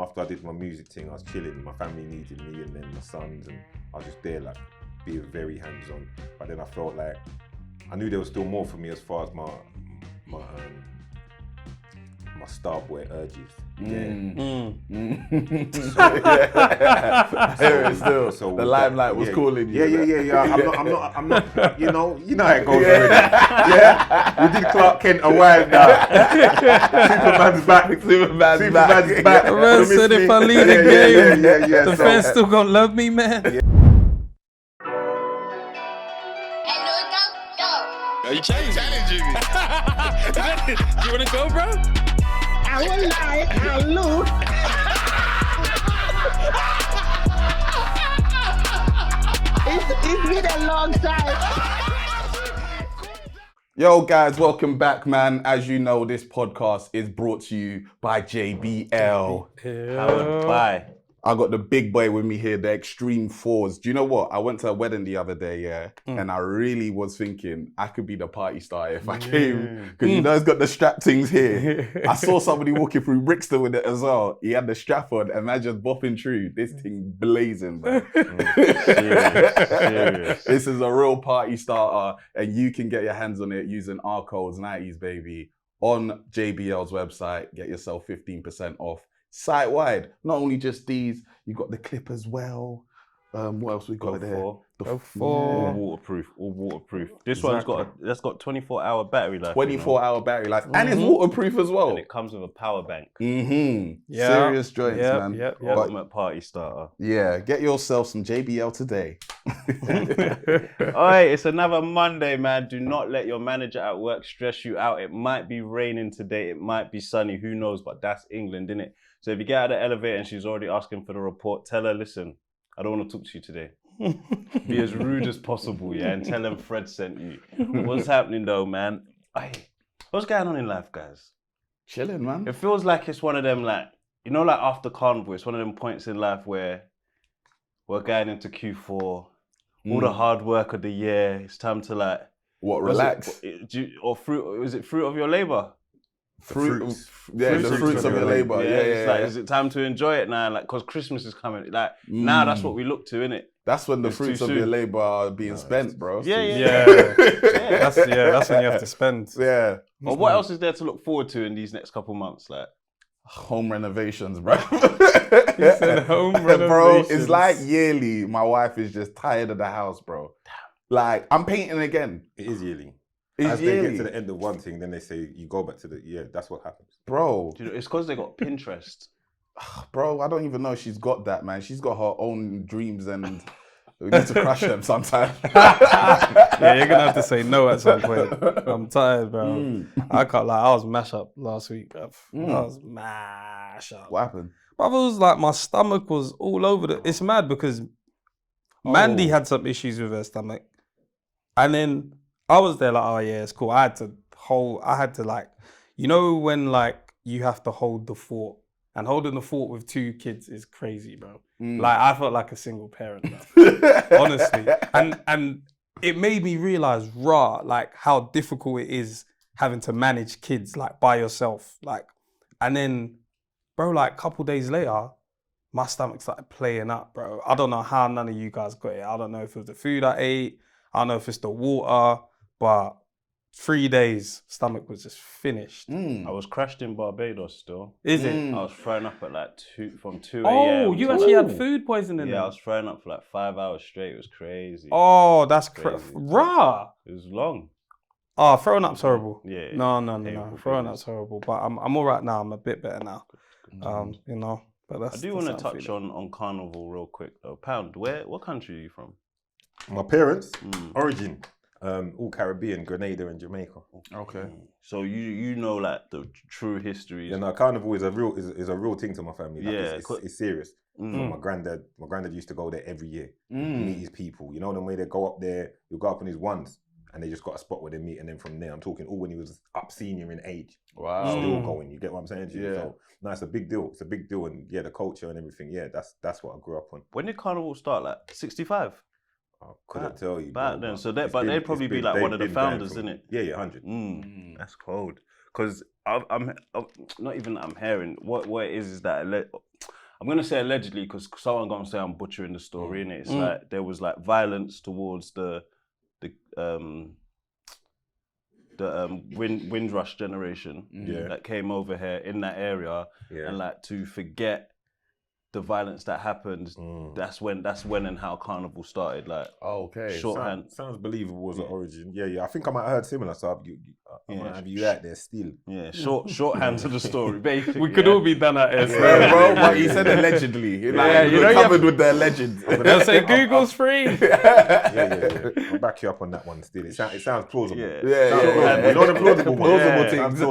after I did my music thing, I was chilling. My family needed me, and then my sons, and I was just there, like being very hands-on. But then I felt like I knew there was still more for me as far as my star boy urges. Still. So the limelight was calling you. Yeah. I'm not. You know how it goes. Yeah. We did Clark Kent a while now. Superman's back. Superman's back. The man said if I leave the game, the fans still gonna love me, man. Yeah. Are you challenging me? Do you want to go, bro? I won't lie, I lose. It's been a long time. Yo guys, welcome back, man. As you know, this podcast is brought to you by JBL. Yeah. Bye. I got the big boy with me here, the Extreme Fours. Do you know what? I went to a wedding the other day, and I really was thinking I could be the party star if I came. Because you know it's got the strap things here. I saw somebody walking through Brixton with it as well. He had the strap on, and I just bopping through. This thing blazing, bro. Serious. This is a real party starter, and you can get your hands on it using our codes, 90s baby, on JBL's website. Get yourself 15% off. Site-wide, not only just these, you got the clip as well. What else we got there? Go for. All waterproof. This one's got 24-hour battery life. 24-hour battery life, and it's waterproof as well. And it comes with a power bank. Yeah. Serious joints, man. Yep. Ultimate party starter. Yeah, get yourself some JBL today. Alright, it's another Monday, man. Do not let your manager at work stress you out. It might be raining today, it might be sunny, who knows, but that's England, innit? So if you get out of the elevator and she's already asking for the report, tell her, listen, I don't want to talk to you today. Be as rude as possible, yeah, and tell them Fred sent you. What's happening though, man? What's going on in life, guys? Chilling, man. It feels like it's one of them, like, you know, like after Carnival, it's one of them points in life where we're going into Q4, all the hard work of the year, it's time to like... What, relax? Is it fruit of your labor? The fruits of your labor. Yeah. Is it time to enjoy it now? Like, because Christmas is coming. Like, now that's what we look to, innit? That's when the fruits of your labor are being spent, bro. Yeah. That's when you have to spend. Yeah. Well, what else is there to look forward to in these next couple months? Like, home renovations, bro. He said home renovations. Bro, it's like yearly. My wife is just tired of the house, bro. Like, I'm painting again. It is yearly. It's As yearly. they get to the end of one thing, then they say you go back to that's what happens. Bro. you know, it's because they got Pinterest. Bro, I don't even know if she's got that, man. She's got her own dreams and we need to crush them sometimes. Yeah, you're going to have to say no at some point. I'm tired, bro. I can't lie. I was mash up last week, bro. I was mash up. What happened? But it was like my stomach was all over it's mad because Mandy had some issues with her stomach. And then I was there like, oh yeah, it's cool. I had to like, you know when like you have to hold the fort, and holding the fort with two kids is crazy, bro. Like I felt like a single parent, bro. Honestly. And it made me realize like how difficult it is having to manage kids like by yourself. Like, and then, bro, like a couple days later, my stomach started playing up, bro. I don't know how none of you guys got it. I don't know if it was the food I ate. I don't know if it's the water. But 3 days, stomach was just finished. I was crashed in Barbados still. Is it? I was thrown up at like 2 a.m. Oh, you actually had food poisoning? Yeah, I was thrown up for like 5 hours straight. It was crazy. Oh, that's crazy. Raw. It was long. Oh, throwing up's horrible. Yeah. No. Throwing up's horrible. But I'm all right now. I'm a bit better now. You know. But that's. I do want to touch on Carnival real quick though. Pound, what country are you from? My parents, origin, all Caribbean, Grenada and Jamaica. Okay. So you know like the true history. Yeah, no, Carnival is a real thing to my family. Like, Yeah, it's serious. So my granddad used to go there every year, meet his people. You know the way they go up there, you go up on his ones, and they just got a spot where they meet, and then from there, I'm talking all when he was up senior in age. Wow. Still going. You get what I'm saying to you? Yeah. So no, it's a big deal. It's a big deal, and yeah, the culture and everything. Yeah, that's what I grew up on. When did Carnival start? Like 65? I couldn't tell you. Back then, so they'd probably be like one of the founders, innit? Yeah, 100. That's cold. Because I'm not even that I'm hearing what it is that I'm gonna say allegedly because someone gonna say I'm butchering the story, innit? It's like there was like violence towards the Windrush generation that came over here in that area, and like to forget the violence that happened. That's when and how Carnival started. Like, shorthand sounds believable as an origin. Yeah. I think I might have heard similar. So I might have you out there still. Yeah, shorthand to the story. Basically, We could all be done at S. bro, but he said allegedly. Like, you know, covered with the alleged. They'll say Google's free. Yeah. I'll back you up on that one still. It sounds plausible. Yeah. You know the plausible one. Plausible things.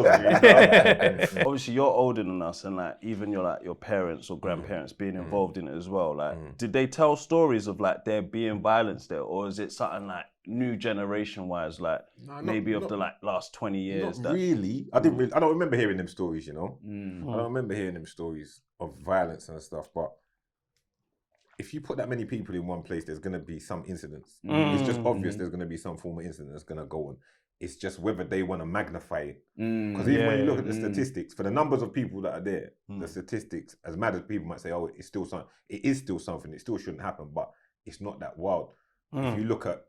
Obviously, you're older than us, and like even your parents or grandparents being involved in it as well. Like, did they tell stories of like there being violence there, or is it something like new generation wise, like maybe of the like last 20 years? Not really. I don't remember hearing them stories. You know, I don't remember hearing them stories of violence and stuff. But if you put that many people in one place, there's gonna be some incidents. It's just obvious there's gonna be some form of incident that's gonna go on. It's just whether they want to magnify it. Because even when you look at the statistics, for the numbers of people that are there, the statistics, as mad as people might say, oh, it is still something, it still shouldn't happen, but it's not that wild. If you look at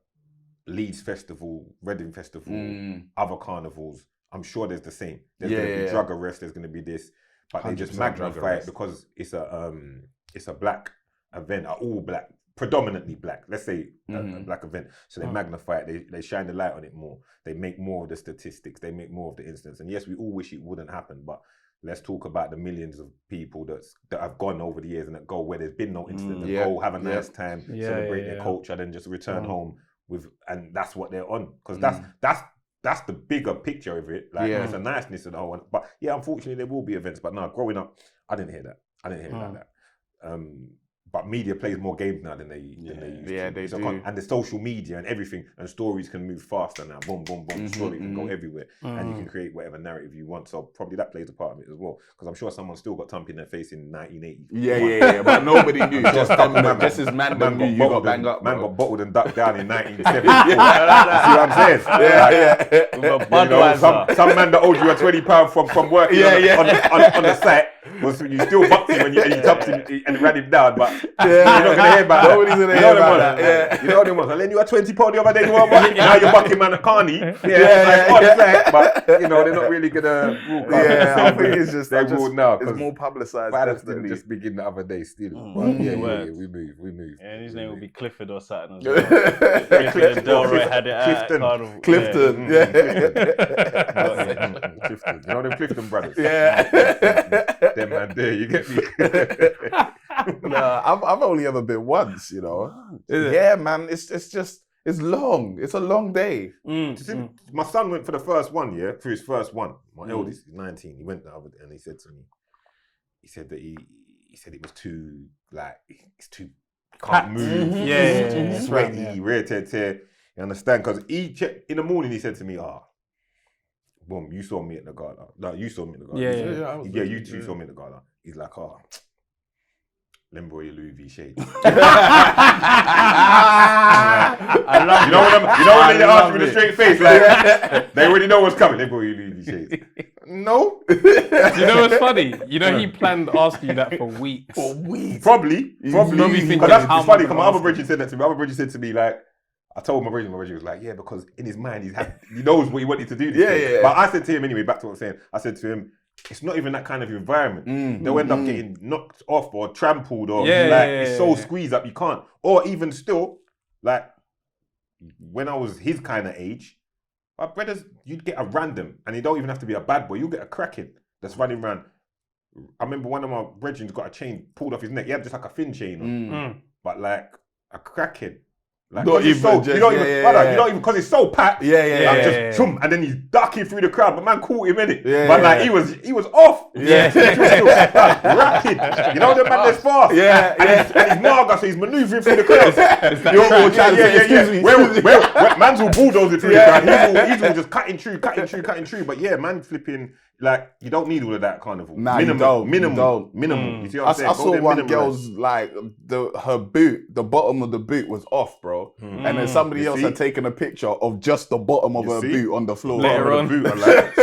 Leeds Festival, Reading Festival, other carnivals, I'm sure there's the same. There's going to be drug arrest, there's going to be this, but they just magnify it because it's a black event, all black, predominantly black, let's say a black event. So they magnify it, they shine the light on it more. They make more of the statistics, they make more of the incidents. And yes, we all wish it wouldn't happen, but let's talk about the millions of people that have gone over the years and that go where there's been no incident and go have a nice time, celebrate their culture, then just return home with, and that's what they're on. Because that's the bigger picture of it. Like it's a niceness of the whole one. But yeah, unfortunately there will be events. But no, growing up, I didn't hear that. I didn't hear about that. But media plays more games now than they used to. Yeah, they do. And the social media and everything, and stories can move faster now. Boom, boom, boom. Story can go everywhere, and you can create whatever narrative you want. So probably that plays a part of it as well. Because I'm sure someone still got thumped in their face in 1980. Yeah. But nobody knew. Just as man knew you got banged up. Man got bottled and ducked down in 1970. See what I'm saying? Some man that owed you a £20 from working on the site. Was you still bucked him and you jumped him and ran him down, but you're not gonna hear about that. Nobody's gonna hear about that. You know them ones. I lent you a £20 the other day. Now you're bucking man at Carney. But you know they're not really gonna. I think it's just they will now. It's more publicised. Violence didn't just begin the other day. Still, but we move. Yeah, his name will be Clifford or something. Clifford and Delroy had it at Carnival. Clifton. Clifton. You know them Clifton brothers. Yeah. Them man there, you get me? I've only ever been once, you know. Yeah, man, it's long. It's a long day. My son went for the first one, for his first one. My eldest is 19. He went the other day and he said to me, he said that he said it was too, like, it's too, can't move. It's sweaty, rare tear. You understand? Because in the morning he said to me, boom, you saw me at the gala. No, you saw me at the gala. Yeah, you two saw me at the gala. He's like, let me borrow your Louis V shades. I love you know when they ask you with a straight face, like they already know what's coming. Let me borrow your Louis V shades. No. You know what's funny? You know he planned asking you that for weeks. Probably. thinking, Because that's funny. Because my other brother said that to me. My other brother said to me, like, I told my brother was like, yeah, because in his mind he knows what he wanted to do. But I said to him anyway, back to what I'm saying, I said to him, it's not even that kind of environment. They'll end up getting knocked off or trampled or it's so squeezed up you can't. Or even still, like when I was his kind of age, my brothers, you'd get a random, and you don't even have to be a bad boy, you'll get a cracking that's running around. I remember one of my brethren got a chain pulled off his neck. He had just like a fin chain on, but like a cracking. Like, not even, you don't even, because it's so packed. Just chum, and then he's ducking through the crowd, but man caught him in it. But like he was off. Rapid. You know the man that's fast. And he's Marga, so he's manoeuvring through the crowd. You're all trying to say, excuse me. Well, man's all bulldozing through the crowd. He's all just cutting through. But yeah, man flipping. like you don't need all of that carnival. Nah, you don't. Minimal. You see what I'm saying? I Go saw there one minimal. girl's like her boot, the bottom of the boot was off, bro, and then somebody You else see? had taken a picture of just the bottom of You her see? boot on the floor. Later on. Boot, I'm like,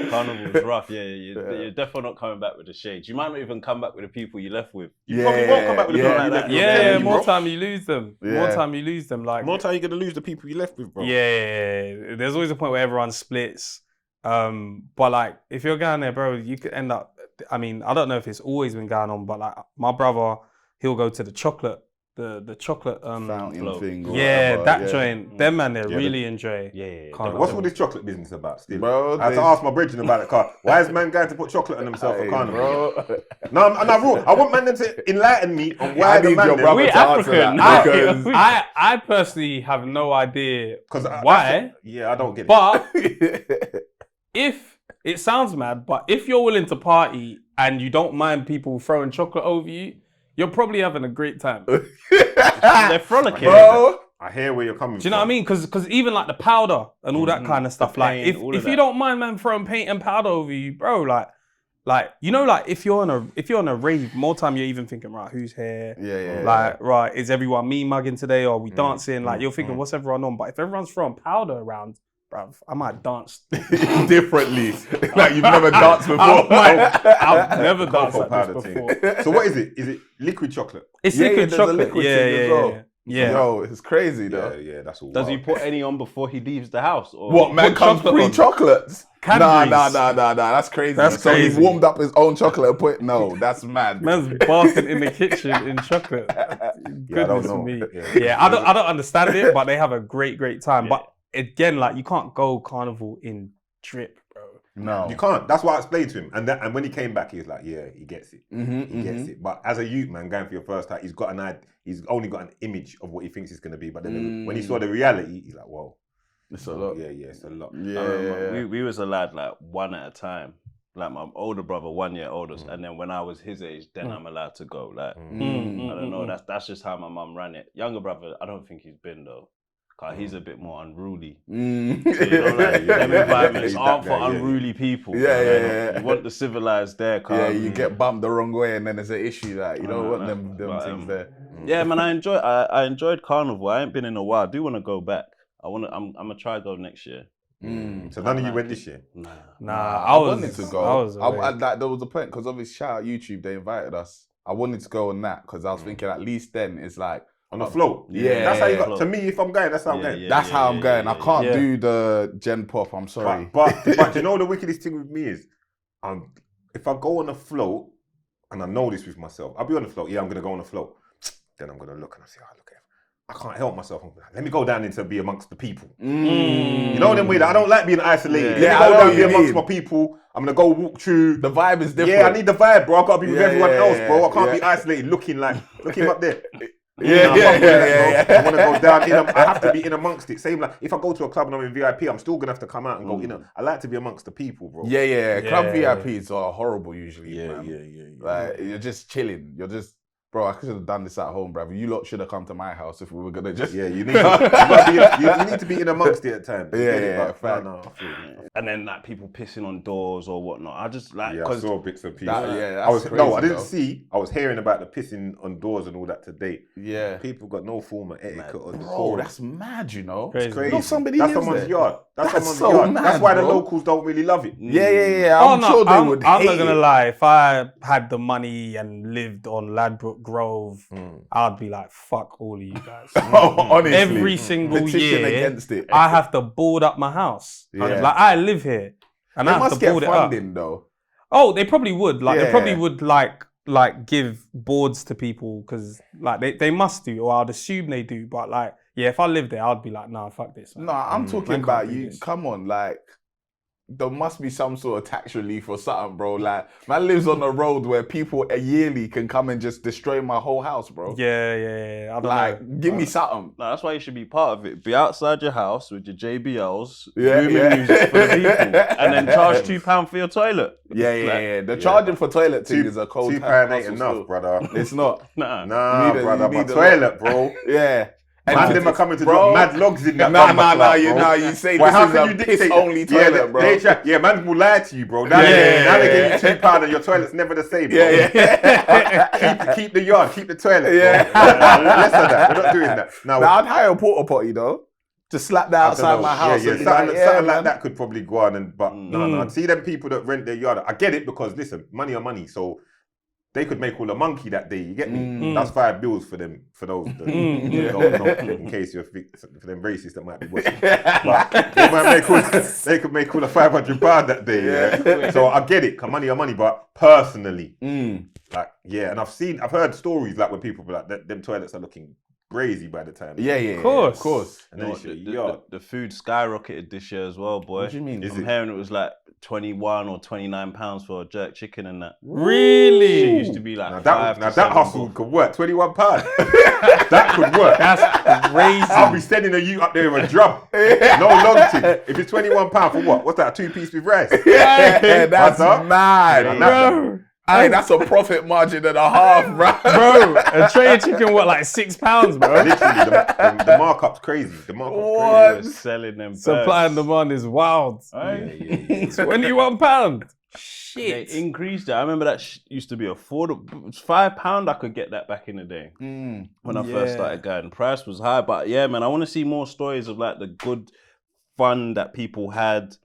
Carnival's rough. Yeah, you're definitely not coming back with the shades. You might not even come back with the people you left with. you probably won't come back with the people you left with. Yeah, I'm telling you, more bro. time you lose them. More Yeah. time you lose them. Like More time you're gonna lose the people you left with, bro. Yeah, there's always a point where everyone splits. But like, if you're going there, bro, you could end up. I mean, I don't know if it's always been going on, but like, my brother, he'll go to the chocolate, the chocolate Fountain float. thing. or yeah, whatever, that joint. Them man, they really enjoy. Yeah. Carnival. What's all this chocolate business about? Still, Bro, I had to ask my brethren about it. Car, why is man going to put chocolate on himself Hey, for carnival? bro. No, I want man them to enlighten me on why I the need man your them- brother We to answer African. that, because- I personally have no idea 'Cause why. Yeah, I don't get it. But if it sounds mad, but if you're willing to party and you don't mind people throwing chocolate over you, you're probably having a great time. Do They're frolicking. Bro, I hear where you're coming from. you know what I mean? Because even like the powder and all that kind of stuff, like paint, all of if you that. don't mind man throwing paint and powder over you, bro, like you know, like if you're on a rave, more time you're even thinking, right, who's here? Yeah. Like, right, is everyone me mugging today or are we dancing? Like, you're thinking, what's everyone on? But if everyone's throwing powder around, bruv, I might dance. differently. Like you've never danced before. I've never danced Cocoa like powder this thing. before. So what is it? Is it liquid chocolate? It's Yeah, liquid there's a chocolate. liquid Yeah, thing as yeah, well. yeah. Yeah. Yo, it's crazy though. Yeah, that's all. Does he wild. put any on before he leaves the house? Or What, man Put comes chocolate free on. chocolates? Cadbury's. Nah, that's crazy. That's so crazy. he warmed up his own chocolate and put, no, that's mad. Man's basking in the kitchen in chocolate. Goodness know. me. Yeah. Yeah, I don't understand it, but they have a great time. But again, like you can't go carnival in drip, bro. No. You can't. That's what I explained to him. And when he came back, he was like, yeah, he gets it. Mm-hmm, He gets it. But as a youth man going for your first time, he's only got an image of what he thinks it's going to be. But then when he saw the reality, he's like, whoa. It's a lot. Yeah, it's a lot. Yeah. we was a lad like one at a time. Like my older brother, 1 year older, and then when I was his age, then I'm allowed to go. Like I don't know. That's just how my mum ran it. Younger brother, I don't think he's been though. Cause he's a bit more unruly. So, you know, like, them environments He's aren't that for guy, yeah. unruly people. Yeah, you know? yeah. You want the civilized there. Yeah, you get bumped the wrong way and then there's an issue that you don't want them But, things there. Yeah, man, I enjoyed Carnival. I ain't been in a while. I do want to go back. I'm gonna try to go next year. So none of you went this year? Nah, I wanted to go. I was away. like, there was a point because obviously shout out YouTube, they invited us. I wanted to go on that because I was thinking at least then it's like On the float? Yeah. That's how you Yeah. got. To me, if I'm going, that's how I'm going. that's how I'm going. I can't yeah. do the Gen Pop. I'm sorry. But you know the wickedest thing with me is, if I go on a float, and I know this with myself, I'll be on the float. Yeah, I'm gonna go on the float. Then I'm gonna look and I say, oh, look at. I can't help myself. I'm like, let me go down into be amongst the people. You know them way that I don't like being isolated. Yeah, Let I me know go down what and be you amongst mean. my people. I'm gonna go walk through. The vibe is different. Yeah, I need the vibe, bro. I've got to be with Yeah, everyone yeah, else, bro. I yeah, can't yeah. be isolated, looking up there. Yeah, I fuck with that, bro. I want to go down. I have to be in amongst it. Same like if I go to a club and I'm in VIP, I'm still gonna have to come out and go. I like to be amongst the people, bro. Yeah. Club Yeah. VIPs are horrible usually. man. Yeah. Like you're just chilling. You're just, bro. I could have done this at home, brother. You lot should have come to my house if we were gonna just. Yeah, you need you need to be in amongst it at times. Yeah, But fact. no, I feel you. And then like people pissing on doors or whatnot. I just like Yeah, I because saw bits and pieces. That's I was crazy, I didn't though. see. I was hearing about the pissing on doors and all that today. Yeah. People got no form of etiquette or Bro, decorum. that's mad. You know. Crazy. crazy. No, somebody that's lives someone's there. yard. That's That's someone's so yard. mad, That's why the bro. locals don't really love it. Yeah. I'm sure they would. I'm hate not gonna it. lie. If I had the money and lived on Ladbroke Grove, I'd be like, fuck all of you guys. Honestly, Every single petition year, against it. I have to board up my house. Yeah. Like I live here, and They I have must to get board it up. funding though. Oh, they probably would. Like Yeah. they probably would like give boards to people because like they must do, or I'd assume they do. But like, yeah, if I lived there, I'd be like, nah, fuck this. Man. No, I'm talking man about can't do you. this. Come on, like there must be some sort of tax relief or something, bro. Like man lives on a road where people yearly can come and just destroy my whole house, bro. Yeah. I don't Like, know. give me something. no, that's why you should be part of it. Be outside your house with your JBLs, Yeah, booming yeah. music for the people, and then charge £2 for your toilet. Yeah. The charging for toilet thing is a cold £2 hand ain't hustle enough, still. brother. It's not. Nah. Nah, You brother, need my a toilet, bro. Yeah. Man, them are coming to Bro. drop mad logs in that. Nah, bumper cloth, bro. you say Well, how this can is you a piss dictate only that? toilet, bro. Yeah, man will lie to you, bro. Now, now they give you £2 and your toilet's never the same, bro. Keep the yard, keep the toilet, bro. Less of that. We're not doing that. Now, I'd hire a porta potty though. To slap that outside my house. Yeah, and be something man. like that could probably go on. But no. See them people that rent their yard. I get it because listen, money are money. So they could make all the monkey that day. You get me? That's $5 for them. For those, that, don't, in case you're for them racists that might be watching. But they could make all the £500 that day. Yeah. So I get it. 'Cause money are money. But personally, like and I've heard stories like when people be like, them toilets are looking crazy by the time. Of course. And then the food skyrocketed this year as well, boy. What do you mean? I'm hearing it was like £21 or £29 for a jerk chicken and that. Really? It used to be like now five. that hustle could work. £21. That could work. That's crazy. I'll be sending you up there with a drum. No long thing. If it's £21 for what? What's that? A 2-piece with rice? That's mad, Bro. Hey, that's a profit margin and a half, bro. Bro, a tray of chicken, what, like £6, bro? Literally, the markup's crazy. The markup's crazy. Selling them. Supply and demand is wild. £21. Shit. They increased it. I remember that used to be affordable. It was £5 I could get that back in the day when I first started going. The price was high, but yeah, man, I want to see more stories of like the good fun that people had.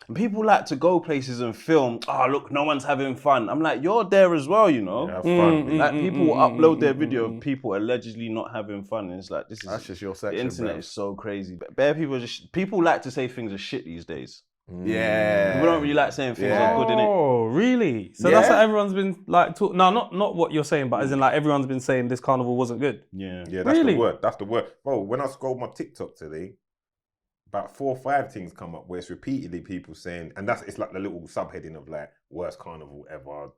And people like to go places and film. Oh, look, no one's having fun. I'm like, you're there as well, you know. Have fun. Like people will upload their video of people allegedly not having fun. And it's like That's just your section, the internet bro. is so crazy. But bare people like to say things are shit these days. Yeah. People don't really like saying things are good, innit? Oh, really? So that's what everyone's been like. No, not what you're saying, but as in like everyone's been saying this carnival wasn't good. Yeah. Yeah, that's Really? the word. That's the word. Bro, when I scroll my TikTok today, about 4 or 5 things come up where it's repeatedly people saying, and it's like the little subheading of like worst carnival ever.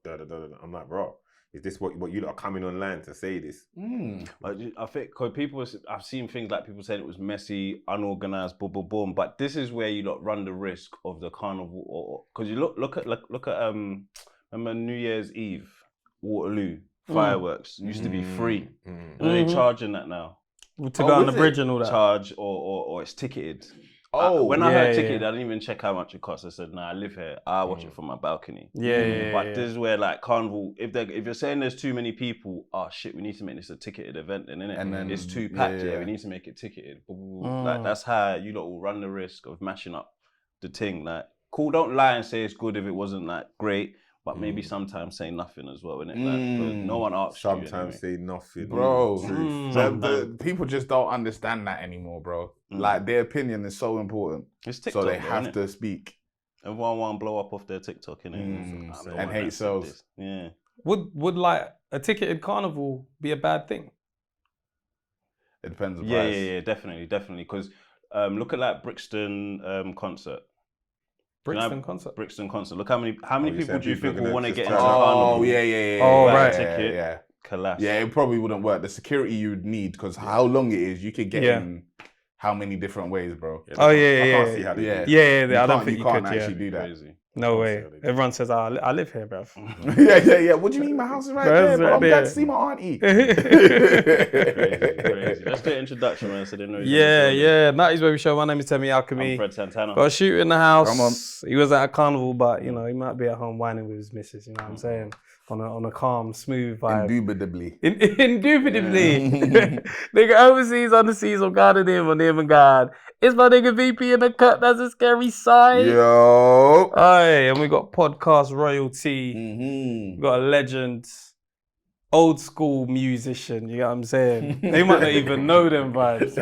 I'm like, bro, is this what you lot are coming online to say this? I think because I've seen things like people saying it was messy, unorganized, boom, boom, boom. But this is where you lot run the risk of the carnival, because you look at remember New Year's Eve, Waterloo fireworks used to be free. And they're charging that now. To go on the bridge and all that. Charge or it's ticketed. Oh, when I heard ticketed, I didn't even check how much it costs. I said, nah, I live here. I watch it from my balcony. But this is where like carnival, if you're saying there's too many people, oh shit, we need to make this a ticketed event then, innit? And then it's too packed, we need to make it ticketed. Like that's how you lot will run the risk of mashing up the thing. Like, cool, don't lie and say it's good if it wasn't like great. But maybe sometimes say nothing as well, innit? Like, no one asks Sometimes you. say nothing. Bro, Truth. people just don't understand that anymore, bro. Like, their opinion is so important. It's TikTok, so they though, have innit? to speak. Everyone want to blow up off their TikTok, innit? And hate sales. Yeah. Would like a ticketed carnival be a bad thing? It depends on the Yeah, price. yeah, definitely. Because look at like Brixton concert. Brixton concert. Brixton concert. Look how many people said do you people are think will gonna want to just get turn into up. carnival? Oh, yeah. Oh, yeah, right. Ticket. Yeah. Collapse. Yeah, it probably wouldn't work. The security you'd need, because how long it is, you could get in how many different ways, bro. Oh, I yeah. can't see how they do it. Yeah, I don't think you can't could. actually do that. Crazy. No way. Everyone says, I live here, bruv. yeah. What do you mean my house is right Bro, there? it's Bro? right I'm glad there. to see my auntie. Crazy. Let's do an introduction, man, so they know. That is where we show. My name is Temi I'm Alchemy. Fred Santana. Got a shooter in the house. Come on. He was at a carnival, but you know, he might be at home whining with his missus, you know what I'm saying? On a calm, smooth vibe. Indubitably. Indubitably. Nigga overseas, on the seas, on God and him, on him and God. It's my nigga VP in the cut. That's a scary sight. Yo. Aye, and we got podcast royalty. We got a legend, old school musician. You know what I'm saying? They might not even know them vibes.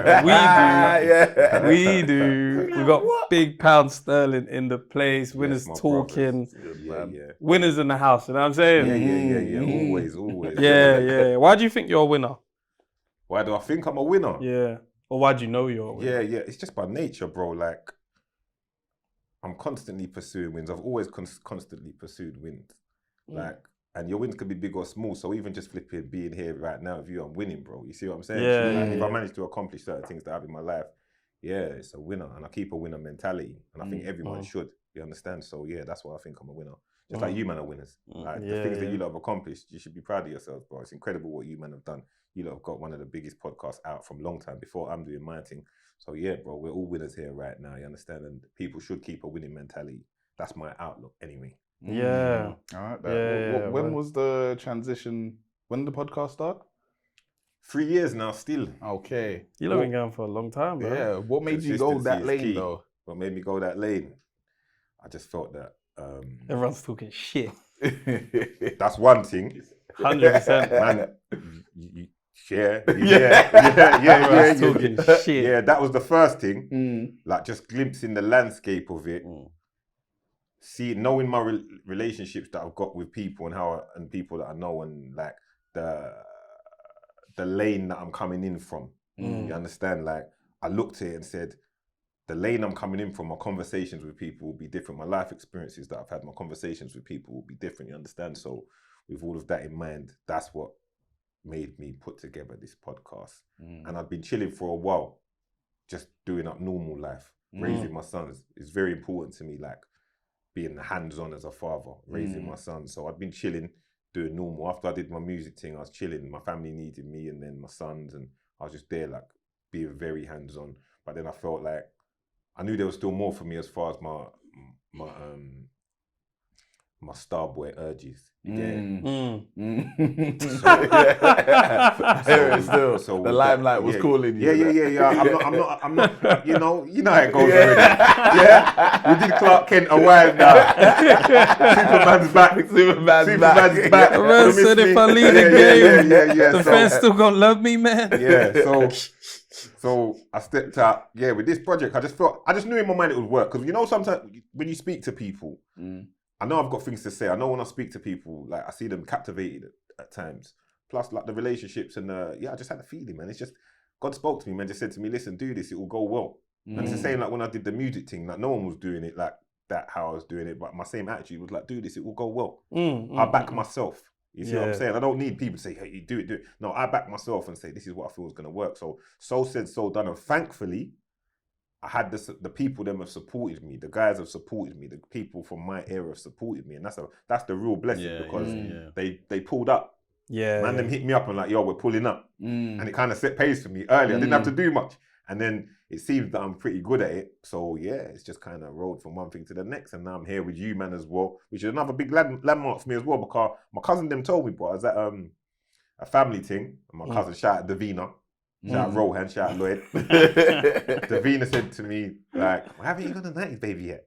We do. We got big pound sterling in the place. Winners my talking. Yeah. Winners in the house. You know what I'm saying? Yeah. Always. Yeah. Why do you think you're a winner? Why do I think I'm a winner? Yeah. Or why do you know you're a winner? Yeah. It's just by nature, bro. Like, I'm constantly pursuing wins. I've always constantly pursued wins. Like, and your wins can be big or small. So even just flipping, being here right now with you, I'm winning, bro. You see what I'm saying? If I manage to accomplish certain things that I have in my life, it's a winner. And I keep a winner mentality. And I think everyone should. You understand? So yeah, that's why I think I'm a winner. Just like you man are winners. Like the things that you lot have accomplished, you should be proud of yourselves, bro. It's incredible what you man have done. You lot have got one of the biggest podcasts out from a long time before I'm doing my thing. So yeah, bro, we're all winners here right now, you understand? And people should keep a winning mentality. That's my outlook anyway. Yeah. All right. When was the transition? When did the podcast start? 3 years now, still. Okay. You've been going for a long time, bro. Yeah. What made you go that lane, though? What made me go that lane? I just felt that. Everyone's talking shit. That's one thing. 100%. Man, yeah. Talking shit. Yeah, that was the first thing. Like just glimpsing the landscape of it. See, knowing my relationships that I've got with people and people that I know, and like the lane that I'm coming in from. You understand? Like I looked at it and said, the lane I'm coming in from, my conversations with people will be different. My life experiences that I've had, my conversations with people will be different. You understand? So with all of that in mind, that's what made me put together this podcast. And I've been chilling for a while, just doing up normal life, raising my sons. It's very important to me, like being hands-on as a father, raising my sons. So I've been chilling, doing normal. After I did my music thing, I was chilling. My family needed me, and then my sons, and I was just there, like being very hands-on. But then I felt like I knew there was still more for me as far as my Starboy urges. So the limelight was calling you. Yeah. I'm not. You know how it goes already. Yeah, we did Clark Kent a while now. Superman's back. Superman's back. Man said if I leave the game, yeah. the fans still gonna love me, man. Yeah. So I stepped out. Yeah, with this project, I just knew in my mind it would work, because you know sometimes when you speak to people. I know I've got things to say. I know when I speak to people, like I see them captivated at times. Plus, like the relationships and I just had a feeling, man. It's just God spoke to me, man. Just said to me, "Listen, do this. It will go well." And it's the same like when I did the music thing. Like no one was doing it like that. How I was doing it, but my same attitude was like, "Do this. It will go well." I back myself. You see what I'm saying? I don't need people to say, "Hey, you do it." No, I back myself and say, "This is what I feel is going to work." So said, so done, and thankfully, I had the people them have supported me. The guys have supported me. The people from my era have supported me, and that's the real blessing, because they pulled up. Man, them hit me up and like, "Yo, we're pulling up," and it kind of set pace for me early. I didn't have to do much, and then it seems that I'm pretty good at it. So yeah, it's just kind of rolled from one thing to the next, and now I'm here with you, man, as well, which is another big landmark for me as well, because my cousin them told me, bro, I was at a family thing, and my cousin, shout out Davina. Shout out Rohan, shout out Lloyd. Davina said to me, like, "Why haven't you got a 90s baby yet?"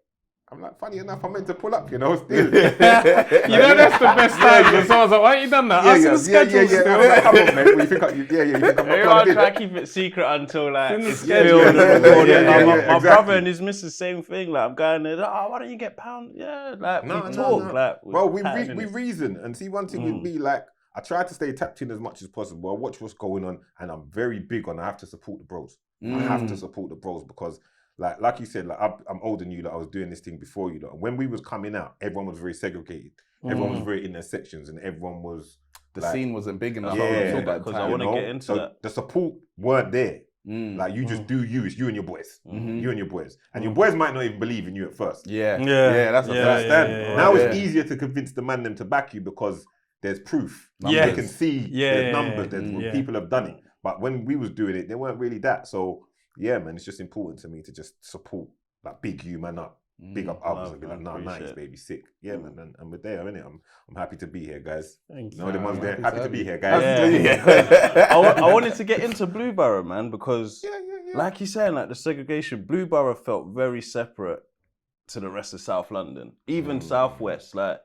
I'm like, funny enough, I'm meant to pull up, still. That's the best time. Someone's like, "Why ain't you done that?" I see the schedule still. I'm like, come on, mate. You think I'm not plugged in? Try to keep it secret until like it's schedule. filmed. My brother and his missus, same thing. Like I'm going there, why don't you get pound? Yeah, like we talk. No. Like, well, we reason, and see, one thing with me, like, I try to stay tapped in as much as possible. I watch what's going on, and I'm very big on I have to support the bros. I have to support the bros, because like you said, like I'm older than you. Like I was doing this thing before you. Like, when we was coming out, everyone was very segregated. Everyone was very in their sections, and everyone was the scene wasn't big enough. Because I want to get into that. The support weren't there. Like you just do you. It's you and your boys. You and your boys, and your boys might not even believe in you at first. That's a fact. Now it's easier to convince the man them to back you, because there's proof. They can see there's numbers. There's people have done it. But when we was doing it, they weren't really that. So yeah, man, it's just important to me to just support, like, big you man up, big up others, and be like, "Nah, nice, baby, sick." Yeah, man, and we're there, innit? I'm happy to be here, guys. Thank you. No, the ones there, happy to be here, guys. I wanted to get into Blueborough, man, because like you're saying, like the segregation, Blueborough felt very separate to the rest of South London, even Southwest, like.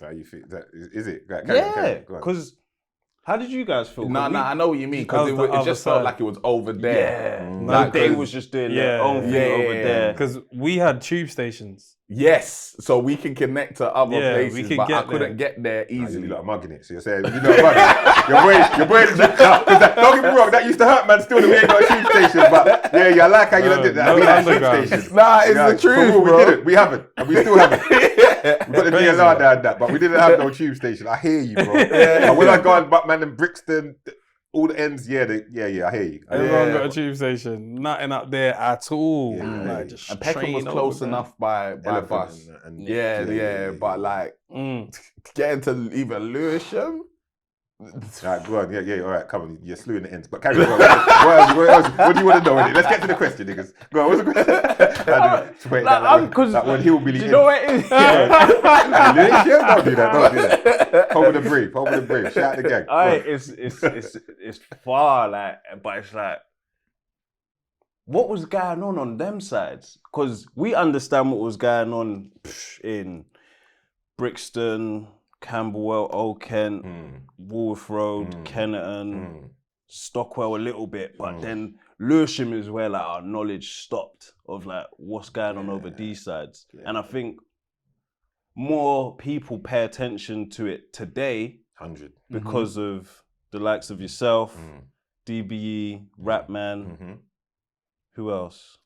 How you feel? Is it? Because how did you guys feel? I know what you mean, because it just felt like it was over there. Like they was just doing their own thing over there. Because we had tube stations. Yes, so we can connect to other places, we could but get I couldn't get there easily. You lot are mugging it, so you're saying, you know, your boy, don't get me wrong, that used to hurt, man. Still, we ain't got a tube station, but yeah, I like how you did that. We had tube stations. Nah, it's the truth, bro. We didn't. We haven't, and we still haven't. We got the DLR down that, but we didn't have no tube station. I hear you, bro. But when I go and Buckman and Brixton, all the ends, yeah, I hear you. Everyone got a tube station. Nothing up there at all. Yeah, Like, just And Peckham was train close over there. enough by Elephant bus. and Yeah, but like getting to even Lewisham. Right, go on, yeah, all right, come on, you're slewing the ends. But carry on. What else? What do you want to know? Let's get to the question, niggas. Go on, what's the question? Wait, that one hillbilly. Do you know what it is? Don't do that. Hold the brief. Shout out the gang. It's far, like, but it's like, what was going on them sides? Because we understand what was going on in Brixton, Camberwell, Old Kent, Woolworth Road, Kennerton, Stockwell a little bit, but then Lewisham is where like our knowledge stopped of like what's going on over these sides. And I think more people pay attention to it today 100 because of the likes of yourself, DBE, Rapman, who else?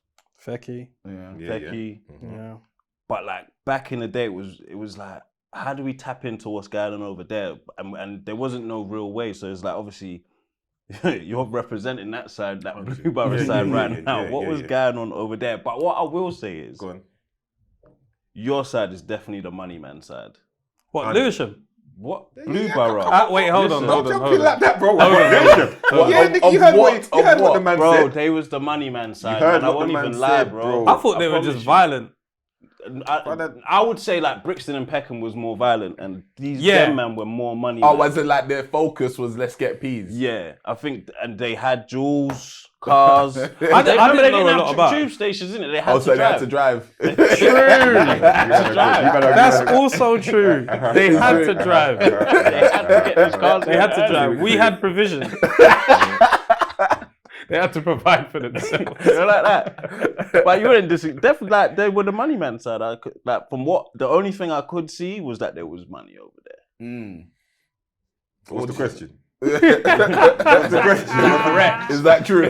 Fecky. Fecky. Yeah. But like back in the day, it was like, how do we tap into what's going on over there? And there wasn't no real way. So it's like, obviously, you're representing that side, that Blue Borough side right now. What was going on over there? But what I will say is, Go on. your side is definitely the money man side. What, Lewisham? What? Blue Borough. Wait, hold on. Stop jumping like that, bro. Of You heard what the man Bro, said. they was the money man side. heard And I what won't the man even lie, said, bro. bro. I thought they were promise just you. violent. I would say like Brixton and Peckham was more violent, and these them man were more money. Oh, man. was it like their focus was let's get peas? Yeah, I think, and they had jewels, cars. I didn't know a lot about tube stations, innit? They had to So drive. they had to drive. That's also true. They had to drive. They had to get these cars. They had to drive. We had provision. They had to provide for themselves. You're like that. But you wouldn't definitely like they were the money man side. Like from what the only thing I could see was that there was money over there. What's the question? What's the question? Correct. Is that true?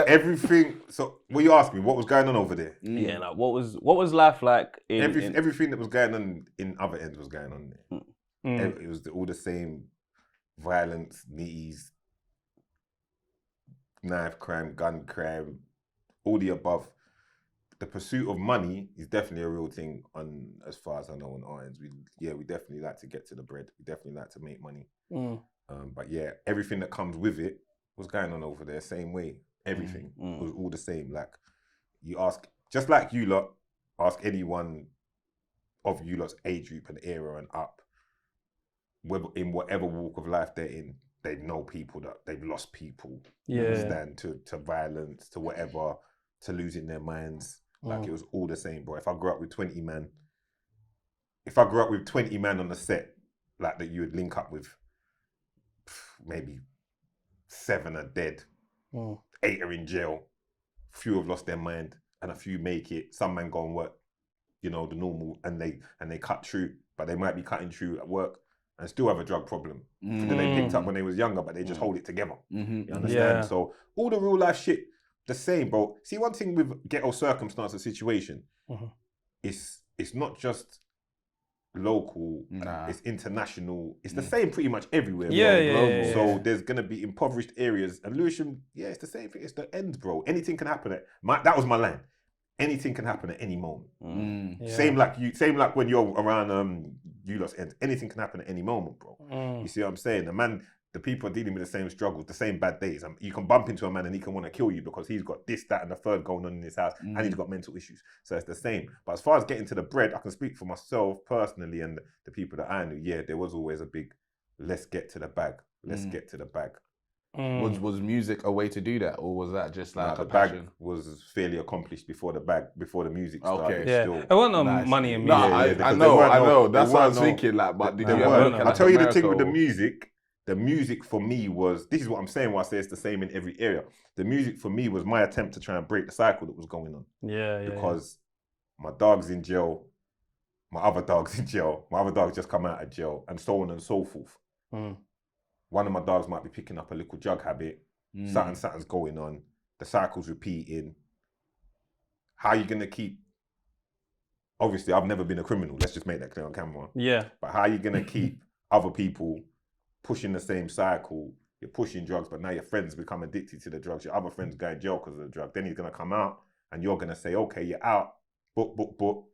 Everything. So, what you asked me? What was going on over there? Yeah, like what was life like in Everything that was going on in other ends was going on there. It was all the same violence, knees, knife crime, gun crime, all the above. The pursuit of money is definitely a real thing on, as far as I know, on our ends. We definitely like to get to the bread. We definitely like to make money. But yeah, everything that comes with it was going on over there, same way. Everything was all the same. Like, you ask, just like you lot, ask anyone of you lot's age group and era and up, whether in whatever walk of life they're in, they know people that they've lost people. You understand, to violence, to whatever, to losing their minds. Like, it was all the same, bro. If I grew up with 20 man on the set, like that you would link up with, maybe 7 are dead, 8 are in jail, few have lost their mind, and a few make it. Some man go and work, the normal, and they cut through, but they might be cutting through at work and still have a drug problem that they picked up when they was younger, but they just hold it together. You understand? Yeah. So all the real life shit, the same, bro. See, one thing with ghetto circumstance and situation, it's not just local, it's international. It's the same pretty much everywhere. Yeah. So there's gonna be impoverished areas, and Lewisham, it's the same thing. It's the end, bro. Anything can happen. That was my line. Anything can happen at any moment. Same like when you're around you lot's ends. Anything can happen at any moment, bro. You see what I'm saying? The people are dealing with the same struggles, the same bad days. You can bump into a man and he can want to kill you because he's got this, that, and the third going on in his house, and he's got mental issues. So it's the same. But as far as getting to the bread, I can speak for myself personally and the people that I knew. Yeah, there was always a big, let's get to the bag. Let's get to the bag. Was music a way to do that, or was that just like the a bag passion? was fairly accomplished before the music started. Okay. Yeah. Still. I want no money in No, music. I because know. there weren't no- That's there what I weren't was no- thinking. Like, but did There you weren't. ever look I'll at tell you the thing America with the music. The music for me was, this is what I'm saying when I say it's the same in every area. The music for me was my attempt to try and break the cycle that was going on. Because my dog's in jail, my other dog's in jail, my other dog just come out of jail, and so on and so forth. One of my dogs might be picking up a little drug habit, something's going on, the cycle's repeating. How are you going to keep, obviously I've never been a criminal, let's just make that clear on camera. Yeah. But how are you going to keep other people pushing the same cycle you're pushing drugs, but now your friends become addicted to the drugs. Your other friends go in jail because of the drug. Then he's gonna come out, and you're gonna say, okay, you're out. Book.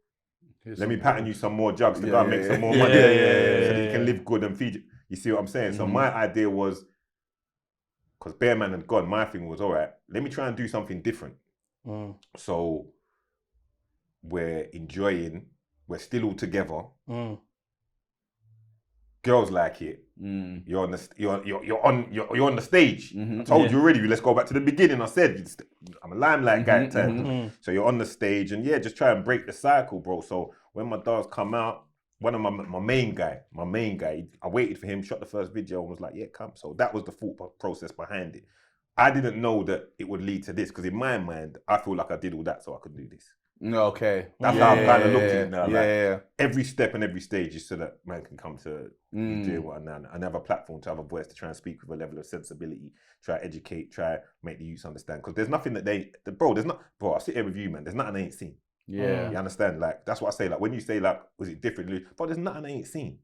Let me pattern you some more drugs to go and make some more money, so that you can live good and feed you. You see what I'm saying? So my idea was, because Bearman had gone, my thing was, all right, let me try and do something different. So we're enjoying, we're still all together. Girls like it. You're on the stage. I told you already. Let's go back to the beginning. I said I'm a limelight guy at times. So you're on the stage, and just try and break the cycle, bro. So when my dogs come out, one of my main guy, I waited for him, shot the first video, and was like, yeah, come. So that was the thought process behind it. I didn't know that it would lead to this, because in my mind, I feel like I did all that so I could do this. Okay. That's how I'm kind of looking at it now. Like, every step and every stage is so that man can come to doing what and have a platform, to have a voice, to try and speak with a level of sensibility, try to educate, try to make the youth understand. Because there's nothing that I sit here with you, man, there's nothing I ain't seen. Yeah. You understand? Like, that's what I say. Like, when you say, like, was it different? But there's nothing I ain't seen.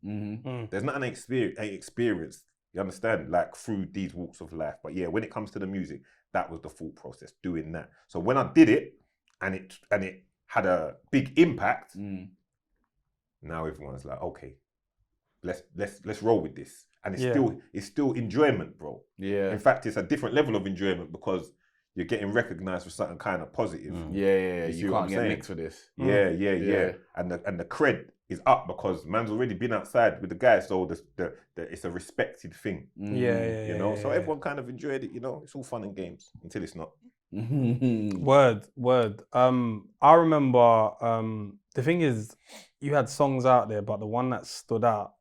There's nothing I ain't experienced. You understand? Like, through these walks of life. But yeah, when it comes to the music, that was the thought process, doing that. So when I did it, and it had a big impact, now everyone's like, okay, let's roll with this. And it's still enjoyment, bro. Yeah. In fact, it's a different level of enjoyment, because you're getting recognized for something kind of positive. You can't get mixed with this. Yeah. And the cred is up, because man's already been outside with the guys, so it's a respected thing. You know, so everyone kind of enjoyed it. You know, it's all fun and games until it's not. Word. I remember, the thing is, you had songs out there, but the one that stood out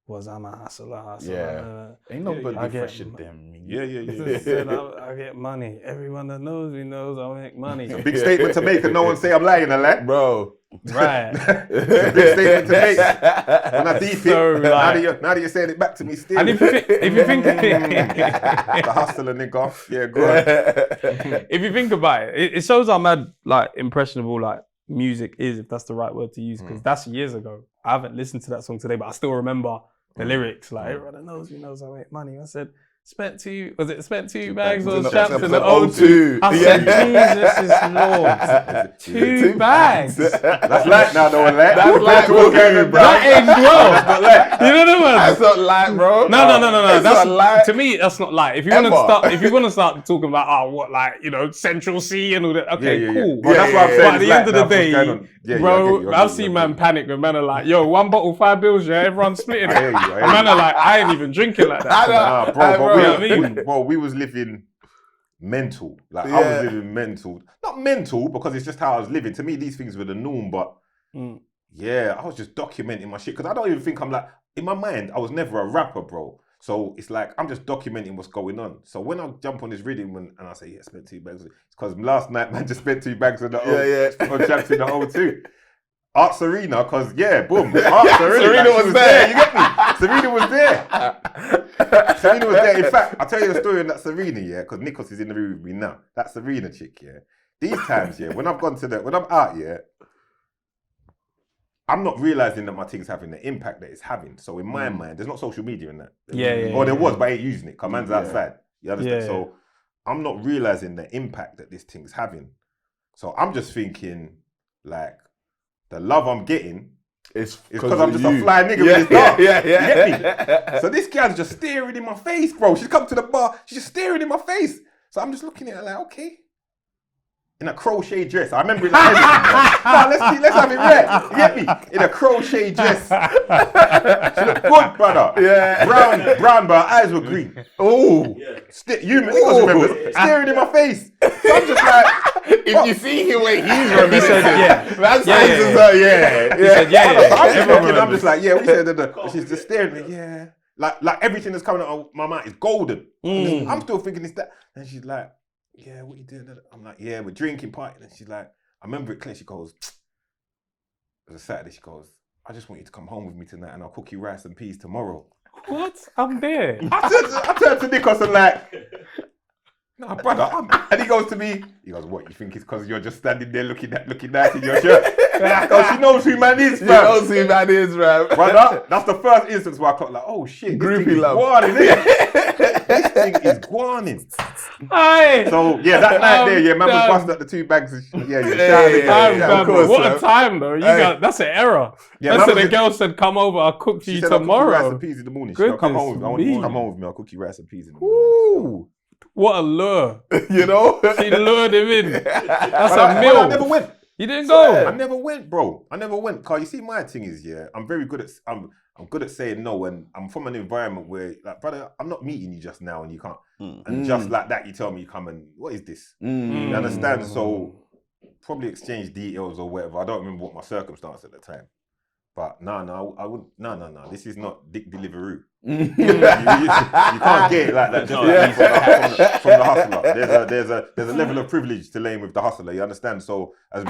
was I'm a hustler. Ain't nobody fresher than me. I get money. Everyone that knows me knows I make money. It's a big statement to make, and no one say I'm lying, bro. Right. It's a big statement to make. When I deep it, now that you're saying it back to me still. And if you think the hustler nigga, yeah, go on. If you think about it, it shows how mad, like, impressionable, like, music is, if that's the right word to use, because that's years ago. I haven't listened to that song today, but I still remember the lyrics. Like, everyone that knows me knows I make money. I said, spent two bags of straps in the O2. I said, Jesus is Lord. 2 bags. That's light now, though, light. That's light, bro. That aged well. You know what? That's not light, bro. No. That's not light. To me, that's not light. If you want to start talking about, Central C and all that, okay, cool. Well, that's what I'm saying. But at the end of the day, bro, I've seen man panic when man are like, yo, 1 bottle, 5 bills, yeah, everyone's splitting it. And man are like, I ain't even drinking like that. Bro, we was living mental. Like, I was living mental. Not mental, because it's just how I was living. To me, these things were the norm, but I was just documenting my shit. Because I don't even think I'm like, in my mind, I was never a rapper, bro. So it's like, I'm just documenting what's going on. So when I jump on this rhythm and I say, spent 2 bags, it's because last night, man, just spent 2 bags on the O2 in the O2. Art Serena, because boom. Serena was there. You get me? Serena was there. Serena was there. In fact, I'll tell you the story on that Serena, because Nikos is in the room with me now. That Serena chick, these times, when I've gone when I'm out, I'm not realizing that my thing's having the impact that it's having. So in my mind, there's not social media in that. Or there was, but I ain't using it, because man's outside. You understand? So I'm not realizing the impact that this thing's having. So I'm just thinking, like, the love I'm getting is because I'm just a fly nigga with this dog. You get me? So this girl's just staring in my face, bro. She's come to the bar, she's just staring in my face. So I'm just looking at her like, okay. In a crochet dress. I remember it like everything. Let's have it right. You get me? In a crochet dress. She looked good, brother. Brown, but her eyes were green. Oh. You remember? Staring in my face. So I'm just like, if you see him when he's remembering, that's I'm just like, we said she's just staring at me, like everything that's coming out of my mind is golden. I'm still thinking it's that. And she's like, what you doing? I'm like, we're drinking, partying. And she's like, I remember it clear. She goes, it was a Saturday. She goes, I just want you to come home with me tonight, and I'll cook you rice and peas tomorrow. What? I'm there. I turned to Nikos and like, no, brother. And he goes to me, what, you think it's because you're just standing there looking nice in your shirt? Because she knows who man is, fam. She knows who man is, man. Brother, that's the first instance where I thought, like, oh shit, groupie love. What, is it? This thing is guaning. Aye. So yeah, that night there, yeah, man was damn. busting up the 2 bags. Of yeah, Of course, what man. a time though. That's an error. Yeah, That's man what the was- girl said, come over, I'll cook for She you said, I'll cook you rice tomorrow. and peas in the morning. She said, come home with me. I want you to Goodness come me. home with me. I'll cook you rice and peas in the morning. Ooh. What a lure. You know? She lured him in. That's But a I meal. never went. You didn't go? I never went, bro. I never went. Cause you see, my thing is, yeah, I'm very good at I'm good at saying no, and I'm from an environment where, like, brother, I'm not meeting you just now, and you can't, and just like that, you tell me you come and what is this? You understand? So probably exchange details or whatever. I don't remember what my circumstance at the time, but I wouldn't. No. This is not Dick Deliveroo. you can't get it like that just from the hustler. There's a level of privilege to laying with the hustler. You understand? So as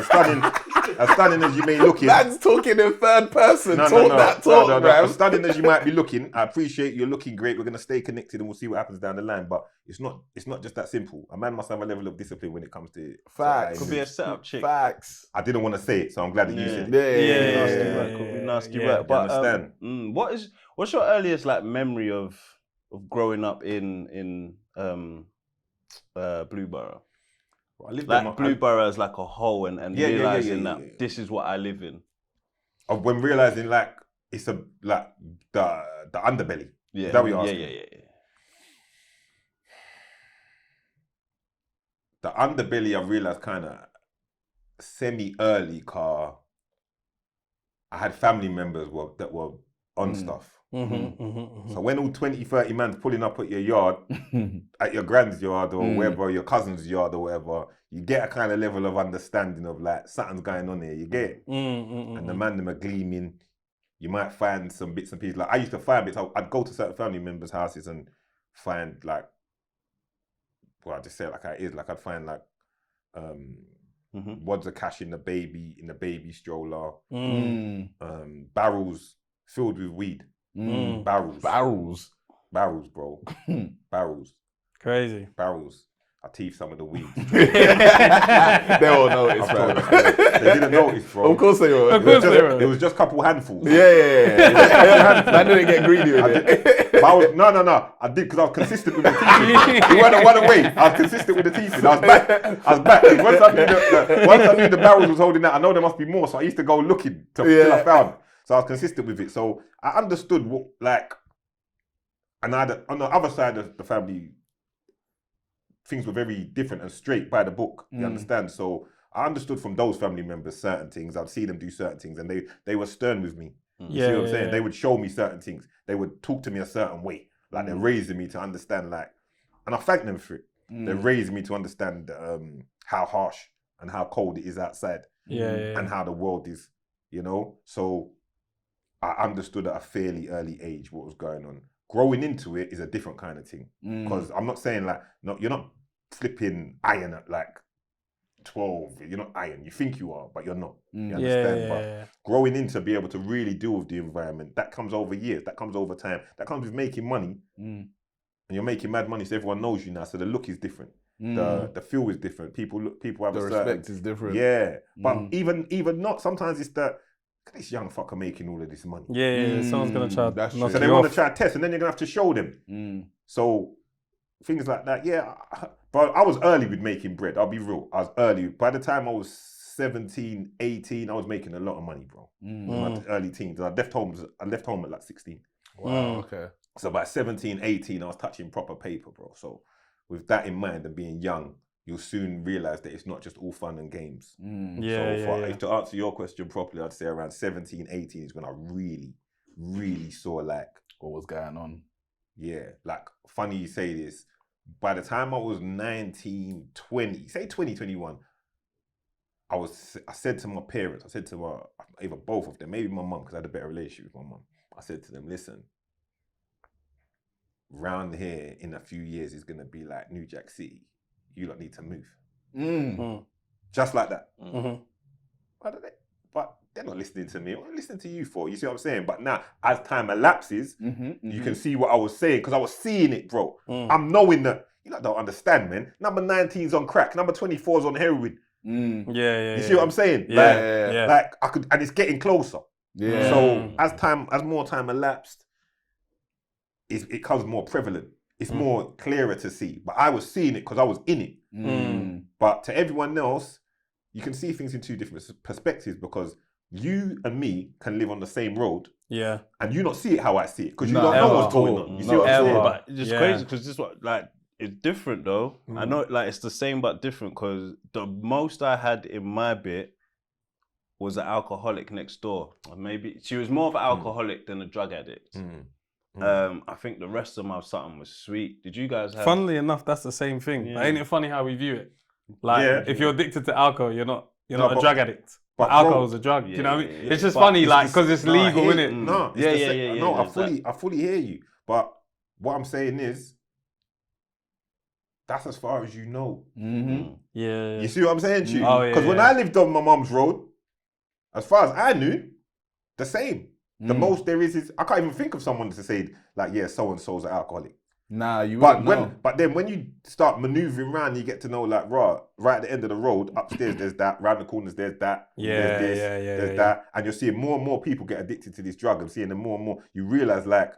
stunning as you may look in, Man's talking in third person. no. Talk, As stunning as you might be looking, I appreciate you're looking great. We're gonna stay connected and we'll see what happens down the line. But it's not just that simple. A man must have a level of discipline when it comes to Facts. Could be a setup chick. Facts. I didn't want to say it, so I'm glad that you said it. Nasty work. Could be nasty yeah. work. But understand? What's your earliest like memory of growing up in Blueborough? I lived Like in Blueborough as like a whole and Yeah, realizing yeah. that this is what I live in. of when realizing like it's a like the underbelly. Yeah, Is that what you're asking? yeah. The underbelly, I realized kind of semi-early, car. I had family members that were on stuff. So when all 20, 30 man's pulling up at your yard, at your grand's yard or wherever, your cousin's yard or whatever, you get a kind of level of understanding of like something's going on here. You get it? And the man them are gleaming. You might find some bits and pieces. Like I used to find bits. I'd go to certain family members' houses and find like, well, I just say it like it is. Like I'd find like wads of cash in the baby stroller, barrels filled with weed, barrels, bro, barrels, Crazy. barrels. I teeth some of the weed. They all notice, I've told man. them. They didn't notice, bro. Of course they will. Of course they were. It was just a couple handfuls. Yeah. Man didn't get greedy with it. But I was, no. I did because I was consistent with the teething. He went away. I was consistent with the teething. I was back. Once I knew the barrels was holding that, I know there must be more. So I used to go looking till I found. So I was consistent with it. So I understood what, like, and I had, on the other side of the family, things were very different and straight by the book. You understand? So I understood from those family members certain things. I'd see them do certain things, and they were stern with me. You see what I'm saying? They would show me certain things. They would talk to me a certain way. Like they're raising me to understand, like, and I thank them for it. They're raising me to understand how harsh and how cold it is outside, and how the world is, you know. So I understood at a fairly early age what was going on. Growing into it is a different kind of thing, because I'm not saying like, no, you're not flipping iron at like 12. You're not iron. You think you are, but you're not. You understand? But growing into be able to really deal with the environment, that comes over years. That comes over time. That comes with making money, and you're making mad money, so everyone knows you now. So the look is different. The feel is different. People have The a certain respect is different. Yeah, but even not. Sometimes it's that. This young fucker making all of this money. Someone's gonna try. That's knock true. So they you want off. to try to test, and then you're gonna have to show them. So things like that, But I was early with making bread. I'll be real. I was early. By the time I was 17, 18, I was making a lot of money, bro. In my early teens. I left home at like 16. Wow. Okay. So by 17, 18, I was touching proper paper, bro. So with that in mind and being young, you'll soon realize that it's not just all fun and games. To answer your question properly, I'd say around 17, 18 is when I really, really saw like What was going on? Yeah, like funny you say this. By the time I was 19, 20, say 20, 21, I said to my parents, I said to either both of them, maybe my mum, because I had a better relationship with my mum. I said to them, listen, round here in a few years is going to be like New Jack City. You lot need to move. Just like that. But they're not listening to me. What are they listening to you for? You see what I'm saying? But now, as time elapses, you can see what I was saying, because I was seeing it, bro. I'm knowing that, you lot don't understand, man. Number 19's on crack. Number 24's on heroin. You see what I'm saying? Like I could, and it's getting closer. So as more time elapsed, it becomes more prevalent. it's more clearer to see. But I was seeing it because I was in it. But to everyone else, you can see things in two different perspectives because you and me can live on the same road. Yeah. And you not see it how I see it because you No, don't know ever. what's going on. You see what I'm saying? But it's Yeah. crazy because this what like it's different though. I know like it's the same but different because the most I had in my bit was an alcoholic next door. Or maybe she was more of an alcoholic than a drug addict. I think the rest of my something was sweet. Did you guys have? Funnily enough, that's the same thing. Yeah. But ain't it funny how we view it? Like, Yeah. if you're addicted to alcohol, you're not but- a drug addict. But but alcohol's bro- a drug. You know what I mean? yeah, It's just but funny, it's like, because it's legal, I innit? hear- No, it's Yeah, the yeah, same- yeah, No, yeah, I fully hear you. But what I'm saying is, that's as far as you know. Yeah. You see what I'm saying to you? Oh, yeah, Because when yeah. I lived on my mum's road, as far as I knew, the same. The most there is I can't even think of someone to say like, yeah, so and so's an alcoholic. Nah, you But wouldn't know. but then when you start maneuvering around, you get to know like, right at the end of the road, upstairs there's that, round the corners there's that, Yeah, there's this, yeah, yeah, there's yeah, that, and you're seeing more and more people get addicted to this drug, and seeing them more and more. You realize like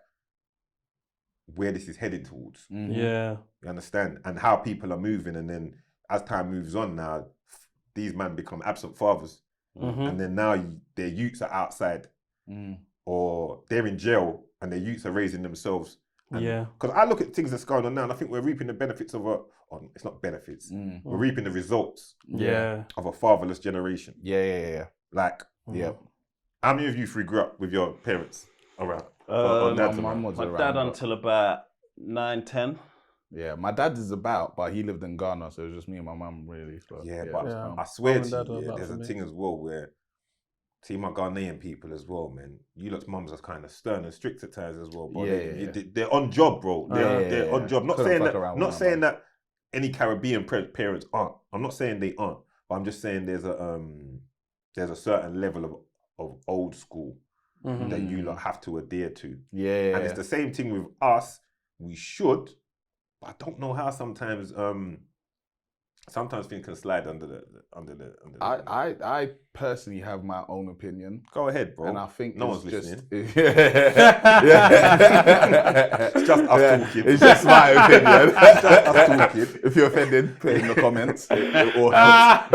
where this is headed towards. Yeah. You understand? And how people are moving, and then as time moves on now, these men become absent fathers, and then now their youths are outside, or they're in jail, and their youths are raising themselves. Yeah. Because I look at things that's going on now, and I think we're reaping the benefits of it's not benefits, we're reaping the results Yeah. of a fatherless generation. Yeah. Like, Yeah. how many of you three grew up with your parents around? Or My dads mum around? was My around, dad but- until about 9, 10. Yeah, my dad is about, but he lived in Ghana, so it was just me and my mum really. So, Yeah, but Yeah. I swear Mum and to dad you, were yeah, about there's for a me. thing as well where, see my Ghanaian people as well, man. You lot's mums are kind of stern and strict at times as well, bro. Yeah. They're on job, bro. They're on job. Not Couldn't saying fuck that. around with Not my saying mum. that any Caribbean parents aren't. I'm not saying they aren't, but I'm just saying there's a certain level of old school that you lot have to adhere to. Yeah. And it's the same thing with us. We should, but I don't know how sometimes. Sometimes things can slide under the. I personally have my own opinion. Go ahead, bro. And I think no it's one's just, listening. It's just us talking. It's just my opinion. Just us talking. If you're offended, put it in the comments. It will help.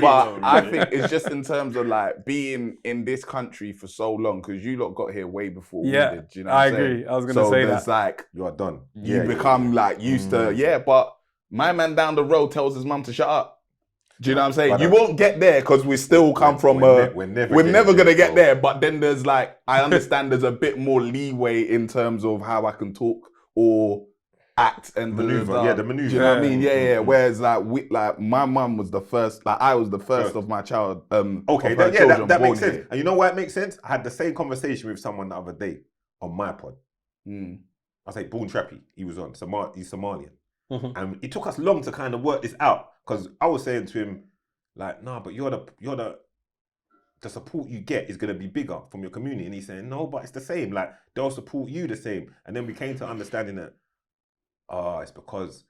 but I think it's just in terms of like being in this country for so long, because you lot got here way before we Yeah, did. Do you know I what I'm agree. saying? I was gonna so say there's that. like You are done. you become like used to but my man down the road tells his mum to shut up. Do you know what I'm saying? But you won't get there because we still come from we're never gonna get bro. there. But then there's like I understand there's a bit more leeway in terms of how I can talk or act and Maneuver, yeah, the maneuver. Do you know what I mean? Yeah. Yeah. Whereas like my mum was the first, like I was the first of my child. Okay, of her that children makes born sense. here. And you know why it makes sense? I had the same conversation with someone the other day on my pod. I say Born Trappy. He was on. He's Somalian. And it took us long to kind of work this out because I was saying to him, like, no, but the support you get is going to be bigger from your community. And he's saying, no, but it's the same. Like, they'll support you the same. And then we came to understanding that, it's because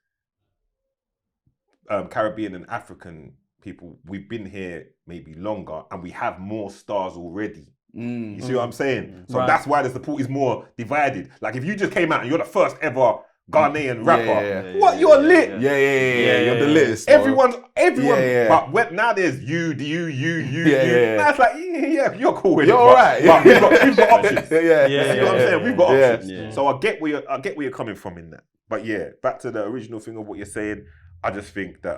Caribbean and African people, we've been here maybe longer and we have more stars already. You see what I'm saying? So that's why the support is more divided. Like, if you just came out and you're the first ever Ghanaian rapper, you're lit. Yeah. You're the list. Everyone. Yeah. But now there's you. Yeah. Now it's like, yeah, you're cool with You're it. all right. But we've got options. Yeah. You see what I'm saying? We've got Yeah. options. Yeah. So I get where you're coming from in that. But yeah, back to the original thing of what you're saying. I just think that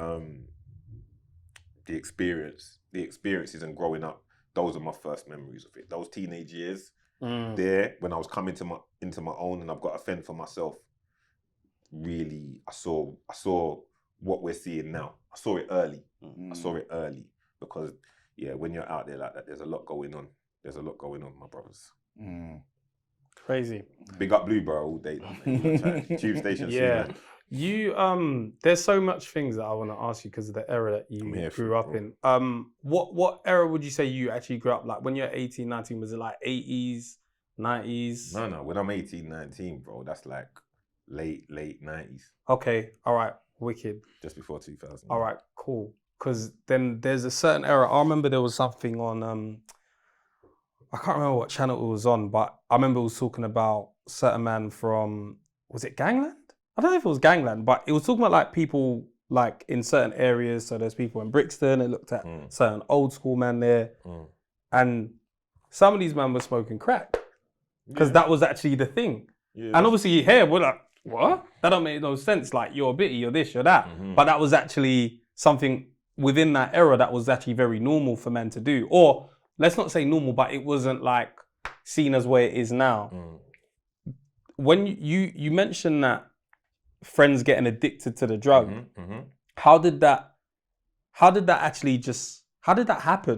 the experiences and growing up, those are my first memories of it. Those teenage years, there when I was coming into my own and I've got to fend for myself. Really, I saw what we're seeing now. I saw it early. I saw it early because when you're out there like that, there's a lot going on. There's a lot going on, my brothers. Crazy. Big up Blueborough all day. Tube station. Yeah. soon, man. You there's so much things that I want to ask you because of the era that you here for grew it, up bro. in. What era would you say you actually grew up like when you're 18, 19? Was it like 80s, 90s? No. When I'm 18, 19, bro, that's like late 90s, Okay, all right, wicked. just before 2000. All right, cool. Because then there's a certain era. I remember there was something on I can't remember what channel it was on, but I remember it was talking about certain man from, was it Gangland? I don't know if it was Gangland, but it was talking about like people like in certain areas. So there's people in Brixton. It looked at certain old school man there, and some of these men were smoking crack because that was actually the thing. Yeah. And obviously here we're like, what? That don't make no sense. Like you're a bitty, you're this, you're that. But that was actually something within that era that was actually very normal for men to do. Or let's not say normal, but it wasn't like seen as where it is now. When you mentioned that friends getting addicted to the drug, how did that happen?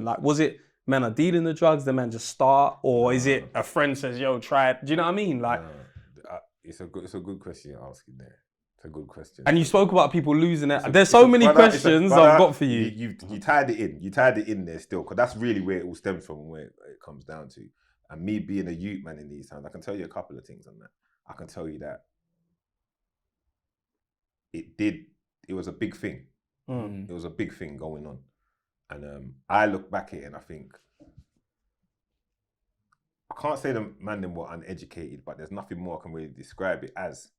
Like, was it men are dealing the drugs, the men just start, or is it a friend says, yo, try it? Do you know what I mean? Like, it's a good question you're asking there. It's a good question. and you spoke about people losing it. There's so many questions I've got for you. You tied it in. You tied it in there still, because that's really where it all stems from, where it comes down to. And me being a youth man in these times, I can tell you a couple of things on that. I can tell you that it was a big thing. It was a big thing going on. And I look back at it and I think, I can't say the man them were uneducated, but there's nothing more I can really describe it as.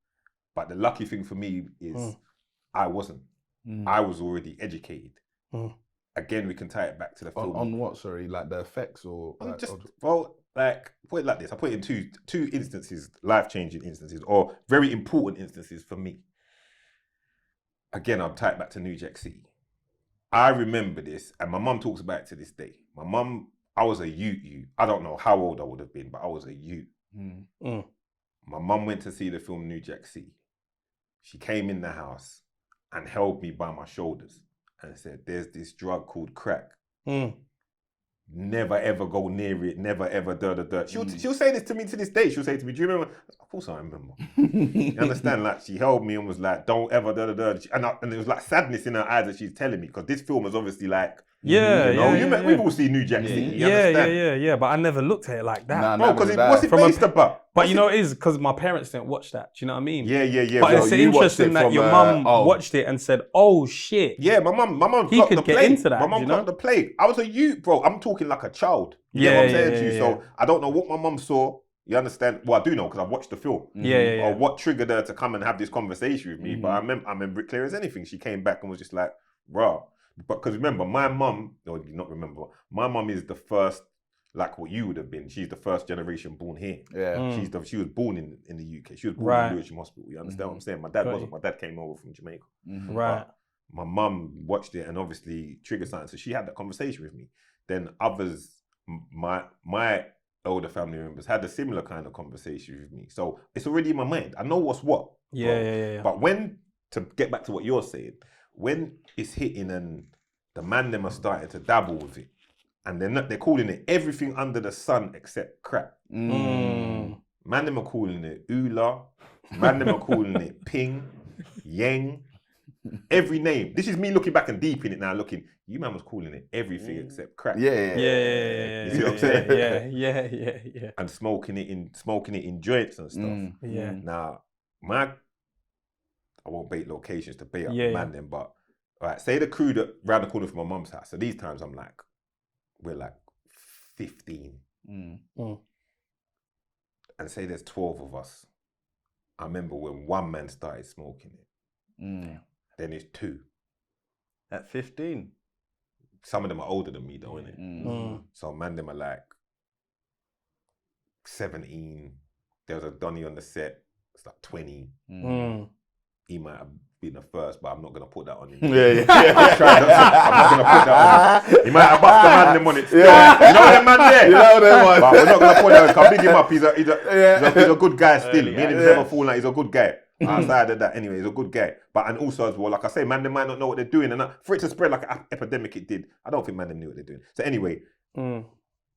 But the lucky thing for me is I wasn't. I was already educated. Again, we can tie it back to the film. On what, sorry? Like the effects or? Like, Put it like this. I put it in two instances, life-changing instances, or very important instances for me. Again, I'll tie it back to New Jack City. I remember this, and my mum talks about it to this day. My mum, I was a youth. I don't know how old I would have been, but I was a youth. My mum went to see the film New Jack City. She came in the house and held me by my shoulders and said, there's this drug called crack. Never ever go near it, never ever da. She'll say this to me to this day. She'll say to me, do you remember? Of course I remember. You understand? Like, she held me and was like, don't ever da. And it was like sadness in her eyes that she's telling me, because this film is obviously like, we've all seen New Jack City. Yeah. But I never looked at it like that. Bro, because what's it based about? But you know, it is because my parents didn't watch that. Do you know what I mean? Yeah. But it's interesting that your mum watched it and said, "Oh shit." Yeah, my mum. He could get into that. My mum got the plague. I was a youth, bro. I'm talking like a child. You get what I'm saying to you? So I don't know what my mum saw. You understand? Well, I do know because I've watched the film. Or what triggered her to come and have this conversation with me. But I remember it clear as anything. She came back and was just like, "Bro." But because remember, my mum, or not remember, my mum is the first, like what you would have been. She's the first generation born here. Yeah. She was born in the UK. She was born in Lewisham Hospital. You understand what I'm saying? My dad wasn't. My dad came over from Jamaica. Right. But my mum watched it and obviously triggered something. So she had that conversation with me. Then others, my older family members had a similar kind of conversation with me. So it's already in my mind. I know what's what. Yeah. But when, to get back to what you're saying, when it's hitting and the man them are starting to dabble with it, and they're calling it everything under the sun except crack. Man them are calling it oola. Man them are calling it ping, yang, every name. This is me looking back and deep in it now, looking, you man was calling it everything except crack. Yeah. You see what I'm saying? Yeah. And smoking it in joints and stuff. Yeah. Now, I won't bait locations to bait up the man then, but all right, say the crew that round the corner from my mum's house. So these times we're like 15. And say there's 12 of us. I remember when one man started smoking it. Then it's two. At 15? Some of them are older than me though, innit? So man, them are like 17. There was a Donny on the set. It's like 20. He might have been the first, but I'm not going to put that on him. I'm not going to put that on him. He might have busted the man them on it. Yeah. You know that man there? You know that one. But we're not going to put that on him. Big him up. He's a good guy still. Me and him never fallen out. He's a good guy. Outside of that, anyway, he's a good guy. But and also as well, like I say, man, they might not know what they're doing. And for it to spread like an epidemic it did, I don't think man them knew what they're doing. So anyway,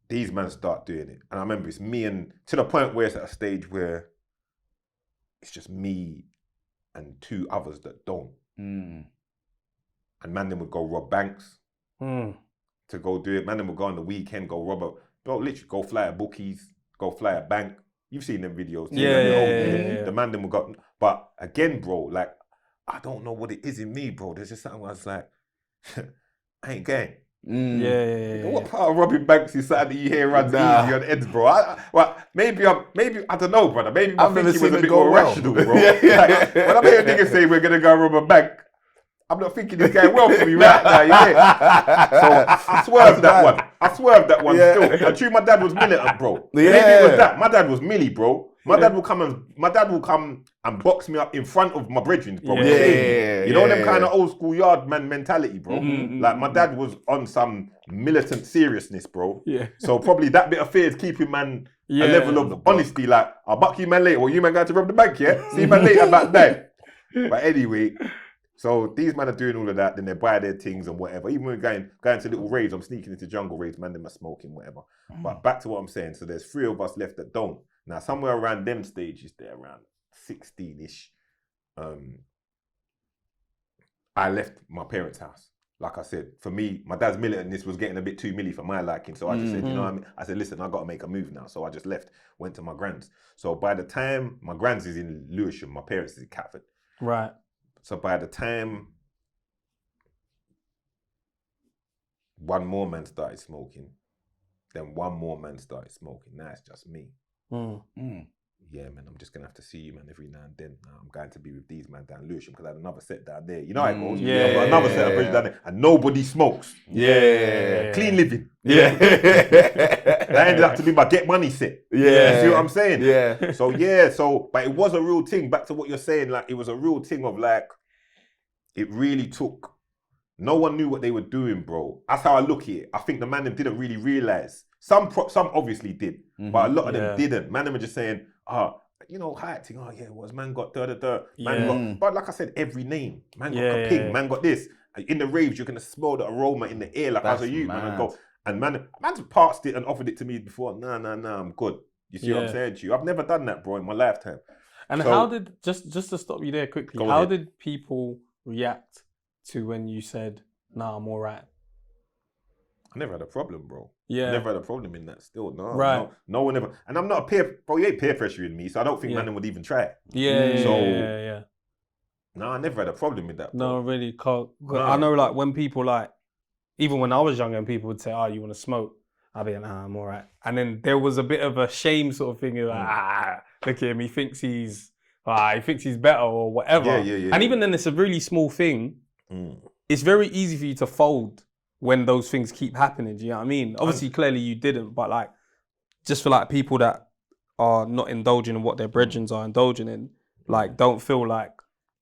these men start doing it. And I remember it's me and, to the point where it's at a stage where it's just me and two others that don't. And man them would go rob banks to go do it. Man them would go on the weekend, go rob literally go fly at bookies, go fly at bank. You've seen them videos. The man them would go. But again, bro, like, I don't know what it is in me, bro. There's just something where I was like, I ain't going. Yeah. What part of robbing banks is something that you hear runs easy on heads, bro? Maybe I don't know, brother. Maybe my I've never thinking was seen a it bit go more well. rational, bro. Yeah. Like, when I'm hearing niggas say we're gonna go rob a bank, I'm not thinking it's going well for me right now. Yeah. So I swerved that one. I swerved that one still. And true, my dad was militant, bro. Maybe it was that. My dad was millie, bro. My dad will come and box me up in front of my brethren, bro. You know them kind of old school yard man mentality, bro. Like my dad was on some militant seriousness, bro. Yeah. So probably that bit of fear is keeping man a level of honesty. Like I'll buck you man later, or you man going to rob the bank, yeah? See you man later about that. But anyway, so these men are doing all of that. Then they buy their things and whatever. Even when we're going to little raids, I'm sneaking into jungle raids, man. Them are smoking whatever. But back to what I'm saying. So there's 3 of us left that don't. Now, somewhere around them stages, they're around 16-ish. I left my parents' house. Like I said, for me, my dad's militantness was getting a bit too milly for my liking. So I just said, you know what I mean? I said, listen, I got to make a move now. So I just left, went to my grand's. So by the time, my grand's is in Lewisham, my parents is in Catford. Right. So by the time one more man started smoking, then one more man started smoking. Now it's just me. Yeah, man, I'm just going to have to see you, man, every now and then. Now I'm going to be with these man down Lewisham because I had another set down there. You know how it goes. I've got another set of bridge down there and nobody smokes. Clean living. That ended up to be my get money set. You see what I'm saying? But it was a real thing. Back to what you're saying, like, it was a real thing of, like, it really took, no one knew what they were doing, bro. That's how I look at it. I think the man them didn't really realise. Some obviously did, but a lot of them didn't. Man them were just saying, you know, acting, what's man got da-da-da. Man got, but like I said, every name. Man got a ping, man got this. In the raves, you're going to smell the aroma in the air like as a youth, man. And man's passed it and offered it to me before. Nah, I'm good. You see what I'm saying to you? I've never done that, bro, in my lifetime. And so, how did, just to stop you there quickly, how did people react to when you said, nah, I'm all right? I never had a problem, bro. Yeah. I never had a problem in that still. No. Right. No one ever. And I'm not a peer, bro, you ain't peer pressuring me, so I don't think man would even try it. Yeah. No, I never had a problem with that, bro. No, really can't. I know, like, when people, like, even when I was younger and people would say, you want to smoke? I'd be like, nah, I'm all right. And then there was a bit of a shame sort of thing, like, look at him, he thinks he's better or whatever. And even then, it's a really small thing. It's very easy for you to fold when those things keep happening. Do you know what I mean? Obviously, clearly you didn't, but like, just for like people that are not indulging in what their brethren are indulging in, like, don't feel like,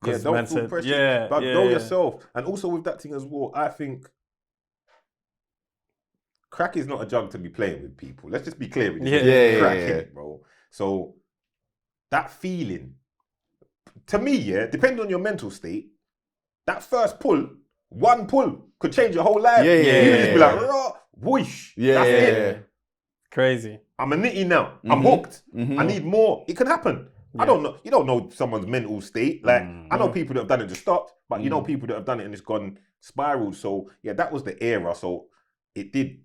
don't feel pressure. But know yourself. And also with that thing as well, I think crack is not a drug to be playing with people. Let's just be clear with you. Crack, bro. So that feeling, to me, depending on your mental state, that first pull, one pull could change your whole life. You just be like, whoosh. That's it. Crazy. I'm a nitty now. I'm hooked. I need more. It can happen. I don't know. You don't know someone's mental state. Like, I know people that have done it just stopped, but you know people that have done it and it's gone spiraled. So that was the era. So it did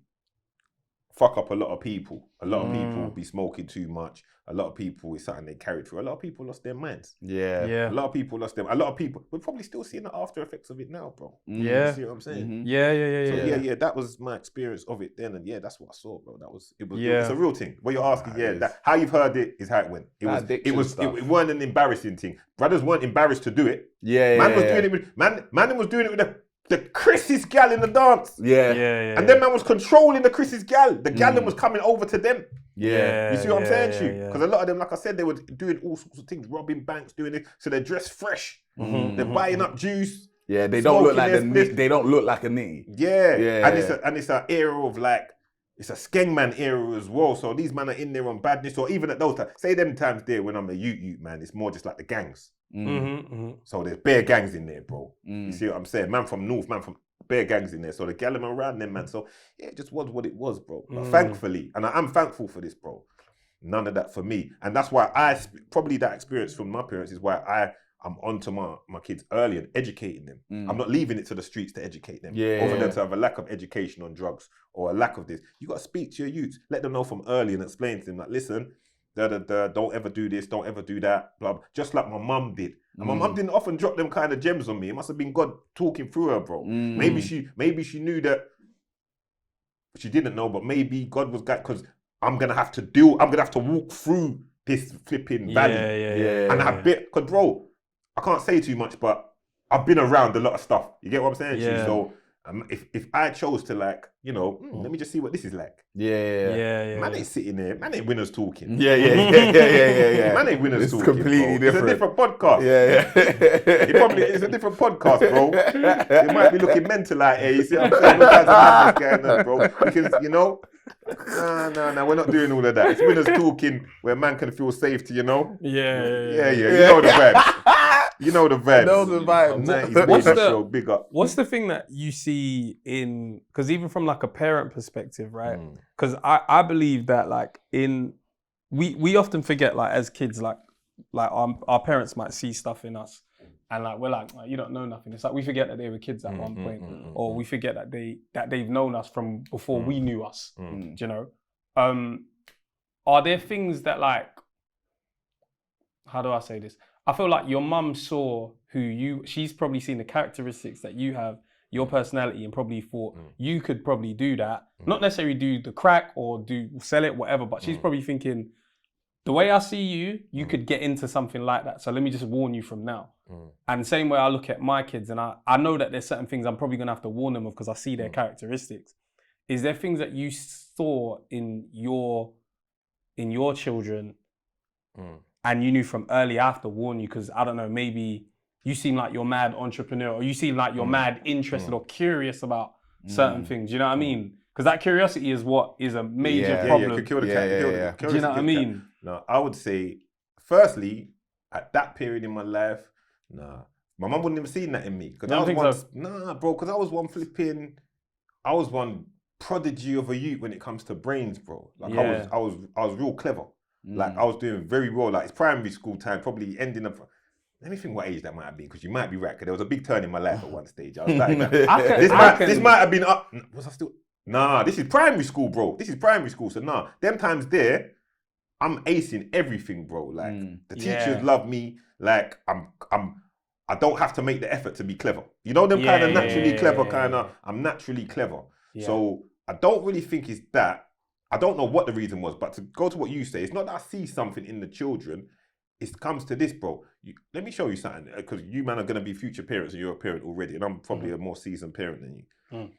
fuck up a lot of people. A lot of people would be smoking too much. A lot of people, it's something they carried through. A lot of people lost their minds. A lot of people lost them. A lot of people, we're probably still seeing the after effects of it now, bro. You see what I'm saying? So that was my experience of it then. And that's what I saw, bro. It's a real thing. What you're asking, that how you've heard it is how it went. It weren't an embarrassing thing. Brothers weren't embarrassed to do it. Man was doing it with, man was doing it with the Chris's gal in the dance. And then man was controlling the Chris's gal. The gal was coming over to them. You see what I'm saying to you? Because a lot of them, like I said, they were doing all sorts of things, robbing banks, doing it. So they're dressed fresh. They're buying up juice. They don't look like they don't look like a nitty. And it's an era of like, it's a skengman era as well. So these men are in there on badness, or even at those times. Say them times there when I'm a ute man, it's more just like the gangs. So there's bare gangs in there, bro. You see what I'm saying? Man from North, man from bare gangs in there. So the gallum around them, man. So it just was what it was, bro. But thankfully, and I'm thankful for this, bro. None of that for me. And that's why probably that experience from my parents is why I'm onto my kids early and educating them. I'm not leaving it to the streets to educate them. Over them to have a lack of education on drugs or a lack of this. You got to speak to your youths. Let them know from early and explain to them, like, listen, don't ever do this, don't ever do that, blah, blah. Just like my mum did. And my mum didn't often drop them kind of gems on me. It must have been God talking through her, bro. Maybe she knew that she didn't know, but maybe God was God because I'm gonna have to walk through this flipping valley. And I bit, because bro, I can't say too much, but I've been around a lot of stuff. You get what I'm saying? Yeah. So if I chose to let me just see what this is like. Man ain't sitting there. Man ain't winners talking. Yeah. Man ain't winners It's talking. completely bro. different. It's a different podcast. It's a different podcast, bro. You might be looking mental out here. You see what I'm saying? All kinds of madness going on, bro. Because no, we're not doing all of that. It's winners talking where man can feel safe to, Yeah. You know the vibes. You know the vibes. Know the vibes. 90s What's baby the- show, big up. What's the thing that you see in, because even from like a parent perspective, right? Mm. Because I believe that like we often forget like as kids, like our parents might see stuff in us and like we're like, you don't know nothing. It's like we forget that they were kids at one point, or we forget that they've known us from before we knew us. Do you know? Are there things that like, how do I say this? I feel like your mum saw she's probably seen the characteristics that you have, your personality, and probably thought you could probably do that. Not necessarily do the crack or sell it, whatever, but she's probably thinking, the way I see you, you could get into something like that. So let me just warn you from now. And same way I look at my kids, and I know that there's certain things I'm probably gonna have to warn them of because I see their characteristics. Is there things that you saw in your children and you knew from early, I have to warn you because I don't know, maybe you seem like you're mad entrepreneur, or you seem like you're mad interested or curious about certain things. You know what I mean? Because that curiosity is what is a major problem. Could kill the cat. Do you know what I mean? No, I would say, firstly, at that period in my life, my mum wouldn't have seen that in me. You don't think so? Bro, because I was one prodigy of a youth when it comes to brains, bro. Like I was real clever. Like I was doing very well. Like it's primary school time, probably ending up. Let me think what age that might have been, because you might be right. Because there was a big turn in my life at one stage. I was like, this might have been up. Was I still? Nah, this is primary school, bro. This is primary school. So them times there, I'm acing everything, bro. Like the teachers love me. Like I don't have to make the effort to be clever. You know them kind of naturally clever kind of. I'm naturally clever. Yeah. So I don't really think it's that. I don't know what the reason was, but to go to what you say, it's not that I see something in the children. It comes to this, bro. Let me show you something, because you man are going to be future parents and you're a parent already, and I'm probably a more seasoned parent than you.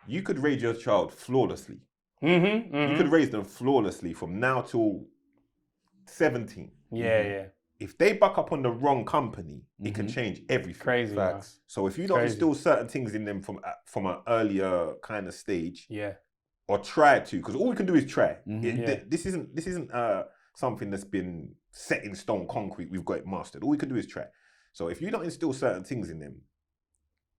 You could raise your child flawlessly. You could raise them flawlessly from now till 17. Yeah. If they buck up on the wrong company, it can change everything. Crazy. Facts. So if you don't instill certain things in them from an earlier kind of stage, or try to, because all we can do is try. This isn't something that's been set in stone concrete. We've got it mastered. All we can do is try. So if you don't instill certain things in them,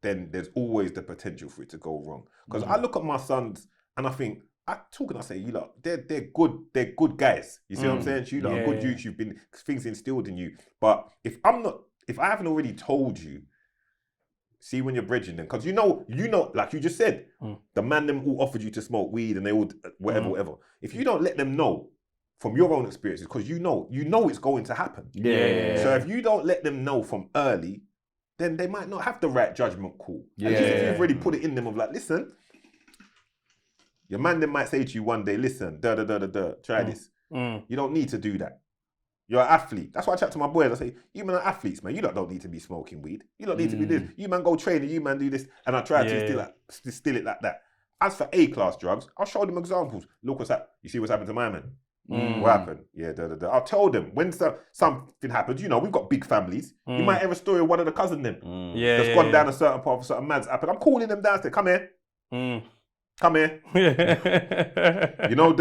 then there's always the potential for it to go wrong. Because I look at my sons and I think, I say, you lot, they're good guys. You see what I'm saying? You lot are good youths. You've been things instilled in you. But if I haven't already told you, see when you're bridging them, because you know, like you just said, the man them all offered you to smoke weed and they all whatever. If you don't let them know from your own experiences, because you know it's going to happen. So if you don't let them know from early, then they might not have the right judgment call. And if you've already put it in them of like, listen, your man then might say to you one day, listen, try this. You don't need to do that. You're an athlete. That's why I chat to my boys. I say, you man are athletes, man. You don't need to be smoking weed. You don't need to be this. You man go train and you man do this. And I try to still it like that. As for A-class drugs, I'll show them examples. Look what's happened. You see what's happened to my man? What happened? I'll tell them when something happens. You know, we've got big families. You might hear a story of one of the cousin them that's gone down a certain path of certain man's happened. I'm calling them downstairs. Come here. Come here. You know,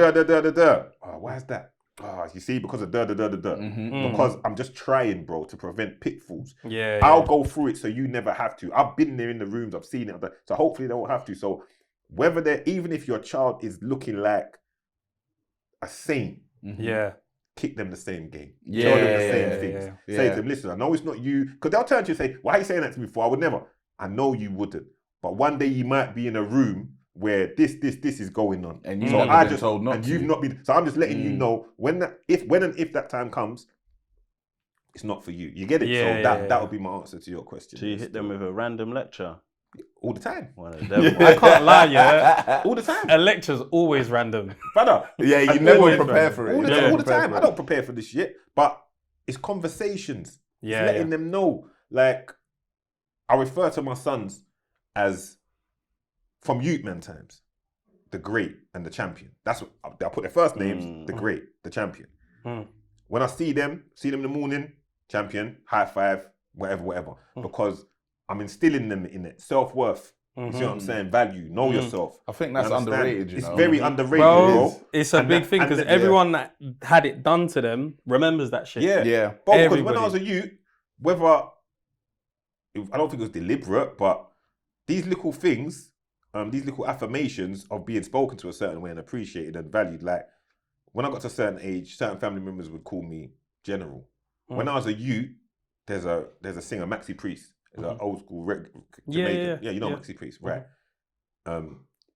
Oh, why is that? Oh, you see, because of because I'm just trying, bro, to prevent pitfalls. I'll go through it so you never have to. I've been there in the rooms, I've seen it, so hopefully they won't have to. So even if your child is looking like a saint, kick them the same game. Tell them the same things. Say to them, listen, I know it's not you, because they'll turn to you and say, why are you saying that to me for? I would never. I know you wouldn't, but one day you might be in a room where this is going on, and you've never been told not to. You've not been. So I'm just letting you know when and if that time comes, it's not for you. You get it? So that would be my answer to your question. So you hit them with a random lecture. All the time. One of them. I can't lie, yeah. All the time. A lecture's always random. Brother. Yeah, you And never always prepare for it. All the, You time, never all the prepare time. for I it. don't prepare for this shit, but it's conversations. Yeah, It's letting them know. Like, I refer to my sons as, from youth men times, the great and the champion. That's what I put their first names, the great, the champion. When I see them in the morning, champion, high five, whatever. Because I'm instilling them in it. Self-worth. You see what I'm saying? Value. Know yourself. I think that's You understand? underrated, you It's know? very underrated, Bro, bro. it's a And big that- thing and because the- everyone that had it done to them remembers that shit. Yeah. Yeah. Bro, because when Everybody. I was a youth, whether, I don't think it was deliberate, but these little things, these little affirmations of being spoken to a certain way and appreciated and valued, like, when I got to a certain age, certain family members would call me General. When I was a youth, there's a singer, Maxi Priest. He's an old school Jamaican. Yeah, you know yeah. Maxi Priest, right?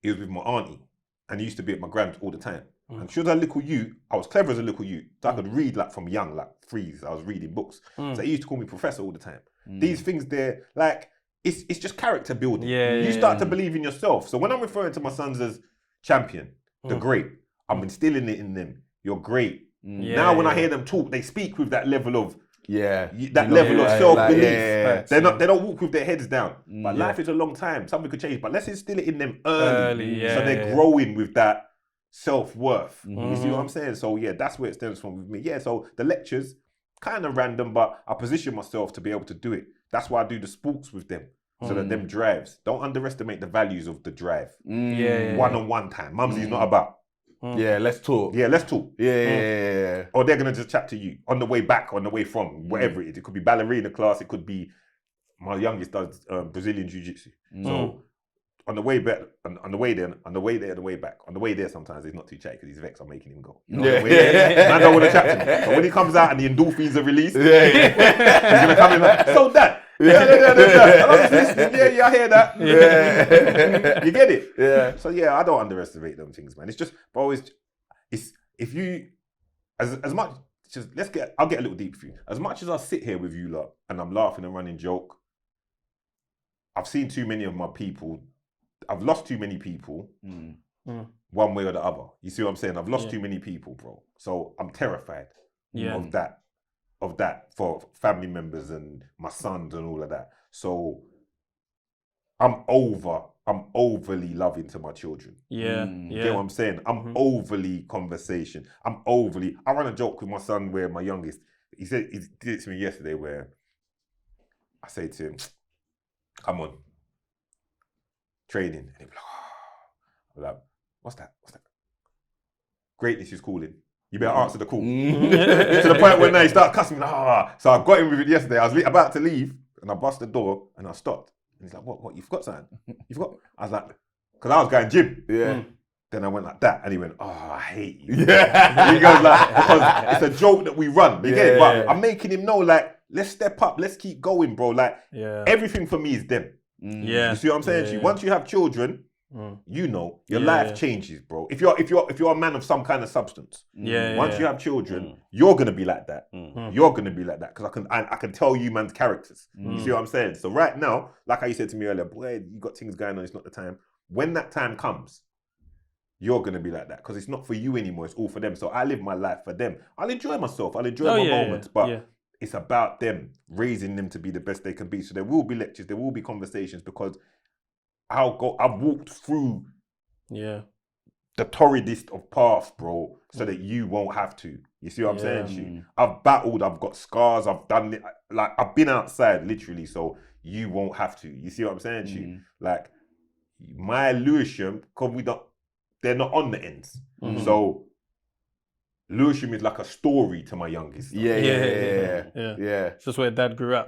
He was with my auntie, and he used to be at my grand's all the time. And she was a little youth. I was clever as a little youth. So I could read like from young, like 3s. I was reading books. So he used to call me professor all the time. These things, they're like, it's just character building. You start to believe in yourself. So when I'm referring to my sons as champion, the great, I'm instilling it in them. You're great. Now when I hear them talk, they speak with that level of level of self-belief. They don't walk with their heads down. But life is a long time. Something could change. But let's instill it in them early. So they're growing with that self-worth. You see what I'm saying? So yeah, that's where it stems from with me. Yeah, so the lectures, kind of random, but I position myself to be able to do it. That's why I do the sports with them. So that them drives. Don't underestimate the values of the drive. One-on-one time. Mumsy's not about. Yeah, let's talk. Yeah, let's talk. Yeah. Or they're going to just chat to you on the way back, on the way from, whatever it is. It could be ballerina class. It could be, my youngest does Brazilian Jiu-Jitsu. So on the way back, on the way there, on the way there, the way back. On the way there, sometimes he's not too chatty because he's vexed. I'm making him go. On the way there, man don't want to chat to me. But when he comes out and the endorphins are released, he's going to come in like, so that. And I'm just listening. Yeah, I hear that. You get it? Yeah. So yeah, I don't underestimate them things, man. It's just, bro, it's if you, as much, just I'll get a little deep for you. As much as I sit here with you lot and I'm laughing and running joke, I've seen too many of my people. I've lost too many people, one way or the other. You see what I'm saying? I've lost too many people, bro. So I'm terrified of that for family members and my sons and all of that. So I'm overly loving to my children. Yeah. You get what I'm saying? I'm overly conversation. I run a joke with my son where my youngest, he did it to me yesterday where I say to him, come on, training. And he'd be like, oh. I'm like, what's that? Greatness is calling. You better answer the call. To the point where now he started cussing me. So I got him with it yesterday. I was about to leave and I bust the door and I stopped. And he's like, what? You forgot something? You forgot? I was like, because I was going gym. Yeah. Then I went like that and he went, oh, I hate you. Yeah. He goes like, because it's a joke that we run. You get it? But I'm making him know, like, let's step up. Let's keep going, bro. Like, everything for me is them. Yeah. You see what I'm saying to you? Once you have children, you know, your life changes, bro. If you're a man of some kind of substance, once you have children, you're gonna be like that. You're gonna be like that because I can tell you man's characters. You see what I'm saying? So right now, like how you said to me earlier, boy, you got things going on. It's not the time. When that time comes, you're gonna be like that because it's not for you anymore. It's all for them. So I live my life for them. I'll enjoy myself. I'll enjoy my moments, but it's about them, raising them to be the best they can be. So there will be lectures, there will be conversations because I've walked through the torridest of paths, bro, so that you won't have to. You see what I'm saying to you? I've battled, I've got scars, I've done it, like I've been outside literally, so you won't have to. You see what I'm saying to you? Like my Lewisham, because they're not on the ends. So Lewisham is like a story to my youngest. Yeah. It's just where dad grew up.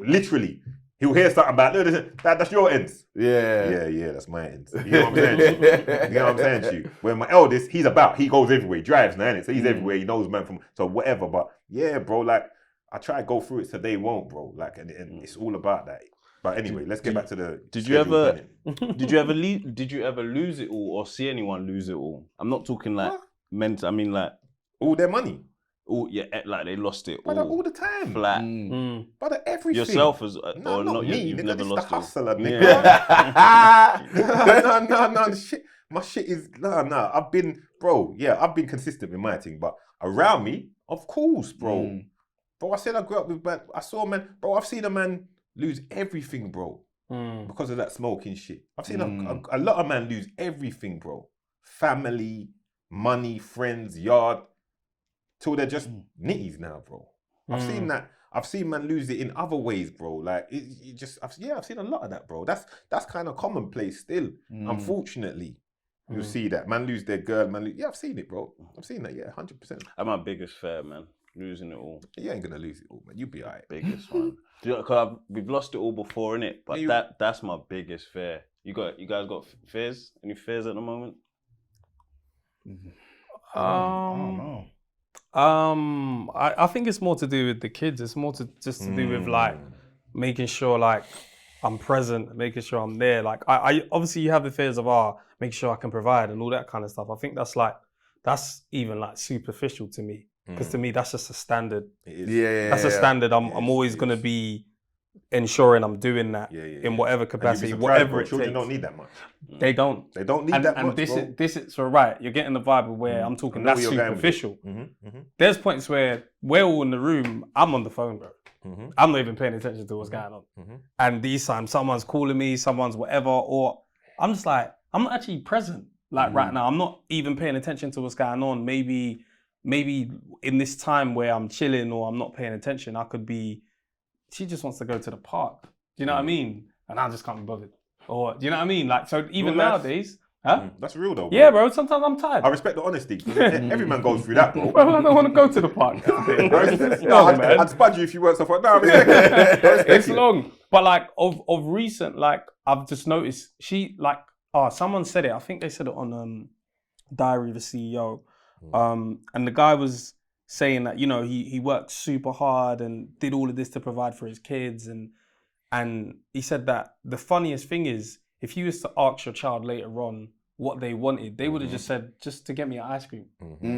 Literally. He'll hear something about, no, that's your ends. Yeah, that's my ends. You know what I'm saying to you? You know what I'm saying to you? When my eldest, he goes everywhere. He drives now, innit? So he's everywhere. He knows man from, so whatever. But yeah, bro, like, I try to go through it so they won't, bro. Like, and it's all about that. But anyway, let's get back to the. Did you ever lose it all or see anyone lose it all? I'm not talking like mental. I mean like all their money. like they lost it Brother, all the time. flat. Brother, everything. Yourself as No, or not not? me. You've Nigga, never this lost the it. hustler, nigga. Yeah. No. Shit. My shit is no. I've been consistent with my thing, but around me, of course, bro. Bro, I said I grew up with man. I saw a man, bro. I've seen a man lose everything, bro, because of that smoking shit. I've seen a lot of men lose everything, bro. Family, money, friends, yard, till they're just nitties now, bro. I've seen that. I've seen man lose it in other ways, bro. Like I've seen a lot of that, bro. That's kind of commonplace still. Unfortunately, you'll see that man lose their girl, I've seen it, bro. I've seen that, 100%. I'm my biggest fear, man. Losing it all. You ain't gonna lose it all, man. You'll be alright. Biggest one. Because we've lost it all before, innit? But that's my biggest fear. You guys got fears? Any fears at the moment? I think it's more to do with the kids. It's more to do with like making sure like I'm present, making sure I'm there. Like I obviously you have the fears of make sure I can provide and all that kind of stuff. I think that's even like superficial to me. Because to me that's just a standard. It is. That's a standard. I'm always gonna be ensuring I'm doing that in whatever capacity, whatever it takes. Children don't need that much. They don't. They don't need that much. And this is so right. You're getting the vibe of where I'm talking. That's superficial. There's points where we're all in the room. I'm on the phone, bro. I'm not even paying attention to what's going on. And these times, someone's calling me, someone's whatever, or I'm just like, I'm not actually present. Like right now, I'm not even paying attention to what's going on. Maybe in this time where I'm chilling or I'm not paying attention, I could be. She just wants to go to the park. Do you know what I mean? And I just can't be bothered. Or do you know what I mean? Like, so even nowadays, that's real though, bro. Yeah, bro. Sometimes I'm tired. I respect the honesty. Every man goes through that, bro. Well, I don't want to go to the park. I'd spud you if you weren't so far. No, I respect it's long. But like of recent, like I've just noticed someone said it. I think they said it on Diary of the CEO. And the guy was saying that, you know, he worked super hard and did all of this to provide for his kids. And he said that the funniest thing is, if you was to ask your child later on what they wanted, they would have just said, just to get me an ice cream. Do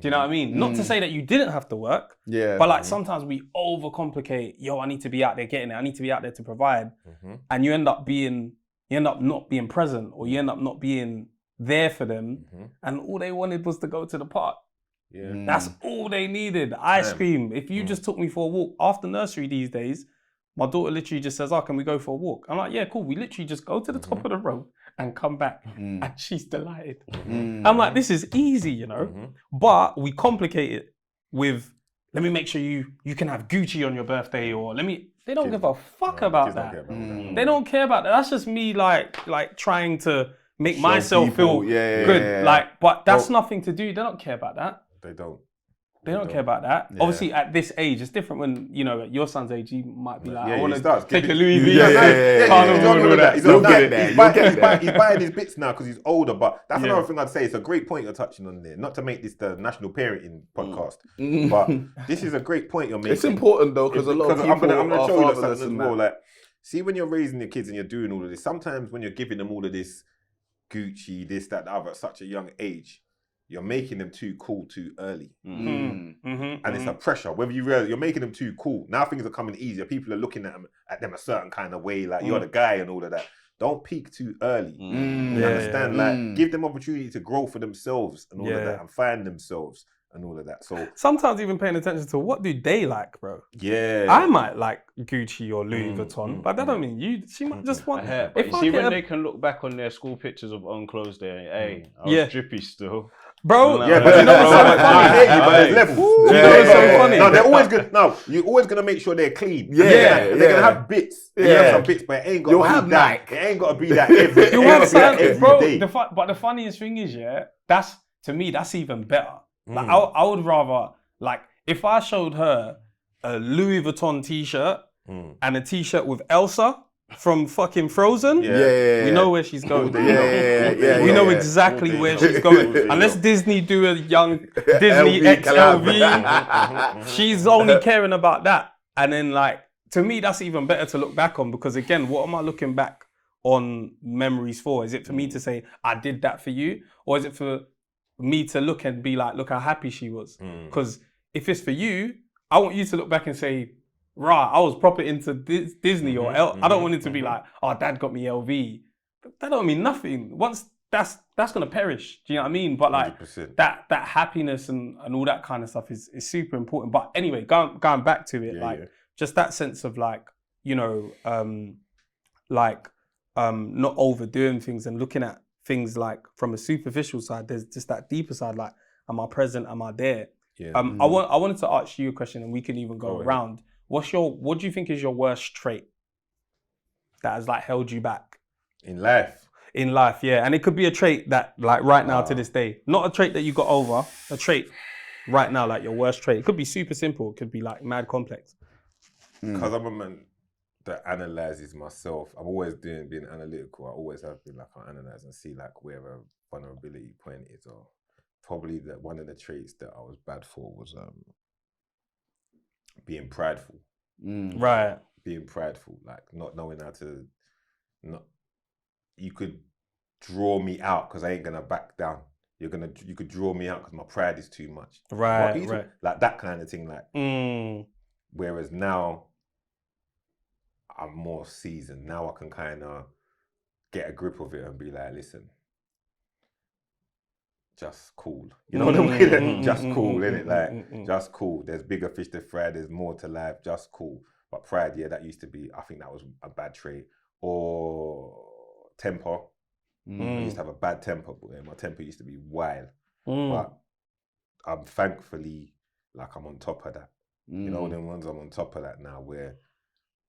you know what I mean? Not to say that you didn't have to work, but like sometimes we overcomplicate, I need to be out there getting it. I need to be out there to provide. And you end up not being present, or you end up not being there for them. And all they wanted was to go to the park. That's all they needed. Ice cream. If you just took me for a walk after nursery these days, my daughter literally just says, can we go for a walk? I'm like, yeah, cool. We literally just go to the top of the road and come back. And she's delighted. I'm like, this is easy, you know? But we complicate it with, let me make sure you can have Gucci on your birthday, or they don't give a fuck about that. They don't care about that. That's just me like trying to make myself feel good. Like, but that's nothing to do. They don't care about that. They don't. They don't care about that. Obviously, at this age, it's different when, you know, at your son's age, he might be like, I want to take a Louis V. Carnival and all that. He's buying his bits now because he's older, but that's another thing I'd say. It's a great point you're touching on there. Not to make this the national parenting podcast, but this is a great point you're making. It's important though, because a lot of people I'm gonna show you something as and well. Like, see, when you're raising your kids and you're doing all of this, sometimes when you're giving them all of this Gucci, this, that, the other, at such a young age, you're making them too cool too early. And it's a pressure. Whether you realize you're making them too cool, now things are coming easier. People are looking at them a certain kind of way, like you're the guy and all of that. Don't peak too early. You understand? Like, give them opportunity to grow for themselves and all of that, and find themselves and all of that. So sometimes even paying attention to what do they like, bro. I might like Gucci or Louis Vuitton, but that don't mean she might just want. They can look back on their school pictures of unclothed there. I was drippy still. Bro, but you know what's so funny? But there's levels. You know what's so funny? No, they're always good. No, you're always gonna make sure they're clean. They're gonna have bits. You have some bits, but it ain't got to be that. It ain't got to be that every. You have something, bro. But the funniest thing is, that's to me, that's even better. Like I would rather, like, if I showed her a Louis Vuitton t-shirt and a t-shirt with Elsa from fucking Frozen, we know where she's going. We know exactly where she's going. Unless Disney do a young Disney XLV, she's only caring about that. And then, like, to me, that's even better to look back on, because again, what am I looking back on memories for? Is it for me to say, I did that for you? Or is it for me to look and be like, look how happy she was? Because if it's for you, I want you to look back and say, "Rah, I was proper into Disney or I don't want it to be like, oh, dad got me LV. That don't mean nothing. Once that's gonna perish. Do you know what I mean? But like 100%. that happiness and all that kind of stuff is super important. But anyway, going back to it, just that sense of like, you know, not overdoing things and looking at things like from a superficial side. There's just that deeper side, like, am I present? Am I there? Yeah. I wanted to ask you a question, and we can even go around. What do you think is your worst trait that has like held you back In life. in life? Yeah, and it could be a trait that like right now to this day, not a trait that you got over, a trait right now, like your worst trait. It could be super simple. It could be like mad complex. Because I'm a man that analyzes myself. I'm always being analytical. I always have been like, I analyze and see like where a vulnerability point is. Or probably that one of the traits that I was bad for was being prideful. Right. Being prideful, like not knowing how to, you could draw me out because I ain't gonna back down. You could draw me out because my pride is too much. Right. Like that kind of thing. Like, whereas now I'm more seasoned. Now I can kind of get a grip of it and be like, listen, just cool. You know what I mean? Just cool, innit? Like, just cool. There's bigger fish to fry. There's more to life. Just cool. But pride, yeah, that used to be, I think that was a bad trait. Or temper. I used to have a bad temper, but my temper used to be wild. But I'm thankfully, like, I'm on top of that. You know, them ones I'm on top of that now where,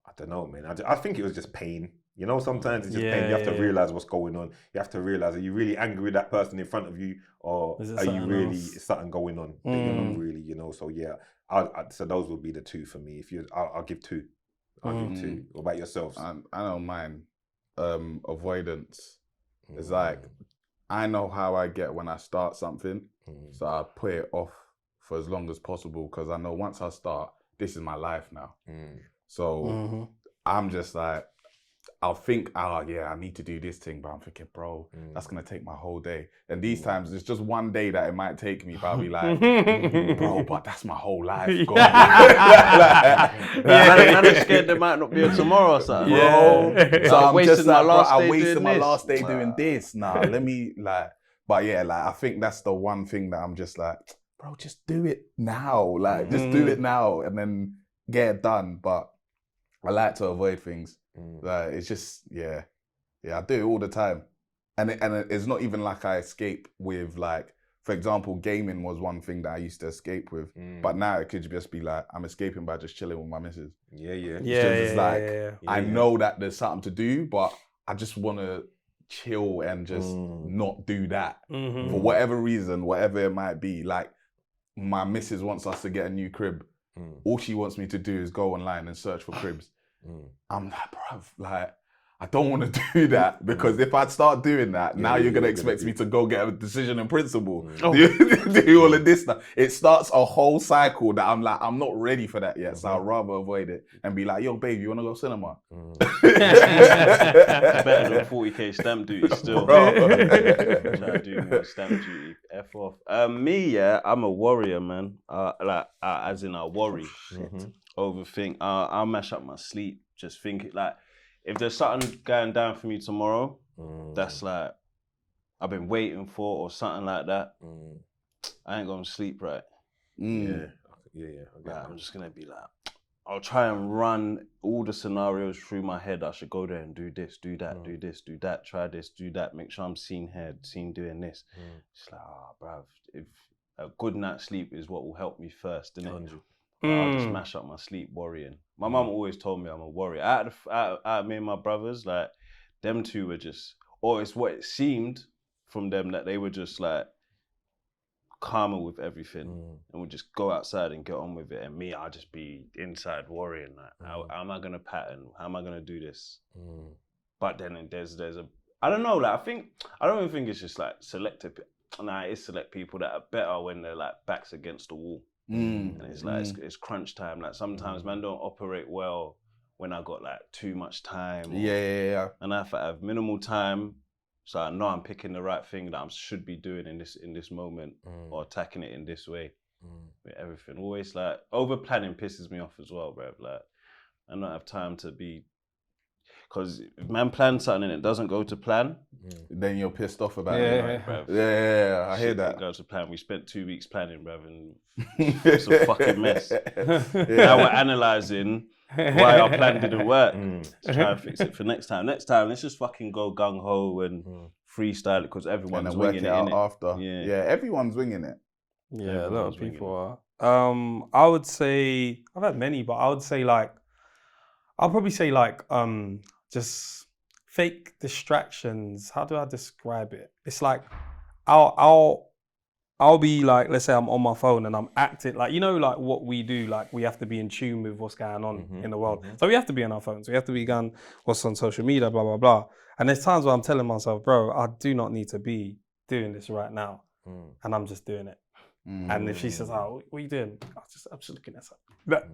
I don't know, man. I think it was just pain. You know, sometimes it's just pain. You have to realize what's going on. You have to realize, are you really angry with that person in front of you, or are you really something going on that you're not really, you know? So yeah, so those would be the two for me. If you, I'll give two. I'll give two. What about yourselves? I know mine. Avoidance. It's like, I know how I get when I start something, so I put it off for as long as possible because I know once I start, this is my life now. So I'm just like, I'll think, I need to do this thing, but I'm thinking, bro, that's gonna take my whole day. And these times, it's just one day that it might take me, but I'll be like, bro, but that's my whole life. Man is scared there might not be a tomorrow or something. Bro. So I'm wasting just like, my I wasted my this. last day doing this. Nah, let me like, but yeah, like I think that's the one thing that I'm just like, bro, just do it now. Like, just do it now and then get it done. But I like to avoid things. Like, it's just, yeah, I do it all the time. And it's not even like I escape with, like, for example, gaming was one thing that I used to escape with. But now it could just be like, I'm escaping by just chilling with my missus. I know that there's something to do, but I just want to chill and just not do that. For whatever reason, whatever it might be. Like, my missus wants us to get a new crib. All she wants me to do is go online and search for cribs. I'm like, bruv, like, I don't want to do that because if I start doing that, now you're going to expect me to go get a decision in principle. Do all of this stuff. It starts a whole cycle that I'm like, I'm not ready for that yet. So I'd rather avoid it and be like, yo, babe, you want to go cinema? Better than 40k stamp duty still. Try to do more stamp duty. F off. Me, yeah, I'm a warrior, man. As in I worry. Overthink. I'll mash up my sleep. Just think it like, if there's something going down for me tomorrow, that's like, I've been waiting for or something like that, I ain't gonna sleep right. Yeah. Like, I'm just gonna be like, I'll try and run all the scenarios through my head. I should go there and do this, do that, do this, do that, try this, do that, make sure I'm seen here, seen doing this. It's like, bruv, if a good night's sleep is what will help me first, innit? I'll just mash up my sleep worrying. My mum always told me I'm a warrior. Out of me and my brothers, like, them two were just, or it's what it seemed from them that they were just like calmer with everything and would just go outside and get on with it. And me, I'll just be inside worrying, like, how am I gonna pattern? How am I gonna do this? But then there's a, I don't know, like, I don't even think it's just like selective. Nah, it is select people that are better when they're like backs against the wall. And it's like, it's crunch time. Like, sometimes man don't operate well when I got like too much time. And if I have minimal time, so I know I'm picking the right thing that I should be doing in this moment or attacking it in this way. with everything. Always like over planning pisses me off as well, bruv. Like I don't have time to be, because if man plans something and it doesn't go to plan, then you're pissed off about Yeah. it. like, bruv. Yeah, I hear Shit that. didn't go to plan. We spent 2 weeks planning, bruv, and it's a fucking mess. Now we're analysing why our plan didn't work. To try and fix it for next time. Next time, let's just fucking go gung ho and freestyle it, because And everyone's then work winging it it, out innit? after. Yeah. Yeah, everyone's winging it. Yeah, a lot Everyone's of winging people are. I would say I've had many, but I would say like I'll probably say like just fake distractions. How do I describe it? It's like I'll be like, let's say I'm on my phone and I'm acting like, you know, like what we do, like we have to be in tune with what's going on in the world. So we have to be on our phones. We have to be going what's on social media, blah, blah, blah. And there's times where I'm telling myself, bro, I do not need to be doing this right now. And I'm just doing it. And if she says, oh, what are you doing? I'm just looking at something. But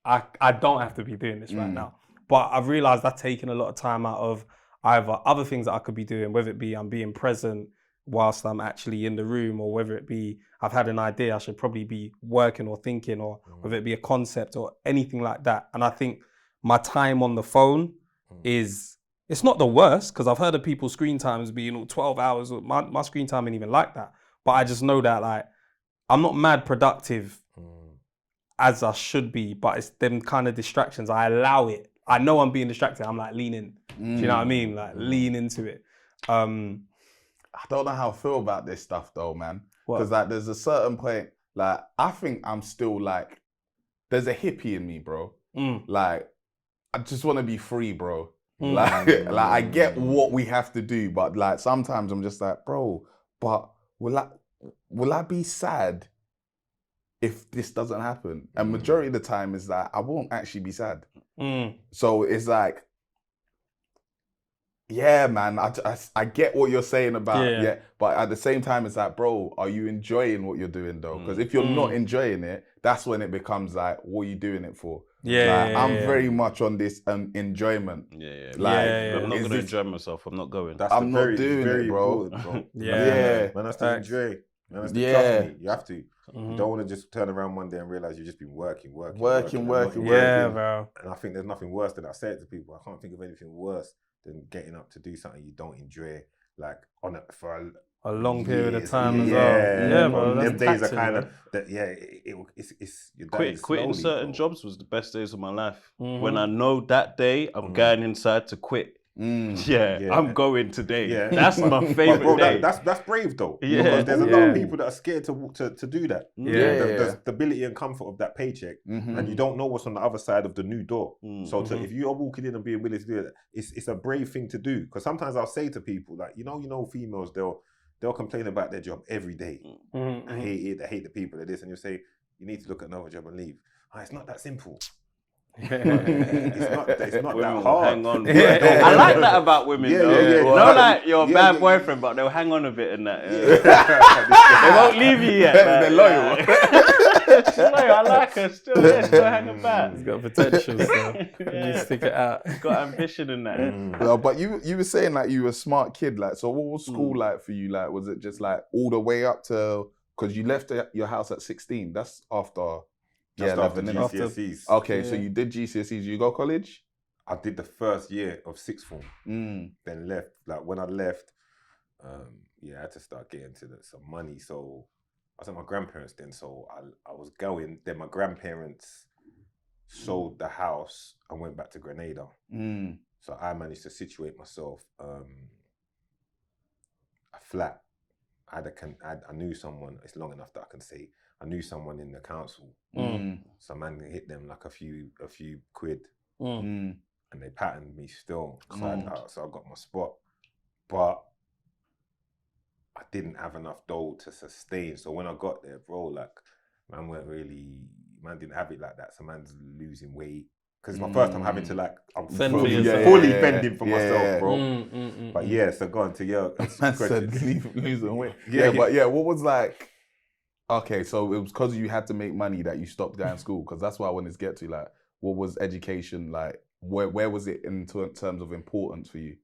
I don't have to be doing this right now. But I've realized that's taking a lot of time out of either other things that I could be doing, whether it be I'm being present whilst I'm actually in the room, or whether it be I've had an idea I should probably be working or thinking, or whether it be a concept or anything like that. And I think my time on the phone it's not the worst, because I've heard of people's screen times being 12 hours. My screen time ain't even like that. But I just know that like I'm not mad productive as I should be, but it's them kind of distractions. I allow it. I know I'm being distracted. I'm like leaning. Do you know what I mean? Like lean into it. I don't know how I feel about this stuff though, man. What? Because like there's a certain point, like I think I'm still like, there's a hippie in me, bro. Like I just want to be free, bro. Like I get what we have to do, but like sometimes I'm just like, bro, but will I be sad if this doesn't happen? And majority of the time is that I won't actually be sad. So it's like, yeah, man, I get what you're saying about, but at the same time, it's like, bro, are you enjoying what you're doing though? Because if you're not enjoying it, that's when it becomes like, what are you doing it for? I'm very much on this enjoyment. I'm not going to enjoy myself. I'm not going. I'm not doing it, bro. Man has to enjoy. Man has to trust me. You have to. You don't want to just turn around one day and realize you've just been working. Yeah, bro. And I think there's nothing worse than I say it to people. I can't think of anything worse than getting up to do something you don't enjoy, like for a long period of time as well. Yeah, bro. Them days are kind of that. Yeah, it's quitting certain jobs was the best days of my life. When I know that day I'm going inside to quit. I'm going today. That's my favorite day. That's brave though. Yeah. Because there's a lot of people that are scared to do that. The stability and comfort of that paycheck, and you don't know what's on the other side of the new door. So if you are walking in and being willing to do it, it's a brave thing to do. Because sometimes I'll say to people, like, you know, females, they'll complain about their job every day. I hate it. I hate the people of this, and you say you need to look at another job and leave. It's not that simple. It's not that hard. Hang on. I like that about women though. Not like your bad boyfriend, but they'll hang on a bit and that. They won't leave you yet. They're loyal. She's loyal. I like her still. Still hanging back. He's got potential still. You stick it out. He's got ambition in that. No, but you were saying like you were a smart kid. Like, so what was school like for you? Like, was it just like all the way up to, because you left your house at 16? That's after. After GCSEs. Okay, so you did GCSEs. You go college? I did the first year of sixth form. Then left. Like when I left, I had to start getting to some money. So I was at my grandparents then. So I was going. Then my grandparents sold the house and went back to Grenada. So I managed to situate myself a flat. I knew someone. It's long enough that I can say. I knew someone in the council, so man hit them like a few quid, and they patterned me still. So I got my spot, but I didn't have enough dough to sustain. So when I got there, bro, like man didn't have it like that. So man's losing weight. Because it's my first time having to I'm fully fending for myself, bro. But so go on to your question. Losing weight. What was like? Okay, so it was because you had to make money that you stopped going to school. Because that's what I wanted to get to. Like, what was education like? Where was it in terms of importance for you?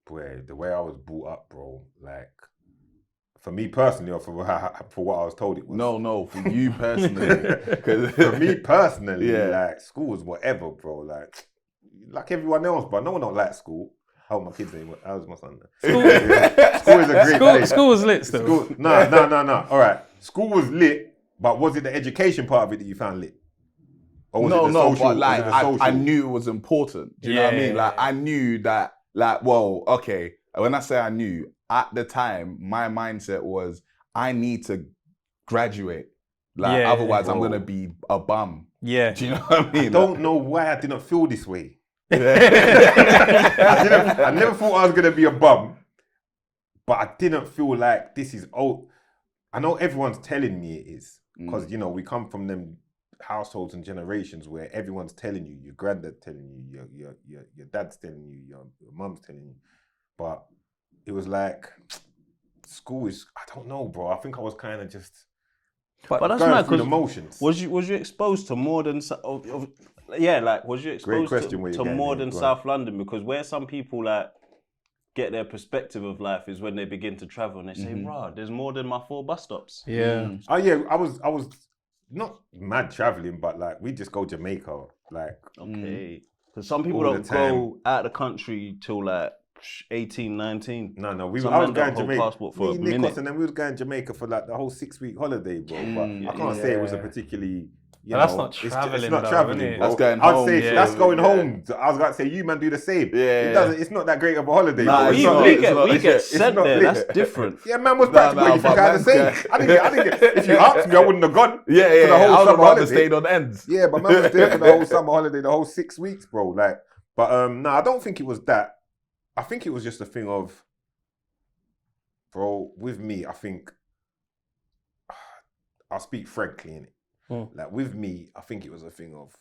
Boy, the way I was brought up, bro. Like, For me personally, or for what I was told it was. No, for you personally. 'Cause- For me personally, Yeah. like school was whatever, bro. Like everyone else, but no one don't like school. How my kids ain't. How's my son? School, School is a great place. school was lit still. No. All right, school was lit, but was it the education part of it that you found lit? Or was it the social? but like was it the social? I knew it was important. Do you know what I mean? Yeah. Like I knew that. Like, well, okay. When I say I knew, at the time, my mindset was I need to graduate. Like, Yeah, otherwise, I'm bro. gonna be a bum. Yeah. Do you know what I mean? I don't know why I didn't feel this way. Yeah. I never thought I was gonna be a bum, but I didn't feel like this is old. I know everyone's telling me it is because we come from them households and generations where everyone's telling you, your granddad telling you, your dad's telling you, your mum's telling you, but it was like school is. I don't know, bro. I think I was kind of just. But that's going mad through the because motions. was you exposed to more than was you exposed question where to you're getting more at, than go on. South London? Because where some people like get their perspective of life is when they begin to travel and they say, "Rah, there's more than my 4 bus stops." Yeah. Oh yeah, I was not mad traveling, but like we just go Jamaica, like Okay, because some people All the don't go out of the country till like 18, 19. no, Some I was men going don't hold Jamaica. passport for a Me, minute. Nikos, and then we was going Jamaica for like the whole 6-week holiday, bro. But I can't say it was a particularly. But that's not it's travelling, not though, traveling, innit? bro. That's going I'd home. say Yeah. that's going Yeah. home. I was about to say you man do the same. Yeah. It doesn't. It's not that great of a holiday. Nah, bro. it's It's not. not we lit. get It's sent not there. lit. That's different. Yeah, man was practically but you kind of man's same. going- I didn't get. If you asked me, I wouldn't have gone. Yeah, For the whole I would have summer rather holiday. stayed on ends. Yeah, but man was there for the whole summer holiday, the whole 6 weeks, bro. Like, but no, I don't think it was that. I think it was just a thing of, bro. With me, I think I'll speak frankly in it. Like with me, I think it was a thing of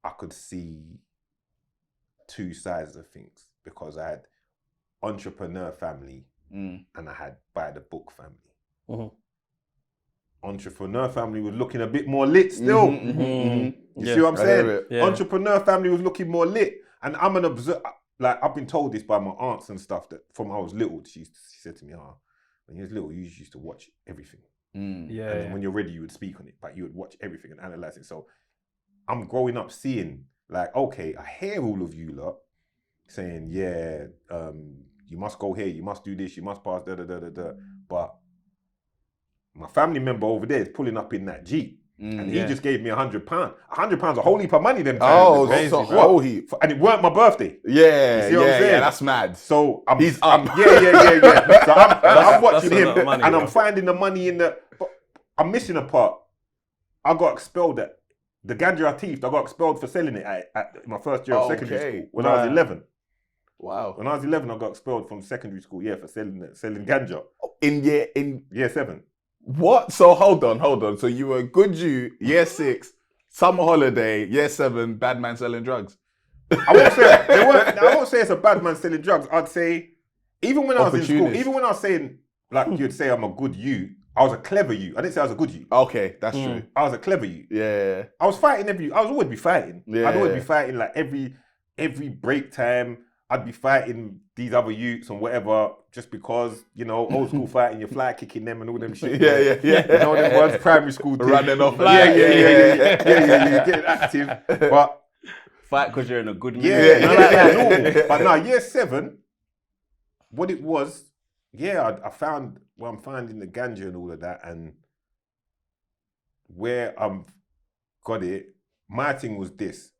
I could see 2 sides of things because I had entrepreneur family and I had by the book family. Entrepreneur family was looking a bit more lit still. You see what I'm I hear saying? it. Yeah. Entrepreneur family was looking more lit. And I'm an observer. Like, I've been told this by my aunts and stuff that from I was little, she said to me, when you was little, you used to watch everything. Yeah. And then when you're ready, you would speak on it, but you would watch everything and analyze it. So I'm growing up seeing, like, okay, I hear all of you lot saying, yeah, you must go here, you must do this, you must pass, But my family member over there is pulling up in that Jeep. And he just gave me £100. £100 a whole heap of money them times. Oh, bro. that's a What? whole heap. And it weren't my birthday. Yeah, You see what I'm saying? yeah, that's mad. So He's up. Yeah. So I'm watching that's a him lot of money, and bro. I'm finding the money in the. But I'm missing a part. I got expelled at the ganja I teethed. I got expelled for selling it at my first year of secondary Okay. school when I was 11. Wow. When I was 11, I got expelled from secondary school. Yeah, for selling ganja. In Year 7. what? So hold on. So you were a good Jew, year 6, summer holiday, year 7, bad man selling drugs. I won't say it's a bad man selling drugs. I'd say even when I was in school, Opportunist. even when I was saying like you'd say I'm a good you, I was a clever you. I didn't say I was a good you. Okay, that's true. I was a clever you. Yeah. I was fighting I was always be fighting. Yeah. I'd always be fighting like every break time. I'd be fighting these other youths and whatever, just because, old school fighting, you're fly kicking them and all them shit. Yeah. You know them words, primary school thing. Running off. Yeah, getting active. But Fight because you're in a good mood. yeah, no. But no, year 7, what it was, I found what I'm finding the ganja and all of that, and where I've got it, my thing was this.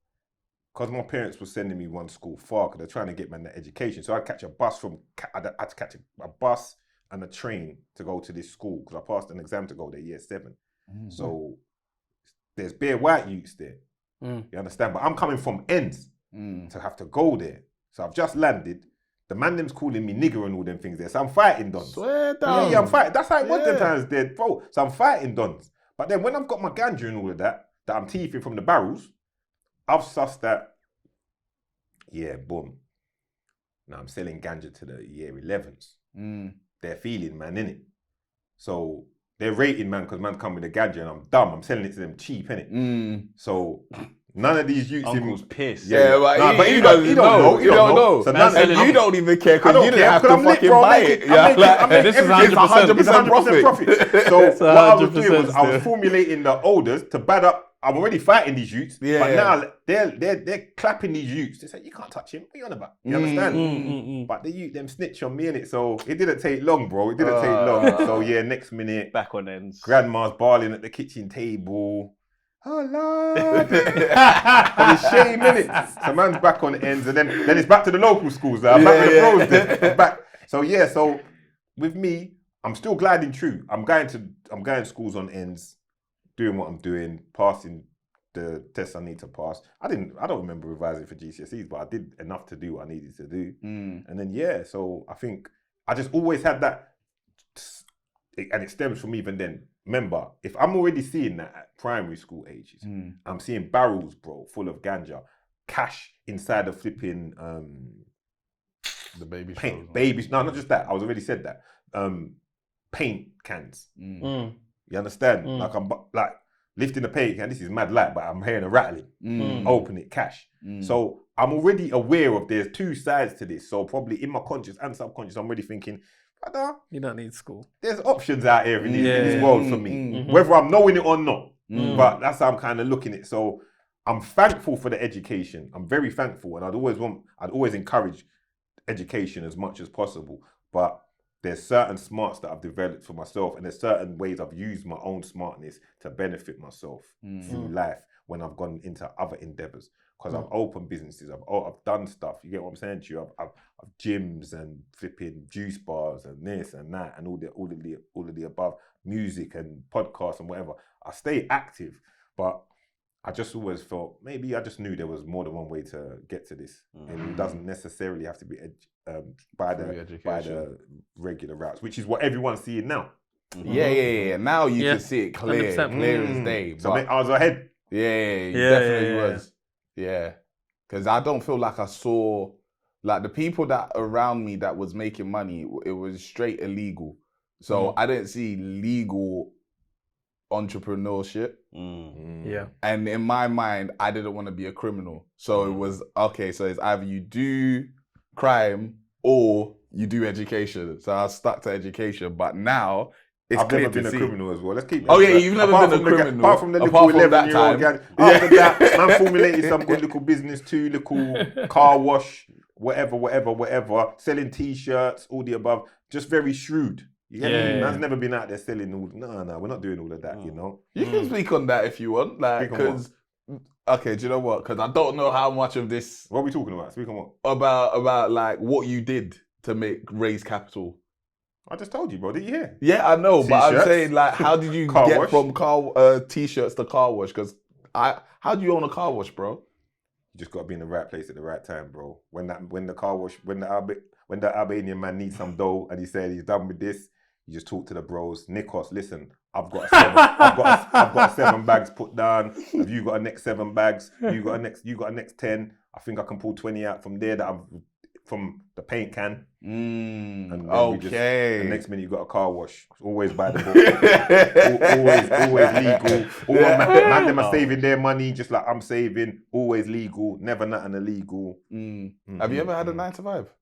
Because my parents were sending me one school far, because they're trying to get me that education. So I'd catch a bus I had to catch a bus and a train to go to this school, because I passed an exam to go there, year 7. So there's bare white youths there. You understand? But I'm coming from ends to have to go there. So I've just landed. The man them's calling me nigger and all them things there. So I'm fighting dons. Swear down. Yeah, I'm fighting. That's how it was them Yeah. times there, bro. So I'm fighting dons. But then when I've got my ganja and all of that I'm teething from the barrels, I've sussed that, boom. Now I'm selling ganja to the year 11s. They're feeling, man, innit? So they're rating, man, because man's come with the ganja and I'm dumb. I'm selling it to them cheap, innit? So None of these youths Uncle's pissed. Yeah, but Nah, he don't know. He don't know. So none and you don't even care I because don't you care, didn't have 'cause to I'm lit, fucking bro. buy I'm it. making- I'm making This is everything. 100%. It's 100% profit. So what I was doing was I was still. formulating the orders to bad up. I'm already fighting these youths, Yeah, but yeah. now they're clapping these youths. They say you can't touch him. What are you on about? You understand? But the youth them snitch on me in it, so it didn't take long, bro. It didn't take long. So yeah, next minute, Back on ends. grandma's bawling at the kitchen table. Oh Lord, I'm shame in it. So man's back on ends, and then it's back to the local schools. I'm back with the pros. Then I'm back. So yeah, so with me, I'm still gliding true. I'm going schools on ends, doing what I'm doing, passing the tests I need to pass. I don't remember revising for GCSEs, but I did enough to do what I needed to do. And then yeah, so I think I just always had that, and it stems from even then. Remember, if I'm already seeing that at primary school ages, I'm seeing barrels, bro, full of ganja, cash inside of flipping The baby paint, babies. No, not just that. I was already said that. Paint cans. You understand? Like I'm like lifting the paint can. This is mad light, but I'm hearing a rattling. Open it, cash. So I'm already aware of there's two sides to this. So probably in my conscious and subconscious, I'm already thinking, brother, You don't need school. there's options out here in this world for me, whether I'm knowing it or not. But that's how I'm kind of looking at it. So I'm thankful for the education. I'm very thankful, and I'd always encourage education as much as possible. But there's certain smarts that I've developed for myself, and there's certain ways I've used my own smartness to benefit myself through life when I've gone into other endeavors. Because I've opened businesses, I've done stuff. You get what I'm saying to you? I've gyms and flipping juice bars and this and that and all of the above, music and podcasts and whatever. I stay active, but I just always felt maybe I just knew there was more than one way to get to this, and it doesn't necessarily have to be by the regular routes, which is what everyone's seeing now. Yeah. Now you Yeah, can see it clear 100%. clear as day. So But I was ahead. you Yeah, definitely yeah, was. Yeah. Because I don't feel like I saw, like the people that around me that was making money, it was straight illegal. So I didn't see legal entrepreneurship. Yeah. And in my mind, I didn't want to be a criminal. So it was, okay, so it's either you do crime or you do education. So I stuck to education. But now, it's I've clear never to been a see. criminal as well. Let's keep it. Oh, yeah, you've never Apart been a from the criminal. apart from the Apart little from that 11-year-old time. gang. After that, man formulated some good little business too, little car wash, whatever, selling T-shirts, all the above. Just very shrewd. You get me? Man's never been out there selling all. No, we're not doing all of that. You know. You can speak on that if you want. Like, Speak on what? because, okay, do you know what? Because I don't know how much of this What are we talking about? Speak on what? about like what you did to raise capital. I just told you, bro. Did you hear? Yeah, I know, but I'm T-shirts. saying like, how did you Car get wash. from T-shirts to car wash? Because how do you own a car wash, bro? You just got to be in the right place at the right time, bro. When the Albanian man needs some dough and he said he's done with this, you just talk to the bros. Nikos, listen, I've got a 7 bags put down. Have you got a next 7 bags? You got a next 10. I think I can pull 20 out from there from the paint can. And then Okay. the next minute you got a car wash. Always by the book. always legal. Man, them are saving their money just like I'm saving. Always legal. Never nothing illegal. Have you ever had a 9 to 5?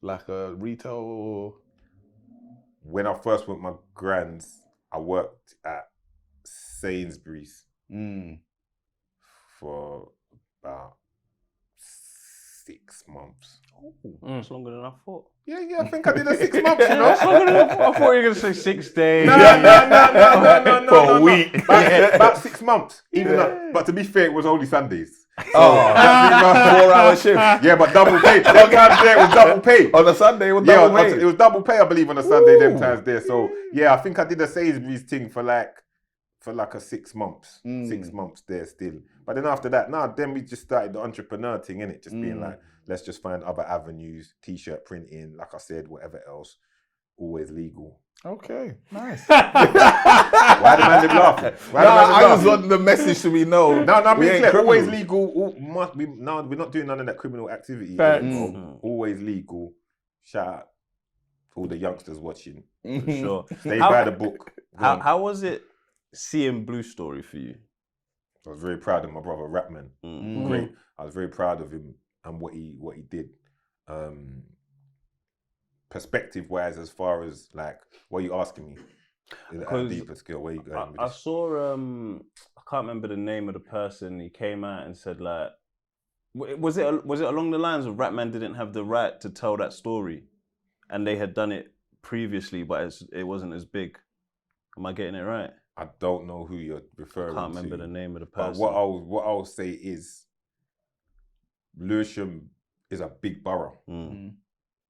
Like a retail or... When I first went with my grands, I worked at Sainsbury's for about 6 months. It's longer than I thought. Yeah, I think I did a 6 months, you know. It's longer than I thought. I thought you were going to say 6 days. No. For a week. About 6 months. But to be fair, it was only Sundays. Oh, 4-hour shift. Yeah, but double pay. Them times there it was double pay. On a Sunday, it was double pay. It was double pay, I believe, on a Sunday. Them times there. So yeah, I think I did a Sainsbury's thing for like a 6 months. 6 months there still. But then after that, then we just started the entrepreneur thing, innit? Just being like, let's just find other avenues, T-shirt printing, like I said, whatever else, always legal. Okay, nice. Why the man laughing? I just want the message to be known. No, We be ain't clear. Always criminals. legal. We're not doing none of that criminal activity. Facts. Always legal. Shout out all the youngsters watching. For sure. Stay by the book. How was it seeing Blue Story for you? I was very proud of my brother Rapman. Great. I was very proud of him and what he did. Perspective wise, as far as like, what are you asking me? At a deeper scale, where you going with I this? saw I can't remember the name of the person. He came out and said like, was it along the lines of Rapman didn't have the right to tell that story, and they had done it previously, but it wasn't as big. Am I getting it right? I don't know who you're referring to. I can't remember the name of the But person. what I'll say is, Lewisham is a big borough.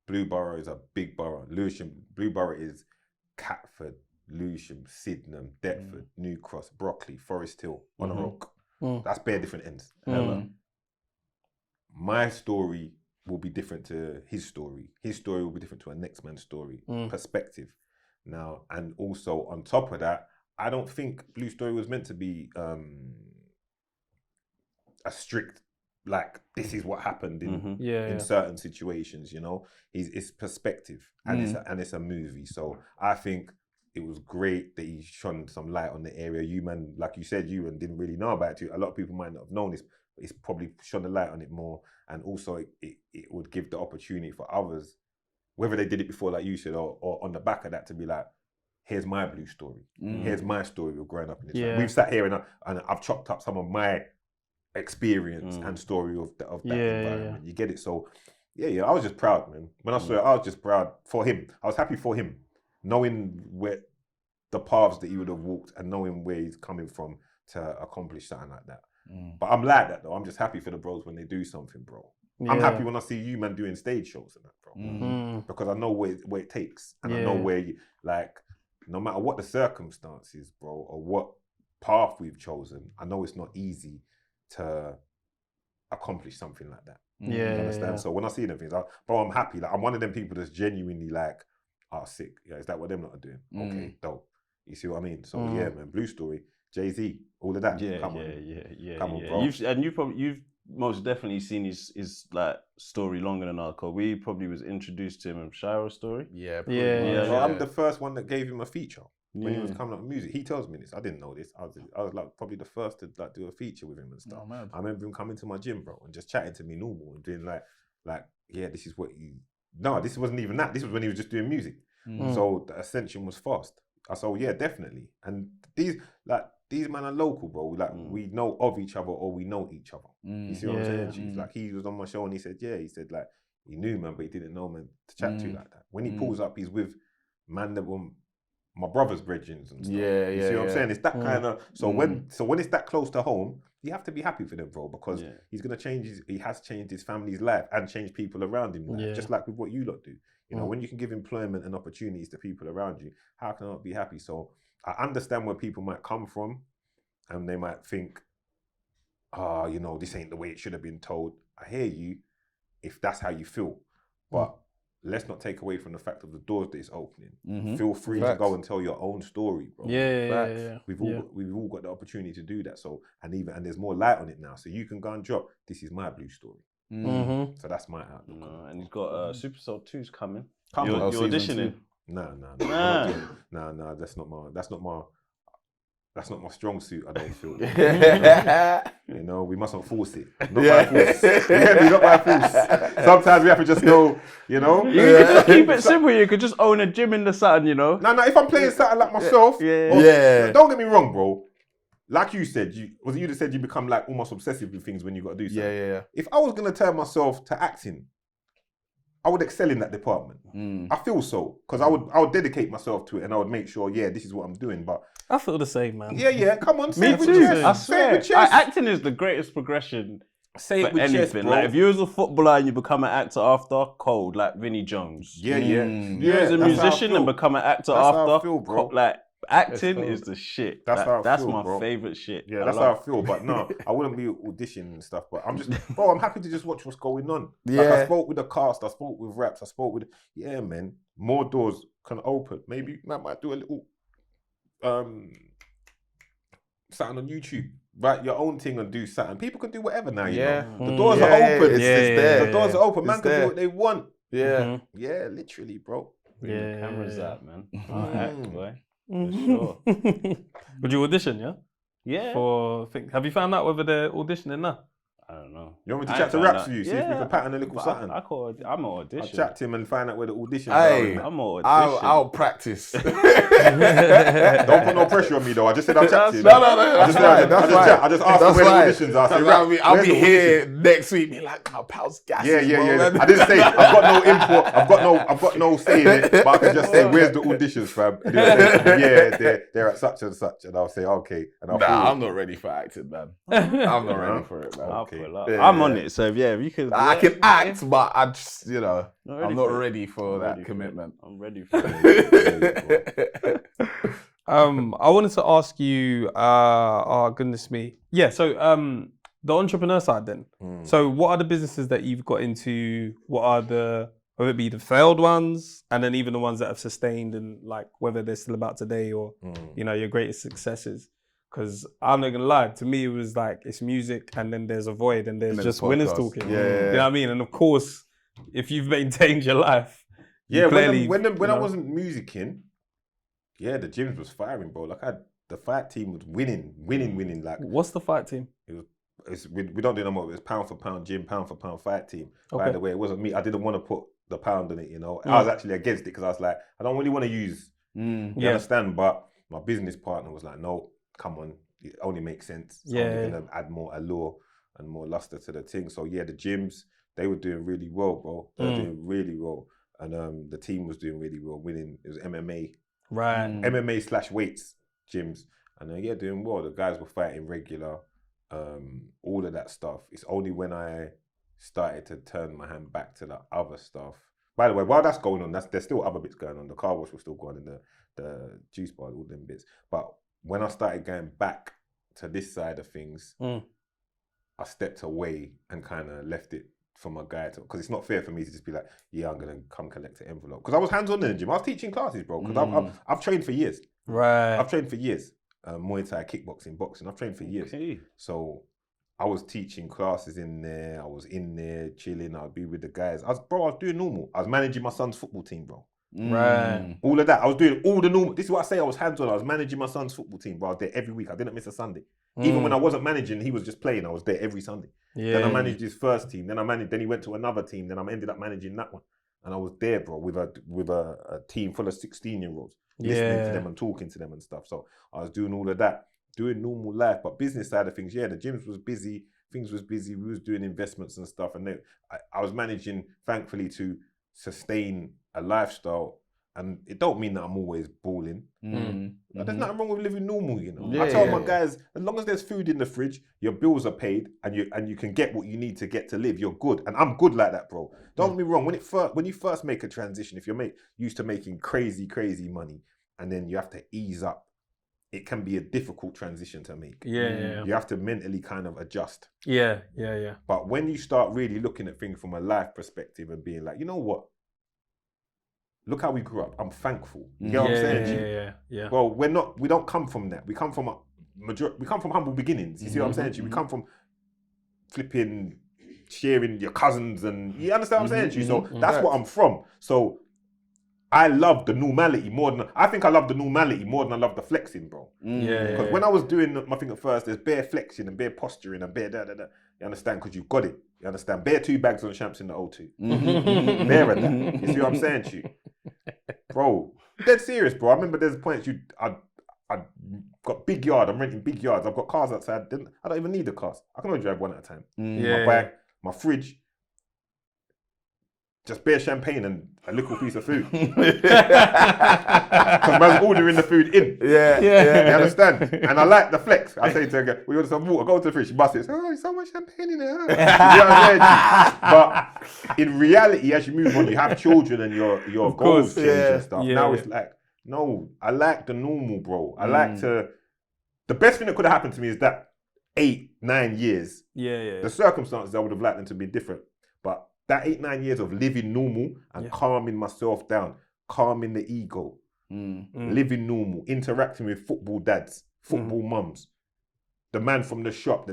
Blue Borough is a big borough. Blue Borough is Catford, Lewisham, Sydenham, Deptford, New Cross, Brockley, Forest Hill, on a rock. That's bare different ends. My story will be different to his story. His story will be different to a next man's story. Perspective. Now, and also on top of that, I don't think Blue Story was meant to be a strict, like, this is what happened in certain situations, you know. It's perspective, and it's a movie. So I think it was great that he shone some light on the area. You man, like you said, you and didn't really know about it too. A lot of people might not have known this, but it's probably shone the light on it more. And also it would give the opportunity for others, whether they did it before, like you said, or on the back of that, to be like, here's my Blue story. Here's my story of growing up in this. Yeah. We've sat here and I've chopped up some of my experience and story of that environment. You get it? So yeah, I was just proud, man. When I saw it, I was just proud for him. I was happy for him, knowing where the paths that he would have walked and knowing where he's coming from to accomplish something like that. But I'm like that though. I'm just happy for the bros when they do something, bro. I'm happy when I see you man doing stage shows and that, bro. Because I know where it takes, and I know where you, like, no matter what the circumstances, bro, or what path we've chosen, I know it's not easy to accomplish something like that. You understand? So when I see them things, bro, I'm happy. Like, I'm one of them people that's genuinely like, oh, sick. Yeah, is that what them lot are doing? Okay, dope. You see what I mean? So yeah, man, Blue Story, Jay-Z, all of that. Come on, bro. You've most definitely seen his like story longer than our code. We probably was introduced to him in Shiro's story. Well, I'm the first one that gave him a feature when he was coming up with music. He tells me this. I didn't know this. I was like probably the first to like do a feature with him and stuff. I remember him coming to my gym, bro, and just chatting to me normal and doing like yeah, this is what you. No, this wasn't even that. This was when he was just doing music. So the ascension was fast. I said, yeah, definitely. And these men are local, bro. Like we know of each other or we know each other. You see what I'm saying? Chief? Like he was on my show and he said, he said like he knew man, but he didn't know man to chat to like that. When he pulls up, he's with man that were my brother's brethren and stuff. You see what I'm saying? It's that kind of when it's that close to home, you have to be happy for them, bro, because he's gonna he has changed his family's life and changed people around him life, just like with what you lot do. You know, when you can give employment and opportunities to people around you, how can I not be happy? So I understand where people might come from and they might think, you know, this ain't the way it should have been told. I hear you if that's how you feel. But let's not take away from the fact of the doors that it's opening. Feel free to go and tell your own story, bro. We've all got the opportunity to do that. So and there's more light on it now. So you can go and drop, this is my Blue story. So that's my outlook. And he's got Super Soul 2's coming. You're auditioning. No. That's not my strong suit. I don't feel. You know, we mustn't force it. Not by force. Not by force. Sometimes we have to just go. You know, You could just keep it simple. You could just own a gym in the sun. You know. No. If I'm playing something like myself, don't get me wrong, bro. Like you said, was it you that said you become like almost obsessive with things when you got to do something? Yeah. If I was gonna turn myself to acting, I would excel in that department. I feel so, because I would dedicate myself to it and I would make sure, this is what I'm doing. But I feel the same, man. Yeah, come on, say Me it with too. chest. I Say it with swear. chest. Acting is the greatest progression. Say it for with anything. chest, bro. Like if you was a footballer and you become an actor after, cold like Vinnie Jones. Yeah. If you was a that's how I musician feel. and become an actor That's how I after, feel, bro. like acting is the shit. That's how I That's feel, my bro. favorite shit. Yeah, that's how I feel. But no, I wouldn't be auditioning and stuff. But I'm just, bro, I'm happy to just watch what's going on. Like I spoke with the cast, I spoke with raps, I spoke with, man, more doors can open. Maybe I might do a little something on YouTube. Write your own thing and do something. People can do whatever now, you know. The doors are open. It's there. The doors are open. Man It's can there. do what they want. Yeah. Yeah, literally, bro. Bring the cameras out, man. I'll act, boy. For sure. Would you audition, yeah? Yeah. Have you found out whether they're auditioning now? I don't know. You want me to I chat ain't to found Raps out. for you? See if we can pattern a little But something. I'm an audition. I'll chat to him and find out where the auditions Hey, are. I'm an audition. I'll practice. Don't put no pressure on me though. I just said I'll chat to you. No, that's fine. That's fine. I just asked him where the auditions are. I say, Raps, I'll where's be the here audition? next week. Be like, my pal's gassy. Yeah. I didn't say I've got no input. I've got no say in it. But I can just say, where's the auditions, fam? And he'll say, yeah, they're at such and such, and I'll say, okay. And I'll Nah, I'm not ready for acting, man. I'm not ready for it, man. Okay. I'm on it. So if you can, I can act, but I just, I'm ready not for it. ready for I'm that ready for commitment. I'm ready for it. I wanted to ask you, oh goodness me. Yeah, so the entrepreneur side then. So what are the businesses that you've got into? What are whether it be the failed ones and then even the ones that have sustained and like whether they're still about today or, your greatest successes? Because I'm not going to lie, to me it was like it's music and then there's a void and there's just winners talking. Yeah. You know what I mean? And of course, if you've maintained your life, Yeah, clearly, when I wasn't musicking, yeah, the gyms was firing, bro. Like the fight team was winning. Like what's the fight team? we don't do no more. It was pound for pound gym, pound for pound fight team. By Okay. the way, it wasn't me. I didn't want to put the pound in it. I was actually against it because I was like, I don't really want to use. You understand? But my business partner was like, no, come on, it only makes sense. It's only gonna add more allure and more luster to the thing. So yeah, the gyms, they were doing really well, bro. They were doing really well, and the team was doing really well, winning. It was MMA. Right. MMA/weights gyms, and doing well. The guys were fighting regular, all of that stuff. It's only when I started to turn my hand back to the other stuff. By the way, while that's going on, there's still other bits going on. The car wash was still going in the juice bar, all them bits. But when I started going back to this side of things, I stepped away and kind of left it for my guy to, because it's not fair for me to just be like, yeah, I'm gonna come collect an envelope. Because I was hands on in the gym. I was teaching classes, bro. Because I've trained for years. Right. I've trained for years. Muay Thai, kickboxing, boxing. I've trained for years. Okay. So I was teaching classes in there. I was in there chilling. I'd be with the guys. I was doing normal. I was managing my son's football team, bro. Right. All of that. I was doing all the normal. This is what I say. I was hands on. I was managing my son's football team, bro. I was there every week. I didn't miss a Sunday. Even when I wasn't managing, he was just playing. I was there every Sunday. Yeah. Then I managed his first team. Then he went to another team. Then I ended up managing that one. And I was there, bro, with a team full of 16-year-olds, listening to them and talking to them and stuff. So I was doing all of that, doing normal life, but business side of things, the gyms was busy, things was busy. We was doing investments and stuff, and then I was managing, thankfully, to sustain a lifestyle. And it don't mean that I'm always balling. But there's nothing wrong with living normal, I tell my guys, as long as there's food in the fridge, your bills are paid, and you can get what you need to get to live, you're good. And I'm good like that, bro. Don't get me wrong. When you first make a transition, if you're used to making crazy money, and then you have to ease up, it can be a difficult transition to make. Yeah. You have to mentally kind of adjust. Yeah. But when you start really looking at things from a life perspective and being like, you know what? Look how we grew up. I'm thankful. You know what I'm saying? Yeah. Well, we don't come from that. We come from humble beginnings. You see what I'm saying to you? We come from flipping, sharing your cousins, and you understand what I'm saying to you? So that's what I'm from. So I love the normality more than I love the flexing, bro. Because when I was doing my thing at first, there's bare flexing and bare posturing and bare da. You understand? Because you've got it. You understand? Bare 2 bags on champs in the O2. Bare of that. You see what I'm saying to you? Bro, dead serious, bro. I remember there's points I got big yard. I'm renting big yards. I've got cars outside. I don't even need the cars. I can only drive one at a time. My bike, my fridge, just bare champagne and a little piece of food. Because man's ordering the food in. Yeah. You understand? And I like the flex. I say to her, we order some water, go to the fridge, she busts it. Oh, there's so much champagne in there. You know what I'm saying? But in reality, as you move on, you have children and your goals change and stuff. Now it's like, no, I like the normal, bro. I like to... The best thing that could have happened to me is that 8-9 years. The circumstances, I would have liked them to be different. But that 8-9 years of living normal and calming myself down, calming the ego, living normal, interacting with football dads, football mums, the man from the shop,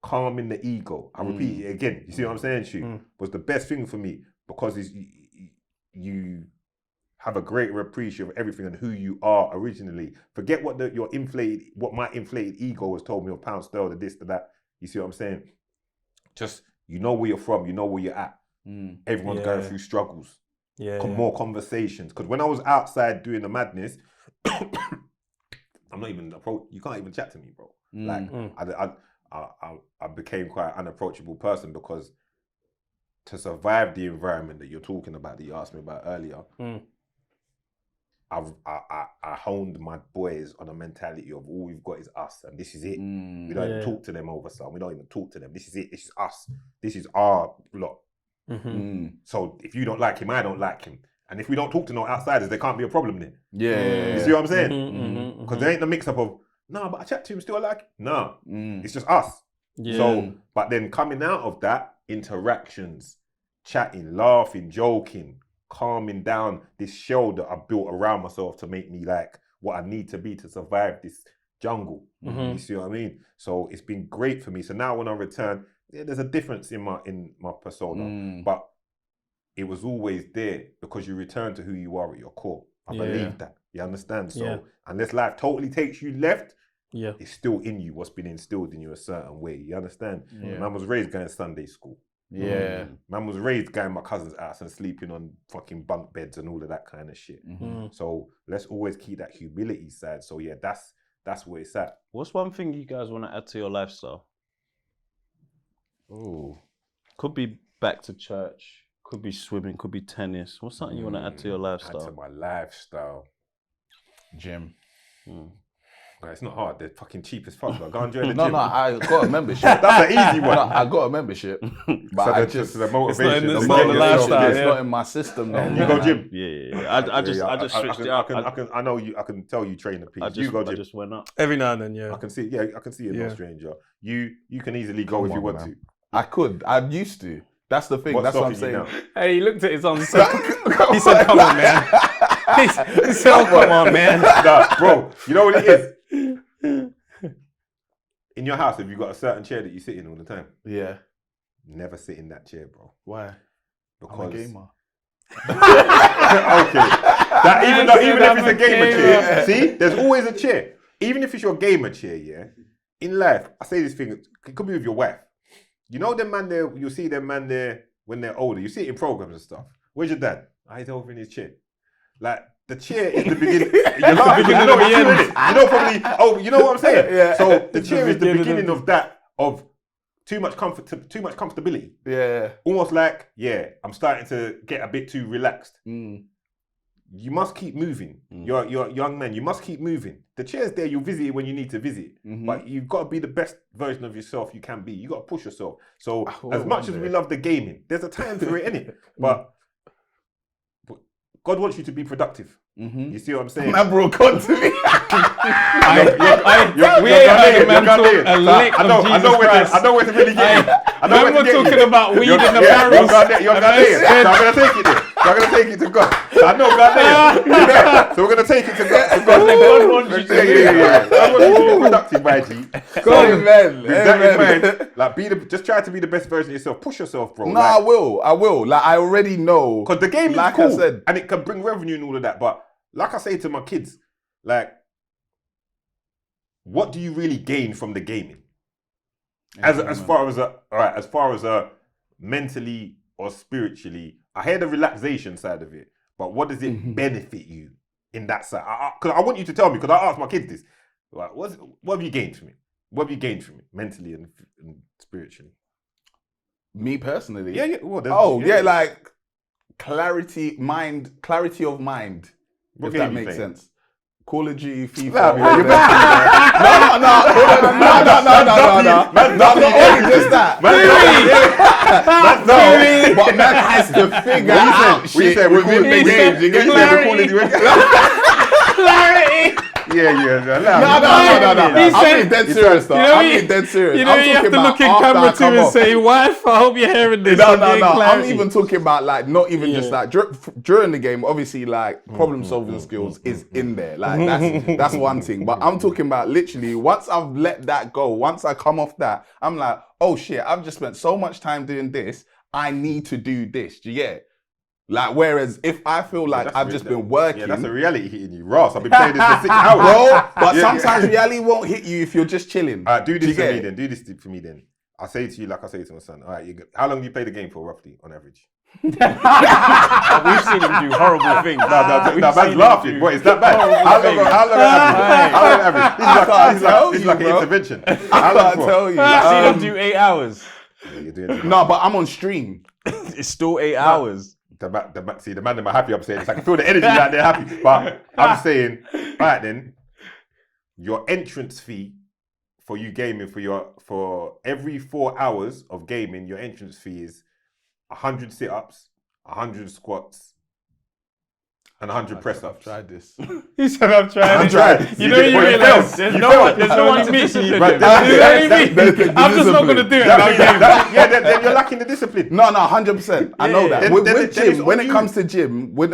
calming the ego. I repeat it again. You see what I'm saying to you? Was the best thing for me because you have a greater appreciation of everything and who you are originally. Forget what my inflated ego has told me of pound sterling, this, that. You see what I'm saying? Just, you know where you're from, you know where you're at. Everyone's going through struggles. More conversations. Because when I was outside doing the madness, I'm not even you can't even chat to me, bro. Like I became quite an unapproachable person because to survive the environment that you're talking about, that you asked me about earlier, I honed my boys on a mentality of all we've got is us, and this is it. We don't even talk to them over something. We don't even talk to them. This is it. This is us. This is our lot. So if you don't like him, I don't like him. And if we don't talk to no outsiders, there can't be a problem then. You see what I'm saying? Because there ain't the mix up of, no, but I chat to him, still like him. No, it's just us. So, but then coming out of that, interactions, chatting, laughing, joking, calming down this shell that I built around myself to make me like what I need to be to survive this jungle. You see what I mean? So it's been great for me. So now when I return, there's a difference in my persona, but it was always there because you return to who you are at your core. I believe that. You understand? So unless life totally takes you left, it's still in you what's been instilled in you a certain way. You understand? Man was raised going to Sunday school. Man was raised going to my cousin's house and sleeping on fucking bunk beds and all of that kind of shit. So let's always keep that humility side. So yeah, that's where it's at. What's one thing you guys want to add to your lifestyle? Could be back to church, could be swimming, could be tennis. What's something you want to add to your lifestyle? Add to my lifestyle. Gym. Bro, it's not hard. They're fucking cheap as fuck. Bro. Go and join the No, gym. I got a membership. That's an easy one. No, I got a membership, but So I the just motivation. It's the not in the motivation. lifestyle, it's not in my system. No, You go gym. I just switched it up. I know you. I can tell you train the piece. You go I gym. just went up. Every now and then, yeah. I can see. Yeah, I can see it. No stranger. You can easily go if you want to. I could. I used to. That's the thing. What's That's what I'm stopping you saying. now? Hey, he looked at his arm and said, he said, come on, man. He said, oh, come on, man. Nah, bro. You know what it is? In your house, have you got a certain chair that you sit in all the time? Yeah. Never sit in that chair, bro. Why? Because I'm a gamer. Okay. Even if it's a gamer chair, see, there's always a chair. Even if it's your gamer chair, yeah. In life, I say this thing. It could be with your wife. You know them man there. You see them man there when they're older. You see it in programs and stuff. Where's your dad? He's over in his chair. Like the chair is the beginning. You're laughing, you know what you know, you know probably. Oh, you know what I'm saying? Yeah. So the chair is the beginning of that, of too much comfort, too much comfortability. Yeah. Almost like, I'm starting to get a bit too relaxed. You must keep moving. You're a young man. You must keep moving. The chair's there. You'll visit it when you need to visit. But you've got to be the best version of yourself you can be. You got to push yourself. So as much as we love the gaming, there's a time for it, innit? But God wants you to be productive. You see what I'm saying? Man brought God to me. We ain't heard a man talk a lick I know where to really get you. I know Man where to was get you. talking about weed in the You're barrels. Ghanaian. So I'm going to take it there. So I'm going to take it to God. So I know Ghanaian. So we're going to take it to God. God wants you to be productive, my G. Amen. With that in mind, like just try to be the best version of yourself. Push yourself, bro. No, I will. Like I already know. Because the game is like cool. I said, and it can bring revenue and all of that. But like I say to my kids, like, what do you really gain from the gaming? As far as mentally or spiritually, I hear the relaxation side of it, but what does it benefit you in that side? Because I want you to tell me, because I asked my kids this. Like, what have you gained from it? What have you gained from it mentally and spiritually? Me personally. Yeah. Well, like clarity of mind. What If game that you makes playing? sense. Call of Duty, FIFA. No. No. Not only just that. No, but man has to figure out shit within the games. You get Clarity. No. I'm being dead serious, though. I'm dead serious. You know, you have to look in camera too and say, wife, I hope you're hearing this. No. I'm even talking about like not even just like during the game. Obviously, like problem solving skills is in there. Like that's one thing. But I'm talking about literally once I've let that go, once I come off that, I'm like, oh shit, I've just spent so much time doing this. I need to do this. Do you get it? Like, whereas if I feel like I've just been working, Yeah, that's a reality hitting you. Ross, I've been playing this for 6 hours. bro. But sometimes reality won't hit you if you're just chilling. All right, do this you for get me it? then. Do this for me then. I say to you like I say to my son. All right, how long do you play the game for roughly on average? We've seen him do horrible things. No, man's laughing. What is that bad? How long average? This is like an intervention. I can't tell you. I've seen him do 8 hours. Yeah, you're doing it. No, but I'm on stream. It's still 8 hours. See, the man in my happy upstairs. It's like I feel the energy out there happy. But I'm saying, all right then, your entrance fee for you gaming for every 4 hours of gaming, your entrance fee is 100 sit-ups, 100 squats, and 100 press-ups. Tried this. He said, "I'm trying." I'm trying. You know, you realise there's no one to discipline. Right, I'm just not gonna do it. Then you're lacking the discipline. No, 100%. I know that. Then- With then it's gym, when on it you. comes to gym, Then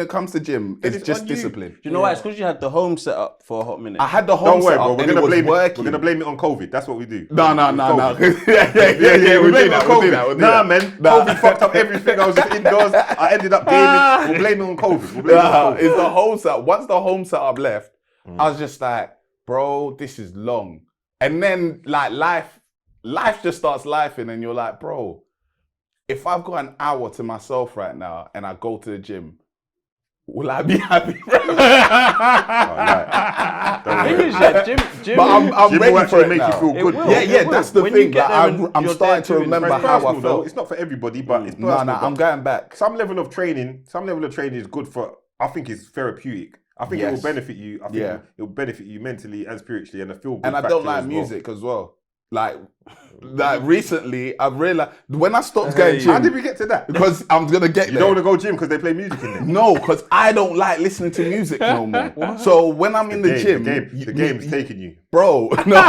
it's it's just on you. discipline. Do you know why? It's because you had the home set up for a hot minute. I had the home Don't worry, setup bro. We're and it gonna was blame it. working. We're gonna blame it on COVID. That's what we do. No. COVID. yeah. We blame it on COVID. Nah, that. man. COVID fucked up everything. I was just indoors. I ended up gaming. We'll blame it on COVID. We'll blame it on COVID. It's the home setup. Once the home setup left, I was just like, bro, this is long. And then like life just starts lifing, and you're like, bro, if I've got an hour to myself right now and I go to the gym, will I be happy? Gym, But I'm Gym ready will for actually it make now. you feel good. will. bro. Yeah, that's the When you thing. get Like, there and I'm you're starting there to doing it. remember It's how I personal, though. felt. It's not for everybody, but it's personal. No, I'm but going back. some level of training is good for. I think it's therapeutic. I think it Yes. will benefit you. I think Yeah. it will benefit you mentally and spiritually, and a feel good. And I don't like music as well. Like recently, I've realized when I stopped going How did gym, we get to that? because I'm gonna get You there. don't want to go gym because they play music in there. No, because I don't like listening to music no more. So when I'm in the gym, the game's taking you. bro. No,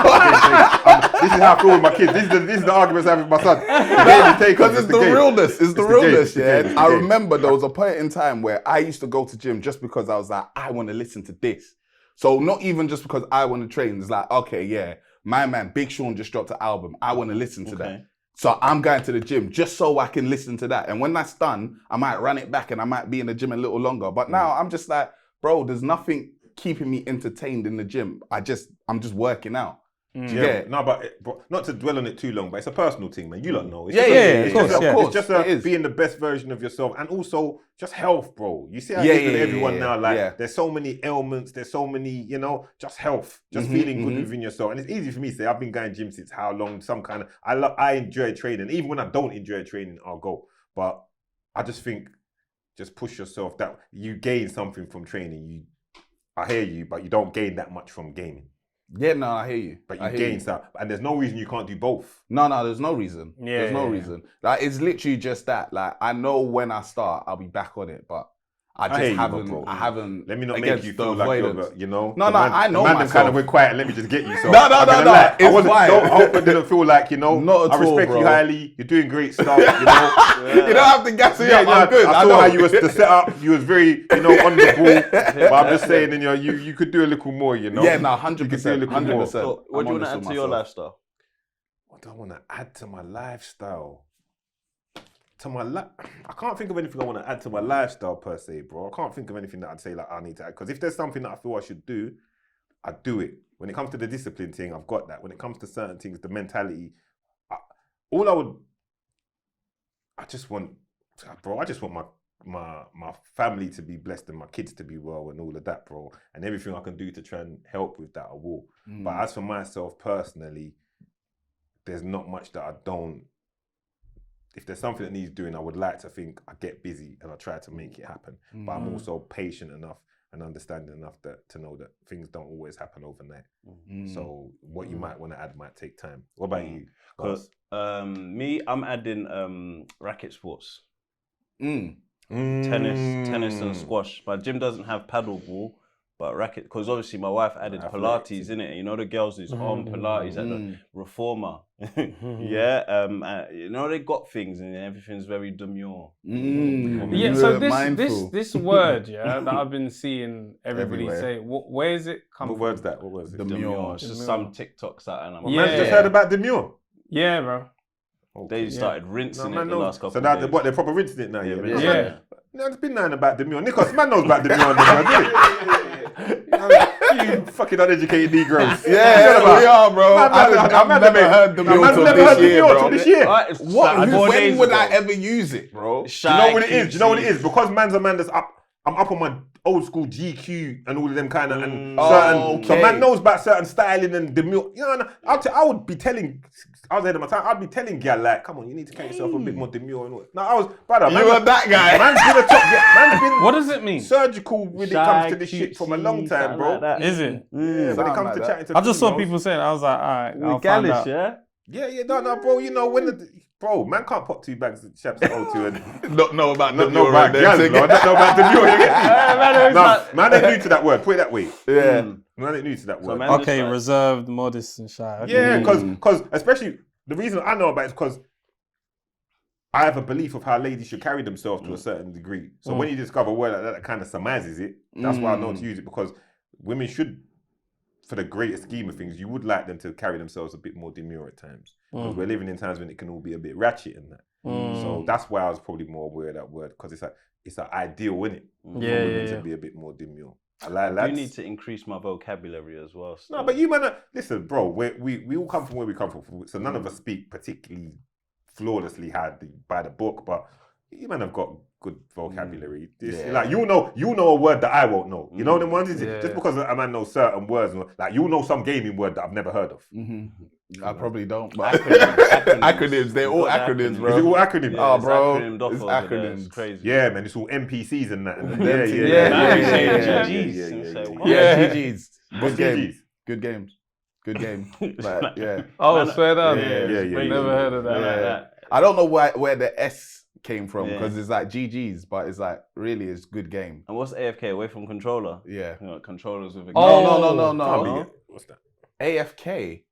This is how I feel with my kids. This is the arguments I have with my son. The game is taking because you. it's the realness. It's the game. realness. It's the Yeah. game. It's the I game. remember there was a point in time where I used to go to gym just because I was like, I want to listen to this. So not even just because I want to train. It's like, okay, yeah, my man Big Sean just dropped an album. I want to listen to that. So I'm going to the gym just so I can listen to that. And when that's done, I might run it back and I might be in the gym a little longer. But now I'm just like, bro, there's nothing keeping me entertained in the gym. I'm just working out. Yeah, no, but not to dwell on it too long, but it's a personal thing, man. You don't know. It's Yeah, It's just it is. being the best version of yourself, and also just health, bro. You see how Yeah, it is with yeah, everyone yeah, now. Like, yeah. there's so many ailments. There's so many, just health, just feeling good within yourself. And it's easy for me to say I've been going gym since how long? Some kind of I enjoy training. Even when I don't enjoy training, I'll go. But I just think, just push yourself. That you gain something from training. I hear you, but you don't gain that much from gaming. Yeah, no, I hear you. But you gain stuff, and there's no reason you can't do both. No, there's no reason. Yeah, There's no yeah. reason. Like, it's literally just that. Like, I know when I start, I'll be back on it, but I hear you, just bro. I haven't. Let me not make against you the feel like you're, avoidance. No, I know the man myself. kind of went quiet and let me just get you. So No, I'm gonna no. lie. It's fine. I hope it didn't feel like, Not at I respect all, you bro. highly. You're doing great stuff, You don't have to gas me up. I'm good. I saw how you was the setup. You was very, on the ball. But I'm just saying, you could do a little more, Yeah, no, 100%. You could do a little more. 100%. So, what do you want to add to your lifestyle? What do I want to add to my lifestyle? I can't think of anything I want to add to my lifestyle per se, bro. I can't think of anything that I'd say like I need to add. Because if there's something that I feel I should do, I do it. When it comes to the discipline thing, I've got that. When it comes to certain things, the mentality, I just want my family to be blessed and my kids to be well and all of that, bro. And everything I can do to try and help with that, I will. But as for myself personally, there's not much that I don't. If there's something that needs doing, I would like to think I get busy and I try to make it happen. But I'm also patient enough and understanding enough to know that things don't always happen overnight. So what you might want to add might take time. What about you? Because me, I'm adding racket sports. Tennis and squash. My gym doesn't have paddle ball, but racket, because obviously my wife added Pilates in it. The girls who's on Pilates at the Reformer. They got things and everything's very demure. Yeah, so this word, that I've been seeing everybody Everywhere. say, where is it come What from? word's that? What was it? Demure. It's just some TikToks that and I'm Man just heard about demure. Yeah, bro. They started rinsing it man the knows. last couple So of now, days. what, they're proper rinsing it now? Yeah. Yeah. No, it's been knowing about demure. Nicholas, man knows about demure. You fucking uneducated Negroes. Yeah, we are, bro. I've never heard the Man's till never heard this year, demure bro. till this year. Right, it's What? like 4 When days would ago. I ever use it, bro? Do you know what it is? Do you know what it is? Because man's a man that's up. I'm up on my old school GQ and all of them kind of and certain. So okay. man knows about certain styling and demure. You know, and I would be telling. I was ahead of my time. I'd be telling gal like, come on, you need to carry yourself a bit more demure and all. No, I was brother. You were that guy. Man's been a top. Man's been. What does it mean? Surgical when it comes to this Shy, shit from a cutesy, long time, something bro. like that. Is it? Yeah, when it Something comes like to that. chatting to I just saw females. people saying. I was like, all right, We're I'll find gallish, out. yeah? Yeah, no, bro. You know when bro, man can't pop 2 bags of chaps at O2 and Don't know about not the know about gal, bro. Not know about demure. You get me? Man ain't new to that word. Put it that way. Yeah. Man ain't new to that word. man- Okay, Just like- reserved, modest, and shy. Okay. Yeah, because especially the reason I know about it is because I have a belief of how ladies should carry themselves to a certain degree. So when you discover a word like that kind of surmises it, that's why I know to use it, because women should, for the greater scheme of things, you would like them to carry themselves a bit more demure at times. Because we're living in times when it can all be a bit ratchet and that. So that's why I was probably more aware of that word, because it's an ideal, isn't it? For women to be a bit more demure. I like I lads. do need to increase my vocabulary as well. No, but you man, listen, bro. We all come from where we come from, so none of us speak particularly flawlessly by the book. But you man have got good vocabulary. Like you know a word that I won't know. You know them ones. Just because a man knows certain words, like you know some gaming word that I've never heard of. I probably don't. But Acronyms. acronyms, they're all Got acronyms, acronyms. bro. Is it all acronyms? Yeah, Oh, bro, acronymed off it's over there. acronyms. It's crazy. Yeah, man, it's all NPCs and that. Yeah. Yeah, GGs. Good game. GGs. Good games. Good game. Like, yeah. Oh, swear down. Yeah. Never heard of that. Yeah. I don't know where the S came from, because it's like GGs, but it's like really it's good game. And what's AFK? Away from controller? Yeah. You know, controllers with a No. What's that? AFK.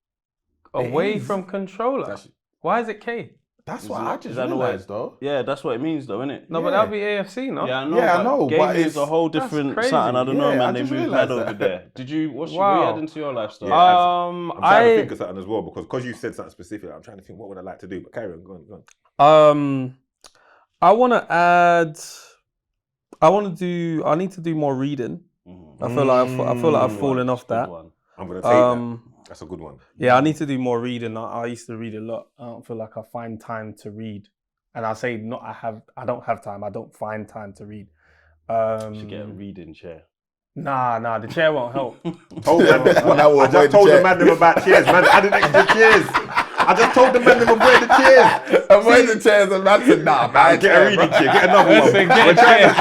Away from controller. Why is it K? That's what I just is that the realized, though. Yeah, that's what it means, though, isn't it? No, but that'll be AFC, no? Yeah, I know. Yeah, I but know, but Gaming is it's- a whole that's different crazy. something. I don't know, Yeah, man. I They just moved realised mad over that. there. Did you? What you add into your lifestyle? Yeah, I'm trying to I think of something as well, because you said something specific. I'm trying to think what would I like to do. But carry on, go on. I want to add. I need to do more reading. I feel like I've fallen off that. I'm gonna take that. That's a good one. Yeah, I need to do more reading. I used to read a lot. I don't feel like I find time to read. And I say not I don't have time. I don't find time to read. You should get a reading chair. Nah, the chair won't help. I just told the man them about chairs, man. Added extra chairs. I just told the man them avoid the chairs. Avoid the chairs, and man said, nah, man. Get a reading chair. Get another one. Listen, get a chair.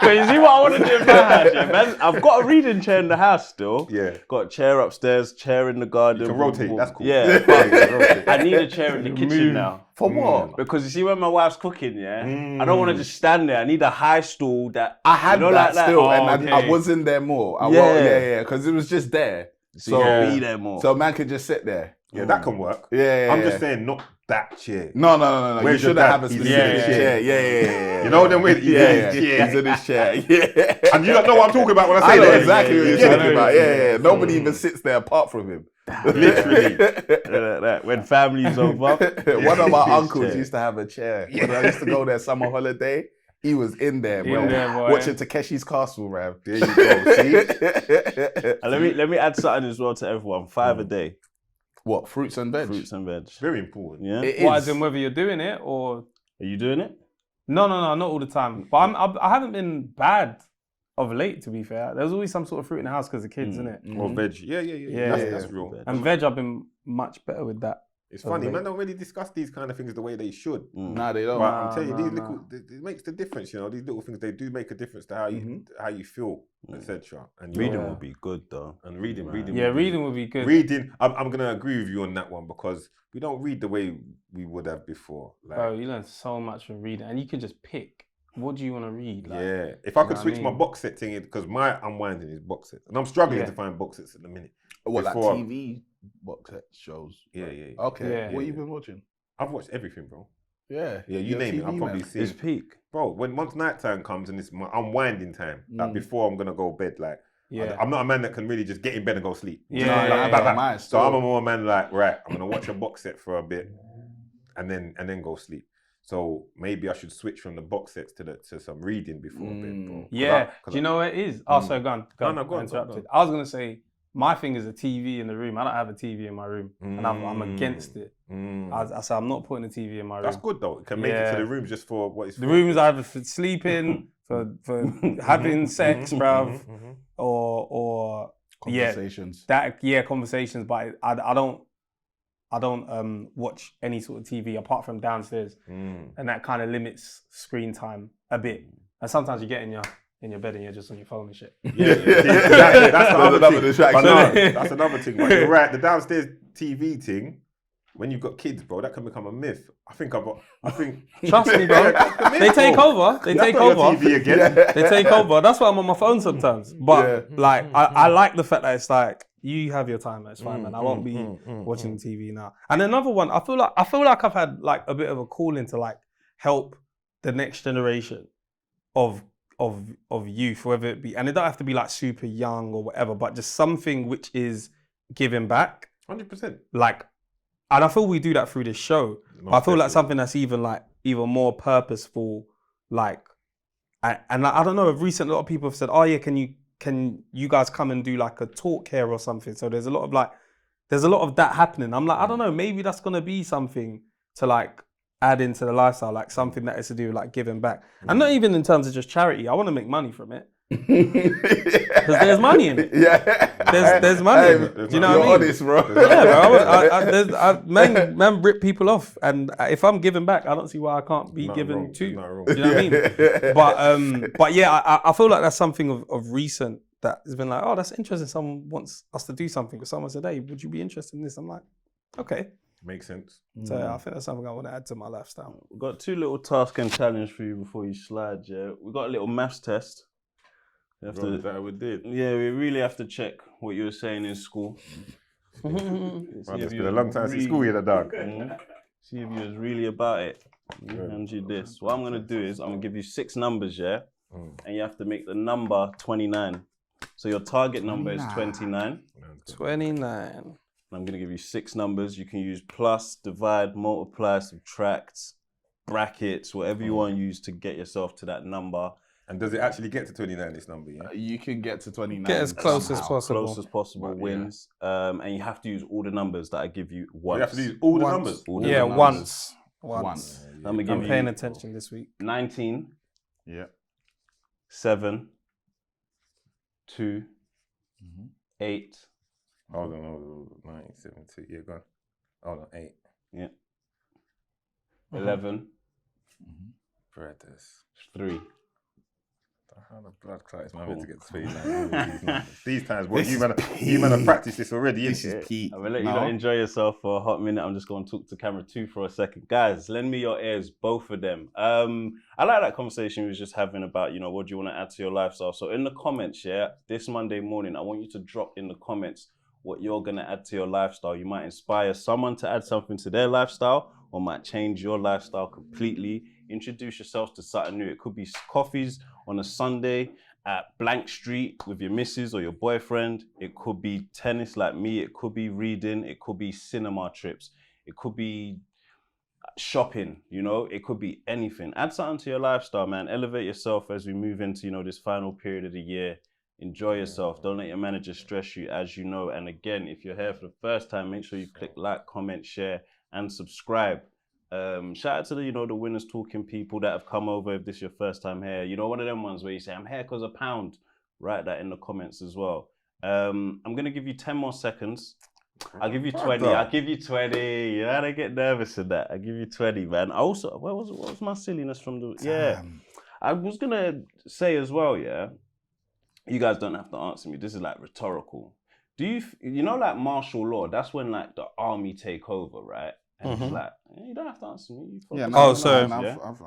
But you see what I want to do in my house, yeah, man? I've got a reading chair in the house still. Yeah. Got a chair upstairs, chair in the garden. You can rotate. That's cool. Yeah, but I need a chair in the kitchen now. For what? Because you see, when my wife's cooking, I don't want to just stand there. I need a high stool that I had you know, that like still, Oh, and okay. I was in there more. Yeah. Because it was just there. So you can be there more. So man could just sit there. Yeah, that can work. Yeah. I'm just saying, not that chair. No. You Where's your should dad? have a He's specific in his chair. Yeah. You know them with He's in his chair. Yeah. And you don't know what I'm talking about when I say I know that. exactly what you're Yeah. talking about. Yeah. Nobody even sits there apart from him. Literally. When family's over. One of my His uncles chair. used to have a chair. When I used to go there summer holiday, he was in there, bro. In there, boy. Watching Takeshi's Castle, man. There you go. See? And let me add something as well to everyone. 5 a day, What, fruits and veg? fruits and veg. Very important. Yeah. It What, is. as in whether you're doing it or... Are you doing it? No, not all the time. But I haven't been bad of late, to be fair. There's always some sort of fruit in the house because of kids, isn't it? Or veg. Yeah. Yeah. That's real. And veg, I've been much better with that. It's funny, man. Don't really discuss these kind of things the way they should. Nah, they don't. But I'm telling you, no, these little, it makes the difference. You know, these little things, they do make a difference to how you feel, etc. And Reading will be good though. And reading. Yeah, reading would be good. Reading. I'm gonna agree with you on that one, because we don't read the way we would have before. Like, Bro, you learn so much from reading. And you can just pick. What do you want to read? Like, yeah. If I could know what I switch my mean? box set thing, because my unwinding is box sets, and I'm struggling to find box sets at the minute. What, like Before- TV box set shows? Yeah. Okay. Yeah. What you been watching? I've watched everything, bro. Yeah. Yeah, you You're a name it. I've TV probably man. seen. It's peak. Bro, once night time comes and it's my unwinding time, like before I'm gonna go bed, like Yeah. I'm not a man that can really just get in bed and go sleep. Yeah, No, yeah, like, yeah. mine So still. I'm a more man like, right, I'm gonna watch a box set for a bit, and then go sleep. So maybe I should switch from the box sets to some reading before bed, bro. 'Cause Yeah. I- Do you know what it is? Oh, sorry, go on. No, I go on. interrupted. I was gonna say my thing is a TV in the room. I don't have a TV in my room, and I'm against it. I said I'm not putting a TV in my room. That's good though. It can make it Yeah. to the room just for what it's The for. room's either for sleeping, for having sex, bruv, or Conversations. conversations. But I don't watch any sort of TV apart from downstairs, and that kind of limits screen time a bit. And sometimes you get in your bed and you're just on your phone and shit. Yeah. That's another another thing. distraction. But no, that's another thing. But you're right. The downstairs TV thing, when you've got kids, bro, that can become a myth. I think. Trust me, bro. They take over. They That's take not your over. TV again. They take over. That's why I'm on my phone sometimes. But like, I like the fact that it's like you have your time. It's fine, man. I won't be watching TV now. And another one, I feel like I've had like a bit of a calling to like help the next generation of youth, whether it be, and it don't have to be like super young or whatever, but just something which is giving back. 100%. Like, and I feel we do that through this show. But I feel like something that's even more purposeful, like, and I don't know. Of recent, a lot of people have said, "Oh yeah, can you guys come and do like a talk here or something?" So there's a lot of that happening. I'm like, I don't know, maybe that's gonna be something to like add into the lifestyle, like something that is to do with like giving back, and not even in terms of just charity. I want to make money from it. Because there's money in it. Yeah. There's money in it. Do you know You're what I mean? honest, bro. Yeah, bro. Man rip people off, and if I'm giving back, I don't see why I can't be given too. Do you know what I mean? But yeah, I feel like that's something of recent that has been like, oh, that's interesting. Someone wants us to do something, because someone said, hey, would you be interested in this? I'm like, okay. Makes sense. So I think that's something I want to add to my lifestyle. We've got two little task and challenge for you before you slide, yeah. We've got a little maths test. We did. Yeah, we really have to check what you were saying in school. Man, it's been a long time since school, the dog. See if you was really about it. And you this. What I'm gonna do is I'm gonna give you 6 numbers, yeah? And you have to make the number 29. So your target number is 29. 29. I'm going to give you 6 numbers. You can use plus, divide, multiply, subtract, brackets, whatever you want to use to get yourself to that number. And does it actually get to 29, this number, yeah? You can get to 29. Get as close as possible. Close as possible wins. And you have to use all the numbers that I give you once. You have to use all the numbers? All the Yeah, numbers. once. I'm I'm paying attention this week. 19. Yeah. 7. 2. 8. Hold on. 9, 7, 2. Yeah, go on. Hold on. 8. Yeah. 11. Brothers. 3. How the blood clot is my meant to get to 29? These times, what you man have practiced this already. This is peak. I'm gonna let you lot enjoy yourself for a hot minute. I'm just going to talk to camera 2 for a second. Guys, lend me your ears, both of them. I like that conversation we was just having about, you know, what do you want to add to your lifestyle? So in the comments, yeah, this Monday morning, I want you to drop in the comments what you're going to add to your lifestyle. You might inspire someone to add something to their lifestyle, or might change your lifestyle completely. Introduce yourselves to something new. It could be coffees on a Sunday at Blank Street with your missus or your boyfriend. It could be tennis like me. It could be reading. It could be cinema trips. It could be shopping, you know. It could be anything. Add something to your lifestyle, man. Elevate yourself as we move into, you know, this final period of the year. Enjoy yourself. Don't let your manager stress you, as you know. And again, if you're here for the first time, make sure you click like, comment, share, and subscribe. Shout out to the, you know, the Winners Talking people that have come over. If this is your first time here, you know, one of them ones where you say, I'm here because of £1. Write that in the comments as well. I'm going to give you 10 more seconds. I'll give you 20. I'll give you 20. You know how to get nervous in that. I'll give you 20, man. I also, what was my silliness from the... Yeah. I was going to say as well, yeah, you guys don't have to answer me. This is like rhetorical. Do you know, like martial law, that's when like the army take over, right? And it's like, you don't have to answer me.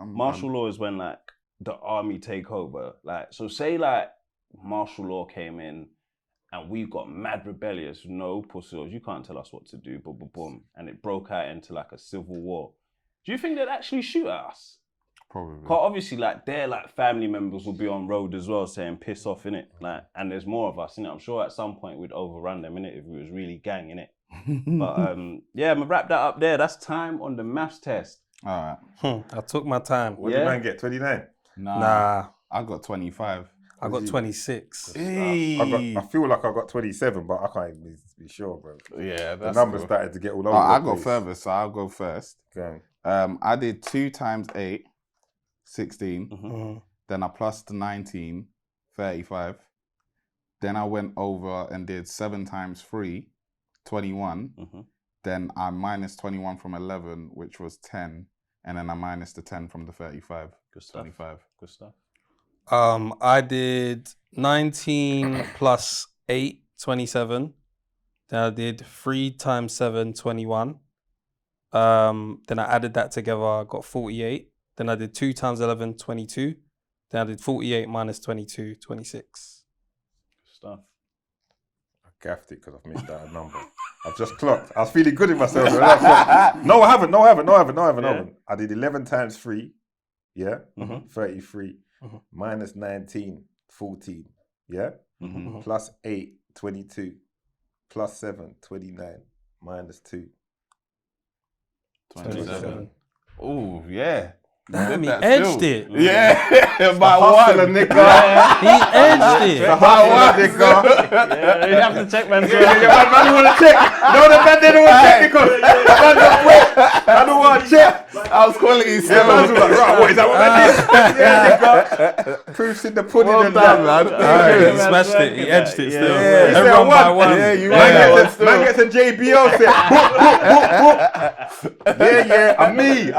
Martial law is when like the army take over. Like, so say like martial law came in and we got mad rebellious, no pussies, you can't tell us what to do, boom, and it broke out into like a civil war. Do you think they'd actually shoot at us? Probably. Because obviously, like, their like family members will be on road as well, saying piss off, innit? Like, and there's more of us, innit? I'm sure at some point we'd overrun them, innit? If it was really gang, innit? But yeah, I'm gonna wrap that up there. That's time on the maths test. All right. I took my time. What did man get? 29? Nah, I got 25. I got 26. I feel like I got 27, but I can't even be sure, bro. Yeah, The that's numbers cool. started to get all over. I the go place. further, so I'll go first. Okay. I did 2 times 8, 16. Mhm. Then I plussed 19, 35. Then I went over and did 7 times 3, 21. Mhm. Then I minus 21 from 11, which was 10. And then I minus the 10 from the 35. Good stuff. 25. Good stuff. I did 19 plus 8, 27. Then I did 3 times 7, 21. Then I added that together, I got 48. Then I did 2 times 11, 22. Then I did 48 minus 22, 26. Good stuff. I gaffed it because I've missed out a number. I've just clocked. I was feeling good in myself. No, I haven't. I did 11 times 3. Yeah? 33. Minus 19, 14. Yeah? Plus 8, 22. Plus 7, 29. Minus 2. 27. Oh, yeah. Damn, he Did that edged still. it. Yeah, by Hustler, one. nigga. He edged it. Hustler, nigga. Yeah, you have to check, man. Man don't want to check. No, the man didn't want to check because man got wet. I don't want to check. I was quality Yeah, still. man's like, right, what is that? What man did? Yeah, nigga. Proofs in the pudding Well and done, that. man. Alright, he Yeah, smashed man, it. He edged it still. Yeah. You said Everyone by one. one. Yeah, you Man won. gets a JBL set. Yeah, I'm me.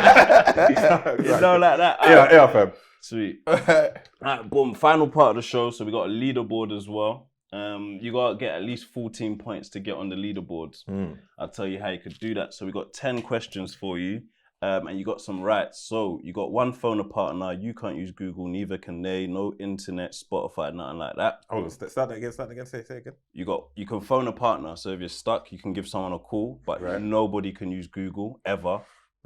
You know, like that. Yeah, fam. Sweet. Alright, boom. Final part of the show. So we got a leaderboard as well. You gotta get at least 14 points to get on the leaderboards. I'll tell you how you could do that. So we got 10 questions for you. And you got some rights. So you got one phone a partner. You can't use Google, neither can they. No internet, Spotify, nothing like that. Hold on, start that again. Say again. You can phone a partner. So if you're stuck, you can give someone a call, but nobody can use Google ever,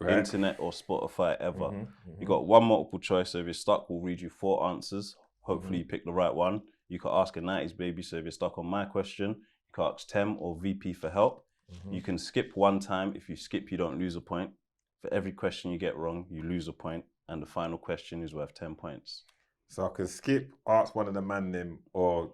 internet or Spotify ever. You got one multiple choice. So if you're stuck, we'll read you 4 answers. Hopefully you pick the right one. You can ask a 90s baby. So if you're stuck on my question, you can ask Tem or VP for help. You can skip one time. If you skip, you don't lose a point. For every question you get wrong, you lose a point. And the final question is worth 10 points. So I can skip, ask one of the man them, or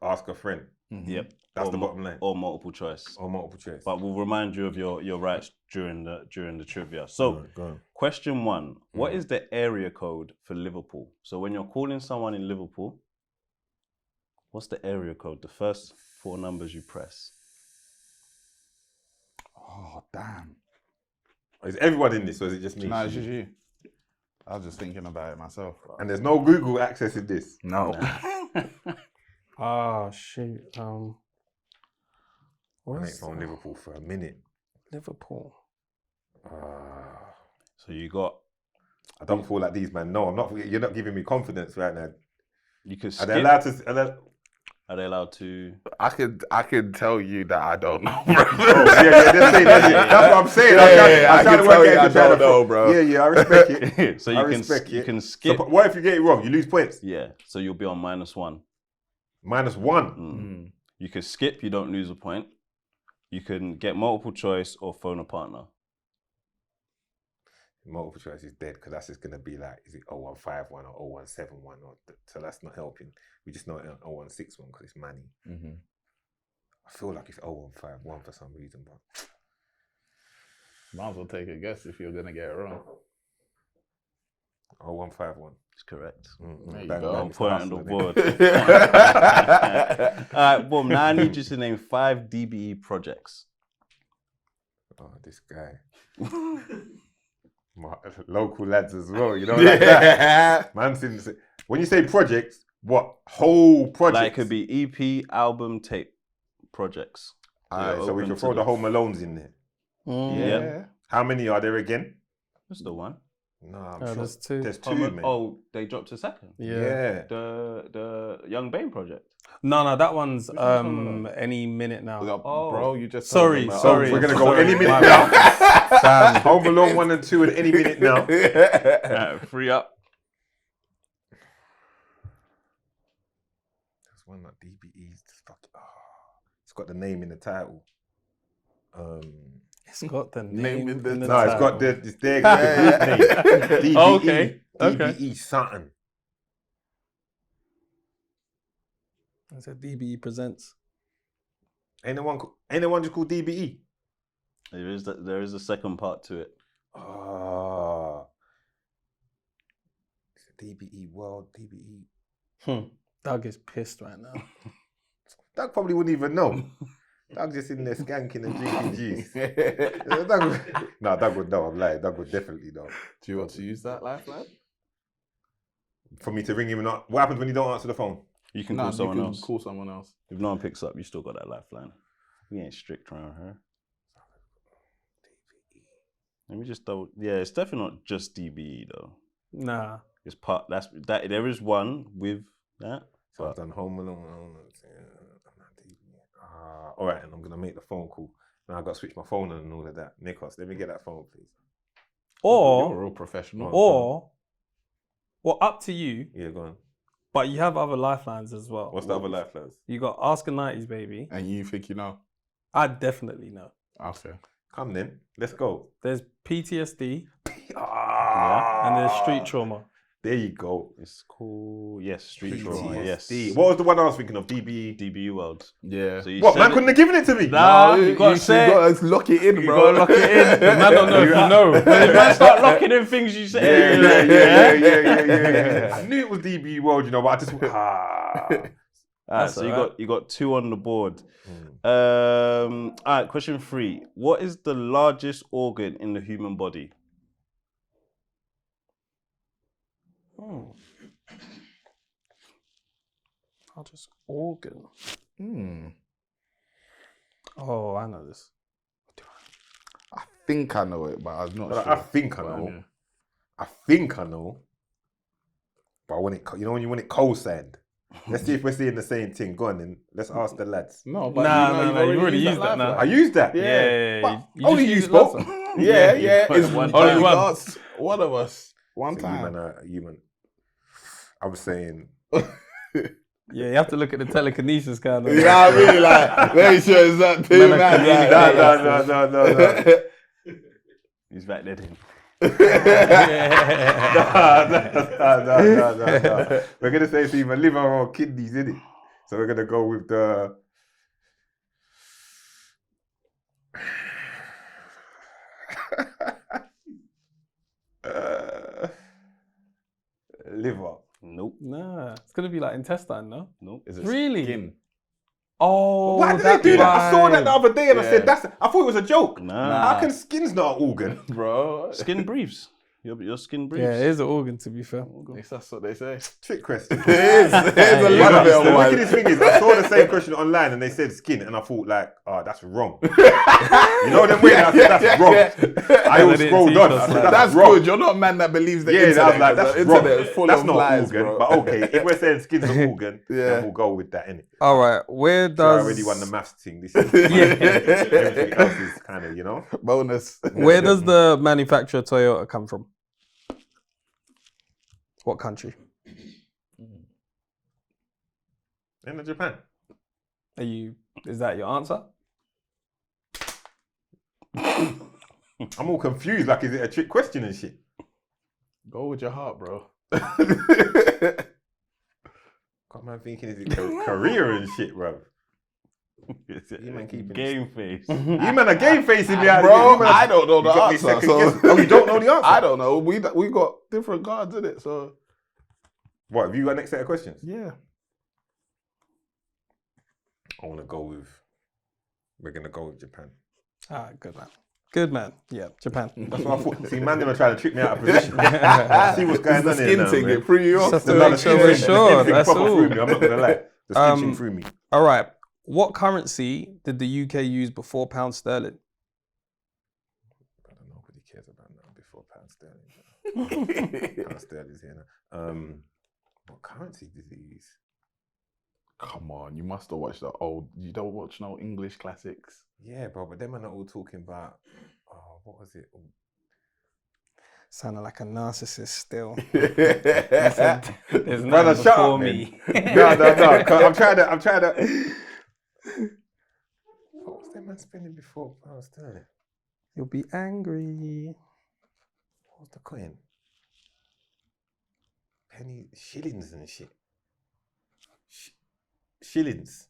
ask a friend. Yep. That's Or the bottom line. Or multiple choice. Or multiple choice. But we'll remind you of your rights during the trivia. So, Go on. question 1. What is the area code for Liverpool? So when you're calling someone in Liverpool, what's the area code? The first 4 numbers you press. Oh, damn. Is everyone in this, or is it just me? No, it's just you. I was just thinking about it myself. And there's no Google access in this. No. Oh, shoot. I ain't What's from Liverpool for a minute. Liverpool? So you got. I don't feel like these, man. No, I'm not. You're not giving me confidence right now. You could Are skip. they allowed to? Are they allowed to? I could tell you that I don't know, bro. That's what I'm saying. I can tell you I don't know, bro. Yeah, I respect it. So I you respect you it. can So, skip. but what if you get it wrong? You lose points. Yeah. So you'll be on -1. -1. You can skip. You don't lose a point. You can get multiple choice or phone a partner. Multiple choice is dead because that's just going to be like, is it 0151 or 0171? So that's not helping. We just know 0161 because it's money. I feel like it's 0151 for some reason, but Might as well take a guess if you're going to get it wrong. 0151. It's correct. There you Bang, go. bang, One point on the hustling, board. innit? All right, boom. Now I need you to name 5 DBE projects. Oh, this guy. My local lads as well, you know, like that. Man, when you say projects, what whole project? Like it could be EP, album, tape projects. Alright, so we open can to throw the- the Home Alones in there. Yeah. How many are there again? That's the one. No, I'm Oh, sure. there's 2. There's 2, man. Oh, they dropped a second. Yeah. The Young Bane project. No, that one's Which one's Home Alone? Any minute now. Bro, you just Sorry, told me about- sorry. We're going to go Sorry, any minute my now. Damn. Home Alone 1 and 2 at any minute now. Alright, free up. There's one that DBE's. Fuck. Oh, it's got the name in the title. It's got the Name in the No, title. it's got it's there. Got the group name. DBE. Okay, okay. DBE something. I said DBE presents. Ain't the one just called DBE? There is a second part to it. Ah. DBE World, DBE. Doug is pissed right now. Doug probably wouldn't even know. Doug just in there skanking and drinking juice. Doug would know. I'm lying. Doug would definitely know. Do you want to use that lifeline? For me to ring him and not. What happens when you don't answer the phone? You can call someone else. Call someone else. If no one picks up, you still got that lifeline. We ain't strict around her. Let me just double. Yeah, it's definitely not just DBE though. Nah. It's part. That there is one with that. So I've done Home Alone. All right, and I'm gonna make the phone call. Now I got to switch my phone on and all of that. Nikos, let me get that phone, please. You're a Or, real professional. well, up to you, Yeah, go on. but you have other lifelines as well. What's the other lifelines? You got Ask a 90s Baby. And you think you know? I definitely know. Okay. Come then, let's go. There's PTSD Ah, and there's street trauma. There you go. It's called street trauma. Yes. What was the one I was thinking of? DBE. DBU World. Yeah. So you What, said man it- couldn't have given it to me? Nah, No, you gotta say it. gotta lock it in, You bro. gotta lock it in. The man don't know if you know. But if man start locking in things you say. Yeah. I knew it was DBE World, you know, but I just Alright, so alright. you got 2 on the board. Alright, question 3. What is the largest organ in the human body? Largest organ. Hmm. Oh, I know this. I think I know it, but I'm not But sure. I think I But, know. yeah. I think I know. But when you know when you want it co-signed. Let's see if we're seeing the same thing. Go on then. Let's ask the lads. No, but Nah, you've already used that now. I used that. Yeah. But You only just you used it last spoke. time. Yeah, you yeah. put It's one only time. last one of us. One So you time. man, you man. I was saying. Yeah, you have to look at the telekinesis kind of. You know what I mean? Like, make sure it's not too Man, mad. No. He's back there then. No. We're gonna say it's either liver or kidneys, isn't it? So we're gonna go with the liver. Nope. Nah, it's gonna be like intestine, no? Nope. Is it Really? skin? Oh, Why did they do that? I saw that the vibe. other day and I Yeah. said I thought it was a joke. Nah. How can skin's not an organ? Bro. Skin breathes. Your skin breathes. Yeah, it is an organ to be fair. That's what they say. Trick question. It is. It's a little Brother, bit of the one. wickedest thing is, I saw the same question online and they said skin, and I thought like, oh, that's wrong. You know them way? I said that's wrong. I all They didn't scrolled teach on. us I said that. that's That's wrong. good. You're not a man that believes the Yeah, internet. I was like, that's the wrong. internet is full That's of not lies, organ, bro. but okay. If we're saying skin's an organ, Yeah. then we'll go with that, innit? All right, where So I does already won the maths thing. This is Yeah. everything else is kind of, you know. Bonus. where does the manufacturer Toyota come from? What country? In Japan. Is that your answer? I'm all confused. Like, is it a trick question and shit? Go with your heart, bro. God, man, thinking is it career and shit, bro. You man keeping Game face. You man are game facing me out Bro, here. You man are- I don't know you the got me answer. second So... guess. Oh, you don't know the answer? I don't know. We got different cards in it, so What, have you got next set of questions? yeah. I want to go with. We're gonna go with Japan. Ah, good man. Good man. Yeah, Japan. That's what I thought. See, man, they were trying to trick me out of position. See what's going The on here skin now, thing, man. it threw you off. Just to No, make sure we're sure. That's proper all. threw me. I'm not gonna lie. The skin thing threw me. All right. What currency did the UK use before pound sterling? I don't know. Nobody cares about that before pound sterling. Pound sterling's here now. What currency did they use? Come on, you must have watched the old. You don't watch no English classics. Yeah, bro, but them are not all talking about. Oh, what was it? Sounded like a narcissist still. There's Brother, shut up, me. No. 'cause I'm trying to. that man spending before pound sterling? You'll be angry. What's the coin? Penny, shillings and shit. Shillings.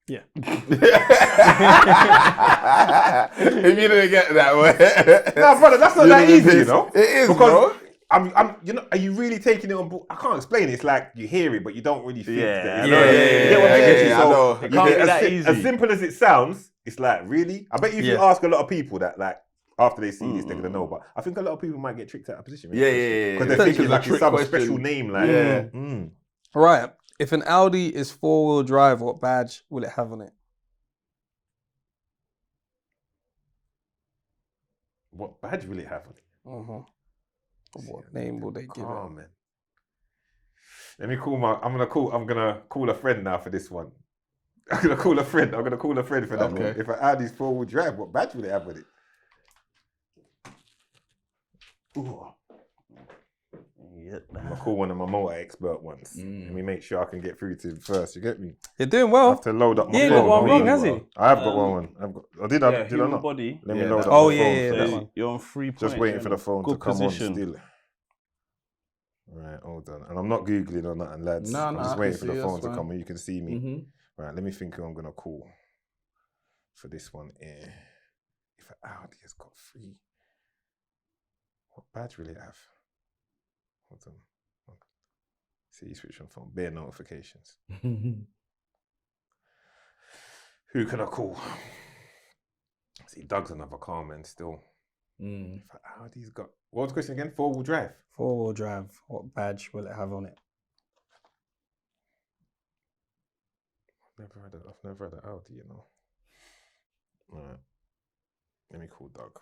Yeah. If you didn't get that way. No, brother, that's not that easy, you know? It is, because bro. I'm, you know, are you really taking it on board? I can't explain it. It's like you hear it, but you don't really think that. You know? yeah, You get what I'm yeah, saying? yeah, I So, know. It can't be that easy. As simple as it sounds, it's like, really? I bet you if you Yeah. ask a lot of people that, like, after they see this, they're going to know. But I think a lot of people might get tricked out of position. Yeah. Because they're thinking like it's some special name. Like, Yeah. Right. If an Audi is 4-wheel drive, what badge will it have on it? What badge will it have on it? What name will they give Oh, it? man. Let me call I'm gonna call a friend now for this one. I'm gonna call a friend for that one. Okay. If an Audi's 4-wheel drive, what badge will it have with it? Ooh. I'm gonna call one of my motor expert ones. Let me make sure I can get through to him first. You get me? You're doing I well. have to load up my He ain't phone. got one wrong, has he? I have got one. Did I human not? body. Let me Yeah, load that up one. Oh, the yeah, phone yeah, first. that one. You're on 3 points. Just waiting for the phone Good to come position. on still. Right, hold on. And I'm not Googling or nothing, lads. No, I'm no, just I waiting can for the see, phone that's to fine. come on. You can see me. Mhm. Right, let me think who I'm going to call for this one here. If an Audi has got 3, what badge will it have? Hold on. See, switch on phone. Bare notifications. Who can I call? See, Doug's another car man still. If an Audi's got... What was the question again? 4-wheel drive? 4-wheel drive, what badge will it have on it? I've never had an Audi, you know. Alright. Let me call Doug.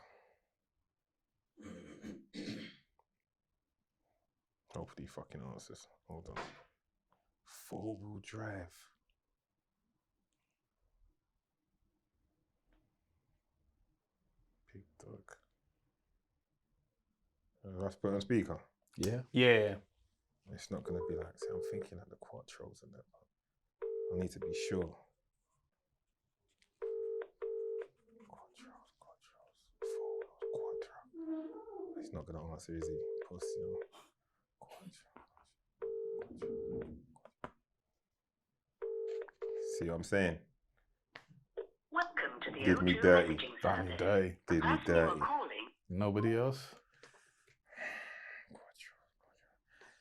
Hopefully he fucking answers. Hold on. 4-wheel drive. Big Doug. Let's put it on speaker. Yeah. Yeah. It's not gonna be like, see, I'm thinking like the Quattros and that. I need to be sure. Quattros. 4-wheel Quattro. He's not gonna answer, is he? Pussy. See what I'm saying? Welcome to the Did me O2 dirty. messaging Damn service. day. The Did me person you are dirty. calling Nobody else?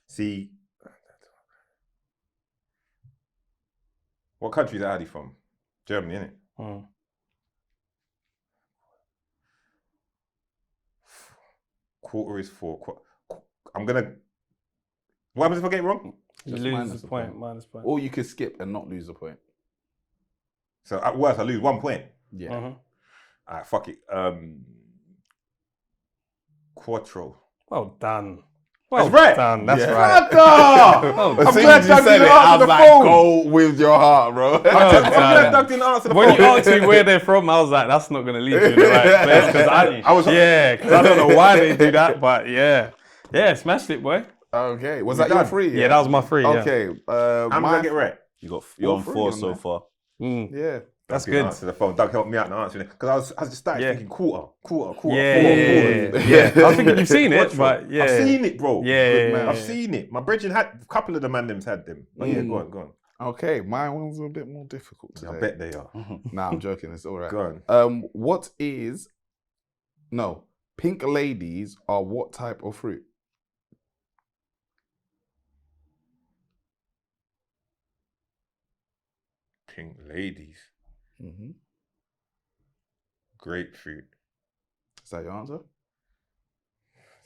See, what country is Audi from? Germany, innit? Quarter is 4. I'm gonna. What happens if I get it wrong? You Just lose minus the a point, point. minus point. Or you could skip and not lose a point. So at worst, I lose 1 point. Yeah. Alright, fuck it. Quattro. Well done. Well That's right. done. That's Yeah. right. Brother! As I'm soon glad as you Doug said didn't it, I answer was the like, phone. go with your heart, bro. I'm glad Doug didn't answer the When phone. you asked me where they're from, I was like, that's not going to lead you in the right place. Because I was- because I don't know why they do that, but yeah. Yeah, smashed it, boy. Okay. Was You that your done? 3? Yeah, that was my 3. Yeah. Okay. How many did I get right? You're on 4-3 4 on so that. far. Yeah. That's Doug didn't good. answer the phone. Doug helped me out in answering it because I just started Yeah. thinking quarter. Yeah, Four. yeah. I was thinking you've seen it, but yeah. I've seen it, bro. Yeah. I've seen it. My brethren had a couple of the mandems had them. But yeah, go on. Okay. My one's a bit more difficult today. I bet they are. Nah, I'm joking. It's all right. Go on. What is... No. Pink ladies are what type of fruit? Pink ladies. Mm-hmm. Grapefruit. Is that your answer?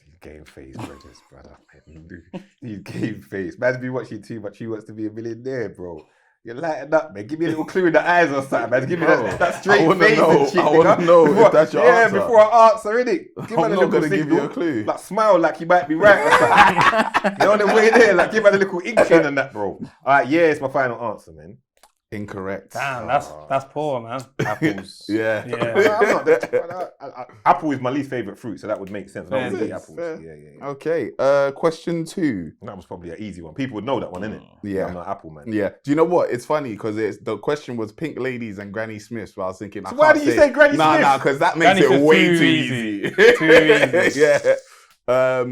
These game face brothers, brother. These game face. Man's been watching too much. He wants to be a millionaire, bro. You're lighting up, man. Give me a little clue in the eyes or something, man. Give me that straight I wanna face know. and shit. I wanna nigga. know if Before- that's your answer. Before I answer, innit? Give I'm man a not little gonna give signal. you a clue. Like smile like you might be right or something. You're on the way there, like give man a little inkling and that, bro. Alright, yeah, it's my final answer, man. Incorrect. Damn, that's poor, man. Apples. Yeah. Yeah. I'm not, apple is my least favorite fruit, so that would make sense. I don't really eat Fair. apples. Fair. Yeah. Okay. Question 2. That was probably an easy one. People would know that one, innit? Yeah. I'm not Apple, man. Yeah. Do you know what? It's funny because the question was Pink Ladies and Granny Smiths. But I was thinking, So why do you say Granny Nah, Smith? because that makes Granny it Smith way too too easy. easy. Too easy. Yeah. All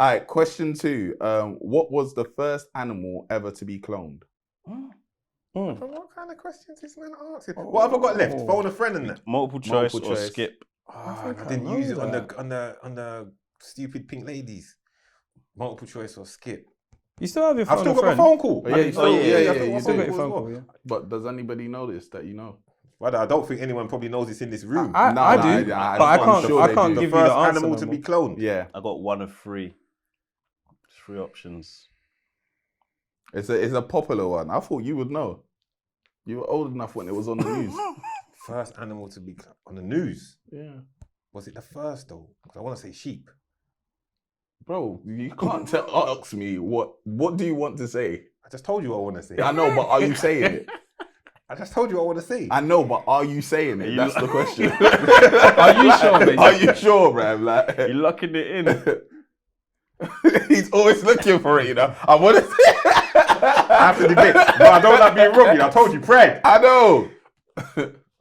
right. Question 2. What was the first animal ever to be cloned? But what kind of questions is man asking? What have I got left? Phone a friend and that. Multiple choice Multiple or choice. skip. I didn't use it on the stupid Pink Ladies. Multiple choice or skip. You still have your phone I've still a got my friend? phone call. Oh, yeah, you still- yeah, I've you got my You still got your call phone as well. call, yeah. But does anybody know this that you know? Brother, I don't think anyone probably knows this in this room. I do, I'm but I can't. sure I they can't do. give the you the first answer. animal no to more. be cloned. Yeah. I got 1 of 3. 3 options. It's a popular one. I thought you would know. You were old enough when it was on the news. First animal to be on the news. Yeah. Was it the first though? 'Cause I want to say sheep. Bro, you can't ask me what do you want to say? I just told you what I want to say. I know, but are you saying it? I just told you what I want to say. I know, but are you saying it? That's the question. Are you sure, mate? Are you sure, bruv? Like, You're locking it in. he's always looking for it, you know. I want to say. I have to debate. No, I don't like being wrong. You know, I told you, pride. I know.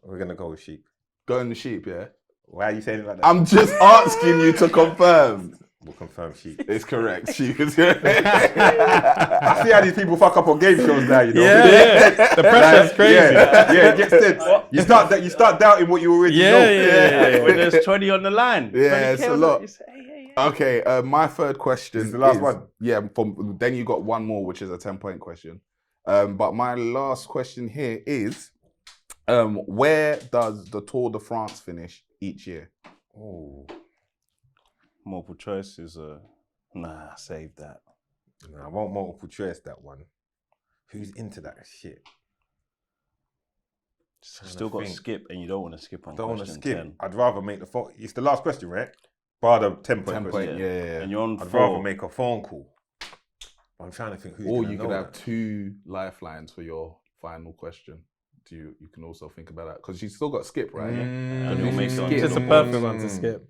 We're gonna go with sheep. Going the sheep, yeah. Why are you saying it like that? I'm just asking you to confirm. We'll confirm sheep. It's correct. Sheep is correct. I see how these people fuck up on game shows now. You know. Yeah. The pressure's crazy. Yeah, it gets tense. You start doubting what you already know. Yeah. When there's 20 on the line. Yeah, 20K it's a on lot. it, you say, hey. Okay, my third question This is the last one? Yeah, then you got one more, which is a 10-point question. But my last question here is, where does the Tour de France finish each year? Oh, Multiple choice is nah, save that. no, I won't multiple choice that one. Who's into that shit? Still got skip, and you don't want to skip on I don't want to question skip. 10. I'd rather make the phone. It's the last question, right? Bar the 10-point 10 question. point, yeah. And you're on I'd 4. rather make a phone call. I'm trying to think who's Or gonna you know could have that. 2 lifelines for your final question. You can also think about that because you still got skip, right? And you'll make it on Skip. It's a the perfect one to skip.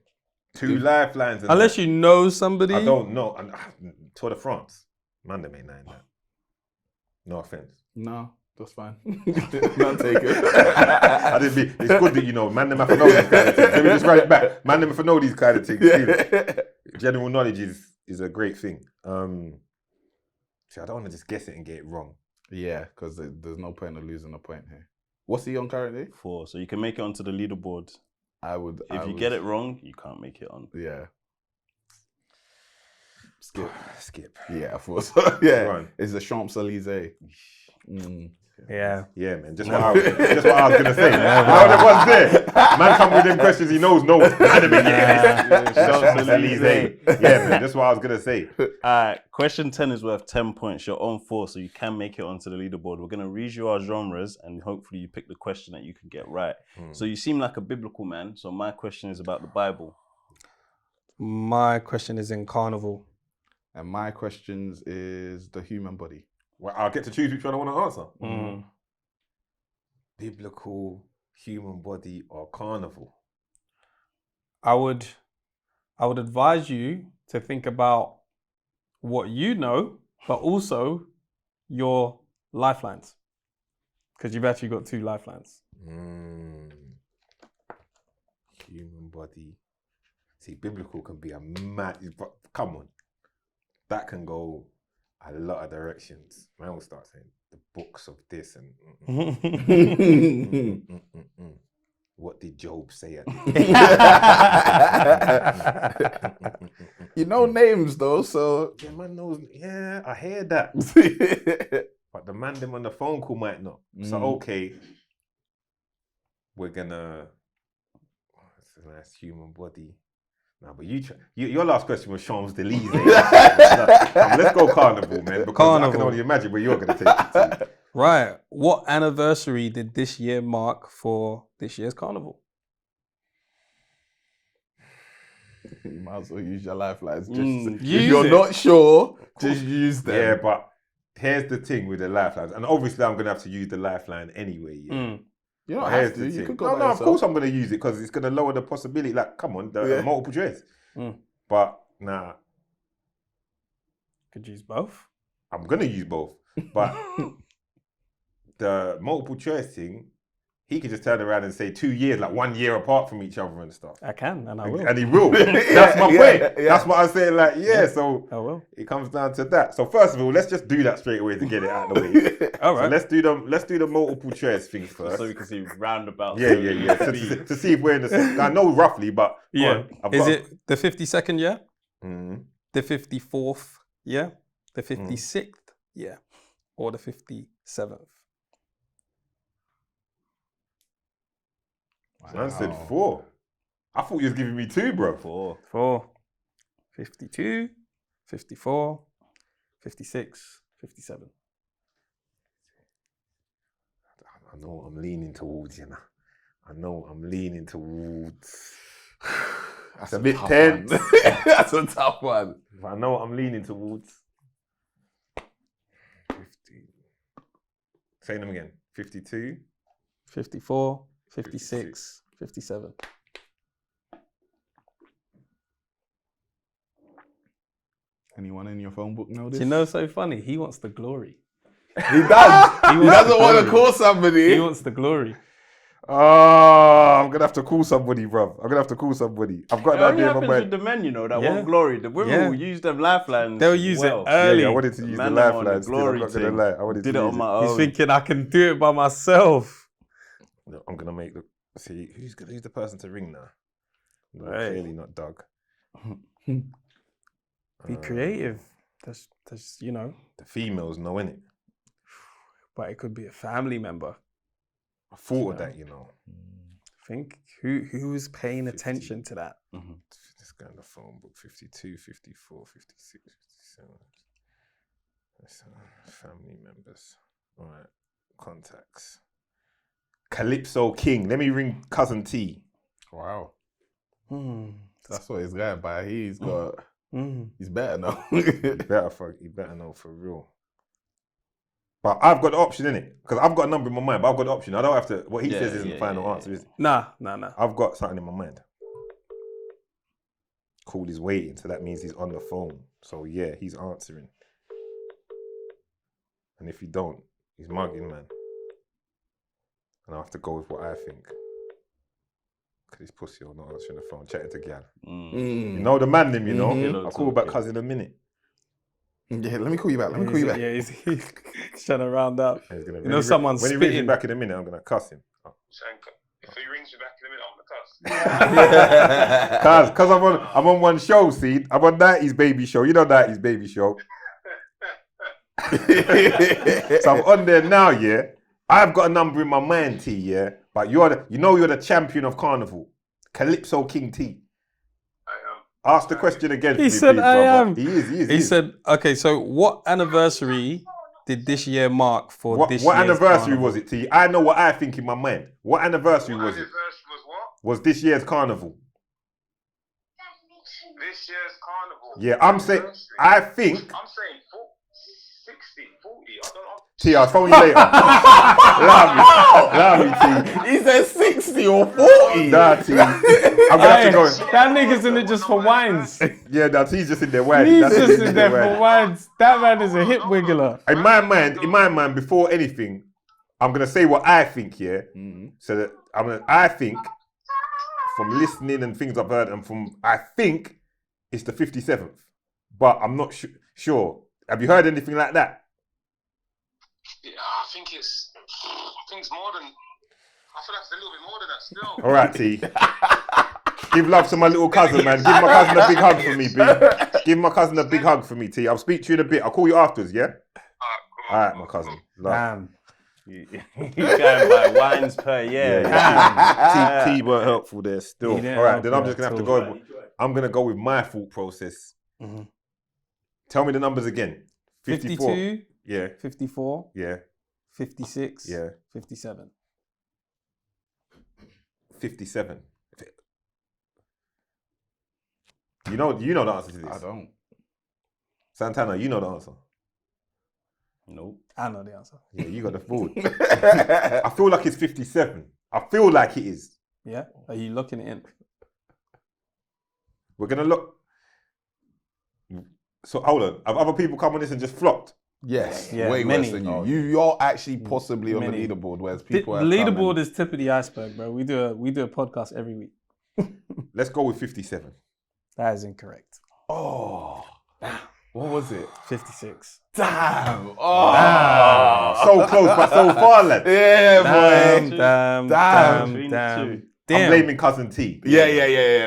2 lifelines. and Unless that. you know somebody. I don't know. And Tour de France. Man, they ain't nine that. No offense. No, that's fine. Not take it. I didn't be. It's good that you know. Man, them have to know these kind of things. Let me just write it back. Man, them have to know these kind of things. General knowledge is a great thing. See, I don't want to just guess it and get it wrong. Yeah, because there's no point of losing a point here. What's he on currently? 4. So you can make it onto the leaderboard. If you get it wrong, you can't make it on. Yeah. Skip. Skip. Yeah, I thought so. Yeah. Go on. It's the Champs-Elysees. Yeah. Yeah, man. Just what I was gonna say. Now that was there. Man, come with them questions. He knows. No. Champs-Elysees. Yeah, man. That's what I was gonna say. Question 10 is worth 10 points. You're on 4, so you can make it onto the leaderboard. We're going to read you our genres, and hopefully you pick the question that you can get right. So you seem like a biblical man, so my question is about the Bible. My question is in Carnival. And my questions is the human body. Well, I'll get to choose which one I want to answer. Biblical, human body, or carnival? I would advise you to think about what you know, but also your lifelines, because you've actually got 2 lifelines. Human body. See, biblical can be a mad. But come on, that can go a lot of directions. Man will start saying the books of this and. What did Job say at the end? You know names though, so Yeah, man knows. Yeah, I hear that. But the man them on the phone call might not. So okay, we're gonna. It's a nice human body. Nah, but your last question was Champs-Elysees. Let's go Carnival, man. Because I can Carnival. only imagine where you're gonna take it to. Right. What anniversary did this year mark for this year's Carnival? you might as well use your lifelines. Just Use if you're it. not sure, just use them. Yeah, but here's the thing with the lifelines, and obviously I'm gonna have to use the lifeline anyway. Yeah. You don't But have here's to. the You thing. could go No, by no, of yourself. course I'm gonna use it because it's gonna lower the possibility. Like, come on, the multiple choice. But nah, Could use both. I'm gonna use both. But the multiple choice thing, he could just turn around and say 2 years, like 1 year apart from each other and stuff. I can, and I will. And he will. That's my point. Yeah. That's what I'm saying. Like, so I will. it comes down to that. So first of all, let's just do that straight away to get it out of the way. All So right. let's do the multiple choice thing first. So we can see roundabout. Yeah. to see if we're in the same. I know roughly, but Yeah. I've Is got- it the 52nd year? Mhm. The 54th year? The 56th year? Or the 57th? Man said 4. I thought you was giving me 2, bro. 4, 52, 54, 56, 57. I know what I'm leaning towards, you know. I know what I'm leaning towards. That's a bit tough tense. one. That's a tough one. But I know what I'm leaning towards. 50. Say them again. 52. 54, 56, 57. Anyone in your phone book know Do this? you know so funny? He wants the glory. He does. He doesn't want to call somebody. He wants the glory. Oh, I'm gonna have to call somebody, bro. I'm gonna have to call somebody. I've got It an only idea in my happens mind. with the men, you know, that Yeah. want glory. The women Yeah. will use them lifelines. They'll use well. it early. Yeah, I wanted to use the Man, them on the lifeline still. I'm glory not gonna thing. lie. I wanted Did to it use on my He's own. thinking I can do it by myself. No, I'm gonna make the. See, who's the person to ring now? No, Right. clearly not Doug. Be creative. That's The females know, innit? but it could be a family member. I thought of that, you know. Think who's paying attention to that? This guy on the phone book 52, 54, 56, 57. That's, family members. All right. Contacts. Calypso King. Let me ring Cousin T. Wow. Hmm. That's what he's going by. He's got. Mm. He's better now. You better know for real. But I've got the option, innit? Because I've got a number in my mind, but I've got the option. I don't have to. What he says isn't the final answer, is it? Nah. I've got something in my mind. Call is waiting, so that means he's on the phone. So yeah, he's answering. And if you don't, he's mugging, man. And I have to go with what I think. Because he's pussy or not answering the phone, chatting to gal. You know the man, them, you know? Mhm. I'll call back cousin in a minute. Yeah, let me call you back. Yeah, he's trying to round up. And he's gonna, You know, someone's when he rings me spitting. back in a minute, I'm going to cuss him. If he rings you back in a minute, I'm gonna cuss. Because I'm on one show, see? I'm on 90s Baby Show. You know 90s Baby Show. So I'm on there now, yeah? I've got a number in my mind, T, yeah? But you're the champion of Carnival. Calypso King T. Ask the question again. He for me, said, please, "I brother." am." He is. He said, "Okay, so what anniversary did this year mark for What this what year's anniversary Carnival? was it, T? I know what I think in my mind. What anniversary was it? Anniversary was what? Was this year's Carnival? This year's carnival. Yeah, I'm saying, Anniversary. I think. I'm saying 60, 40. I don't know. T, I'll phone you later. Allow me, T. He said 60 or 40. Nah, T. I'm gonna have to go. That nigga's in it just for wines. Yeah, nah, T's just in there whining. He's That's just it, in there for whining. wines. That man is a hip wiggler. In my mind, before anything, I'm gonna say what I think. Yeah. So that I think from listening and things I've heard, and I think it's the 57th, but I'm not sure. Have you heard anything like that? Yeah, I think it's more than. I feel like it's a little bit more than that still. All right, T. Give love to my little cousin, man. Give my cousin a big hug for me, B. Give my cousin a big hug for me, T. I'll speak to you in a bit. I'll call you afterwards, yeah? All right, my cousin. Love. Damn. You going by wines per year. Yeah. T weren't helpful there still. He didn't All right, help then I'm you just gonna at have to all. go. I'm gonna go with my thought process. Tell me the numbers again. 54. 52, Yeah. 54, Yeah. 56, Yeah. 57. 57. You know the answer to this. I don't. Santana, you know the answer. Nope. I know the answer. Yeah, you got the forward. I feel like it's 57. I feel like it is. Yeah? Are you locking it in? We're gonna look. So hold on. Have other people come on this and just flopped? Yes, Yeah, way many. worse than you. You're actually possibly on the Many. leaderboard, whereas The people have leaderboard is tip of the iceberg, bro. We do a podcast every week. Let's go with 57. That is incorrect. Oh, what was it? 56. Damn! Oh, So close, but so far, lad. yeah, boy. Damn. I'm blaming cousin T. Yeah.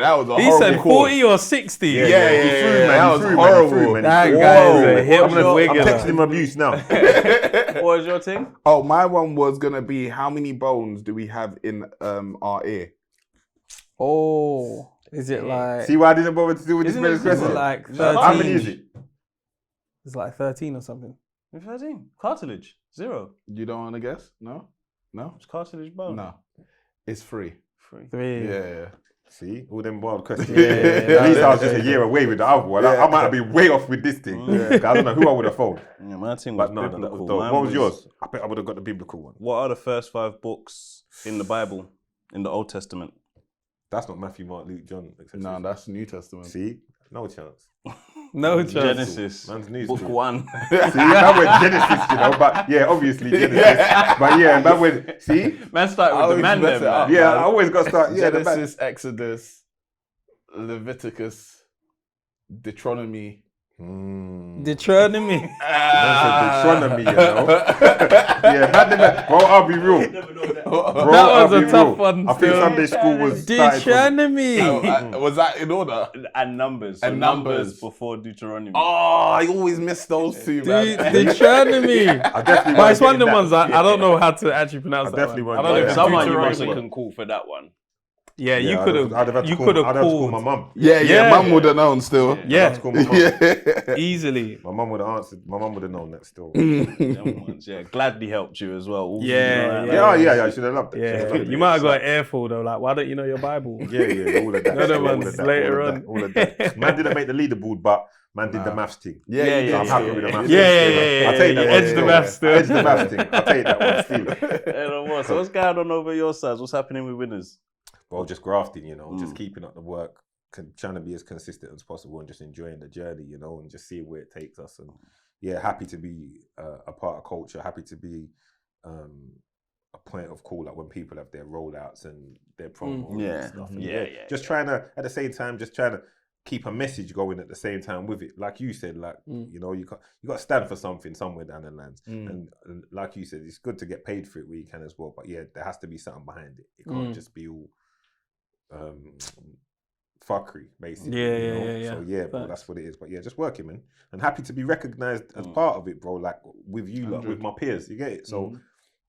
That was a He horrible said call. 40 or 60. Yeah, Yeah, he threw, man. that He was threw, horrible. man. That He guy threw, is a man. hit I'm wigger. texting him abuse now. What was your thing? Oh, my one was gonna be how many bones do we have in our ear? Oh, is it like? See why I didn't bother to do with this Isn't man's it question? like No, 13? How many is it? It's like 13 or something. 13. Cartilage. 0. You don't want to guess? No. It's cartilage bone. No. It's 3. 3. Yeah. See, all them wild questions. Yeah, At least I was just a year away with the other one. I might have been way off with this thing. I don't know who I would have phoned. Yeah, my thing was But no, that biblical. was dope. Mine What was yours? I bet I would have got the biblical one. What are the first 5 books in the Bible, in the Old Testament? That's not Matthew, Mark, Luke, John, etc. No, that's New Testament. See, no chance. No chance. Genesis. Man's new Book school. 1. See, that went Genesis, you know. But yeah, obviously Genesis. But yeah, that went. See, Man started with the always man mess there, it up. man. yeah, I always got to start. Yeah, the man. Genesis, Exodus, Leviticus, Deuteronomy. Deuteronomy. Deuteronomy, you know. Yeah, man, bro, I'll be real. Bro, That was I'll a be tough real. one I think still. Sunday school was started from, Deuteronomy. Was that in order? And numbers. So And numbers numbers. before Deuteronomy. Oh, I always miss those two, man. Deuteronomy. I definitely But it's one weren't of the getting ones that. I don't know how to actually pronounce that. definitely one. weren't I don't know getting if that. Someone you Deuteronomy. must have called for that one. Yeah, you Yeah, could I'd have had have. to You call- could have I'd have to call my called. mum. Yeah, Yeah. Mum would have known still. I'd have Yeah, to call my mum. Yeah. easily. My mum would have answered. My mum would have known that still. Them ones, yeah. Gladly helped you as well. All Yeah, things like Yeah, that. I should have loved it. Should have Yeah, loved it. you might have got an earful though. Like, why don't you know your Bible? Yeah, all of that. Another all of one's that, later all of on. that, all of that. Man didn't make the leaderboard, but man did the maths thing. Yeah, Yeah, you So I'm did. happy with the maths. Yeah. I'll take that You one edged the still. maths still. Edge the maths thing. I'll take that one still. So what's going on over your sides? What's happening with winners? Well, just grafting, you know, just keeping up the work, trying to be as consistent as possible and just enjoying the journey, you know, and just seeing where it takes us. And yeah, happy to be a part of culture, happy to be a point of call, like when people have their rollouts and their promos Yeah. and stuff. And Yeah. just trying to, at the same time, just trying to keep a message going at the same time with it. Like you said, like, you know, you got to stand for something somewhere down the lines. And like you said, it's good to get paid for it where you can as well. But yeah, there has to be something behind it. It can't just be all fuckery, basically. Yeah, you yeah, know? yeah. So yeah, bro, Facts. that's what it is. But yeah, just working, man. And happy to be recognised as part of it, bro. Like with you, like, with my peers. You get it? So,